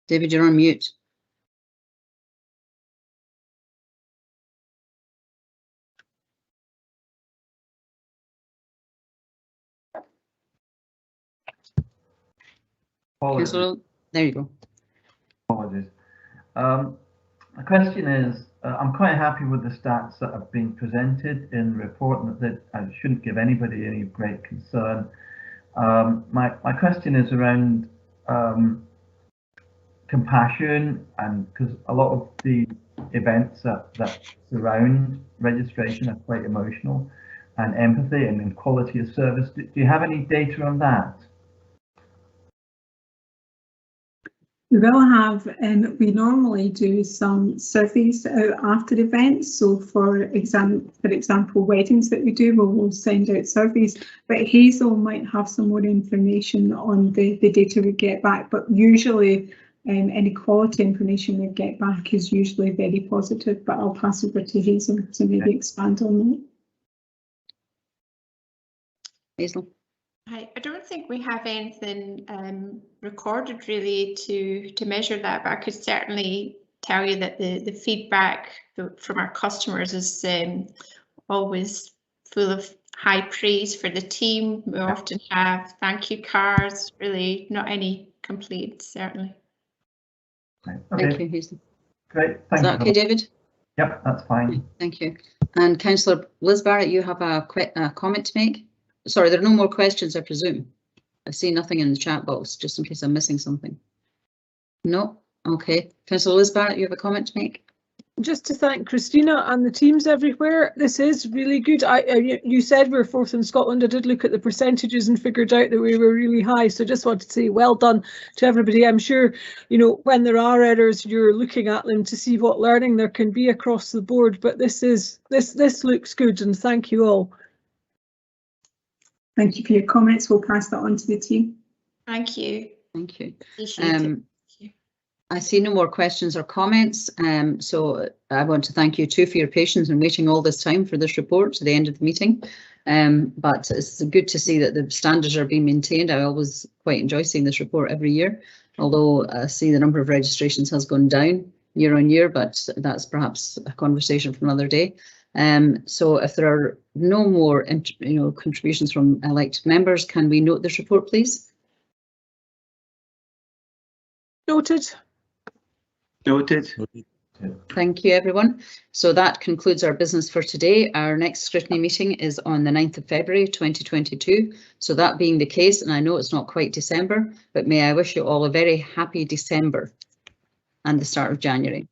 David, you're on mute. Councillor, there you go. Apologies. The question is, I'm quite happy with the stats that have been presented in the report, and that I shouldn't give anybody any great concern. My question is around compassion, and because a lot of the events that surround registration are quite emotional, and empathy and quality of service. Do you have any data on that? We will have, we normally do some surveys out after events. So for example, weddings that we do, we'll send out surveys, but Hazel might have some more information on the data we get back, but usually any quality information we get back is usually very positive, but I'll pass over to Hazel to maybe expand on that. Hazel. I don't think we have anything recorded really to measure that, but I could certainly tell you that the feedback from our customers is always full of high praise for the team. We often have thank you cards, really not any complaints, certainly. Okay. Thank you, Hazel. Great. Is that okay, David? Yep, that's fine. Thank you. And Councillor Liz Barrett, you have a comment to make? Sorry, there are no more questions, I presume. I see nothing in the chat box, just in case I'm missing something. No? Okay. Councillor Liz Barrett, you have a comment to make? Just to thank Christina and the teams everywhere. This is really good. You said we're fourth in Scotland. I did look at the percentages and figured out that we were really high. So just wanted to say well done to everybody. I'm sure, you know, when there are errors, you're looking at them to see what learning there can be across the board. But this looks good, and thank you all. Thank you for your comments. We'll pass that on to the team. Thank you. Thank you. Appreciate it. I see no more questions or comments, so I want to thank you too for your patience and waiting all this time for this report to the end of the meeting. But it's good to see that the standards are being maintained. I always quite enjoy seeing this report every year, although I see the number of registrations has gone down year on year, but that's perhaps a conversation for another day. So if there are no more contributions from elected members, can we note this report, please? Noted. Noted. Thank you, everyone. So that concludes our business for today. Our next scrutiny meeting is on the 9th of February 2022. So that being the case, and I know it's not quite December, but may I wish you all a very happy December and the start of January.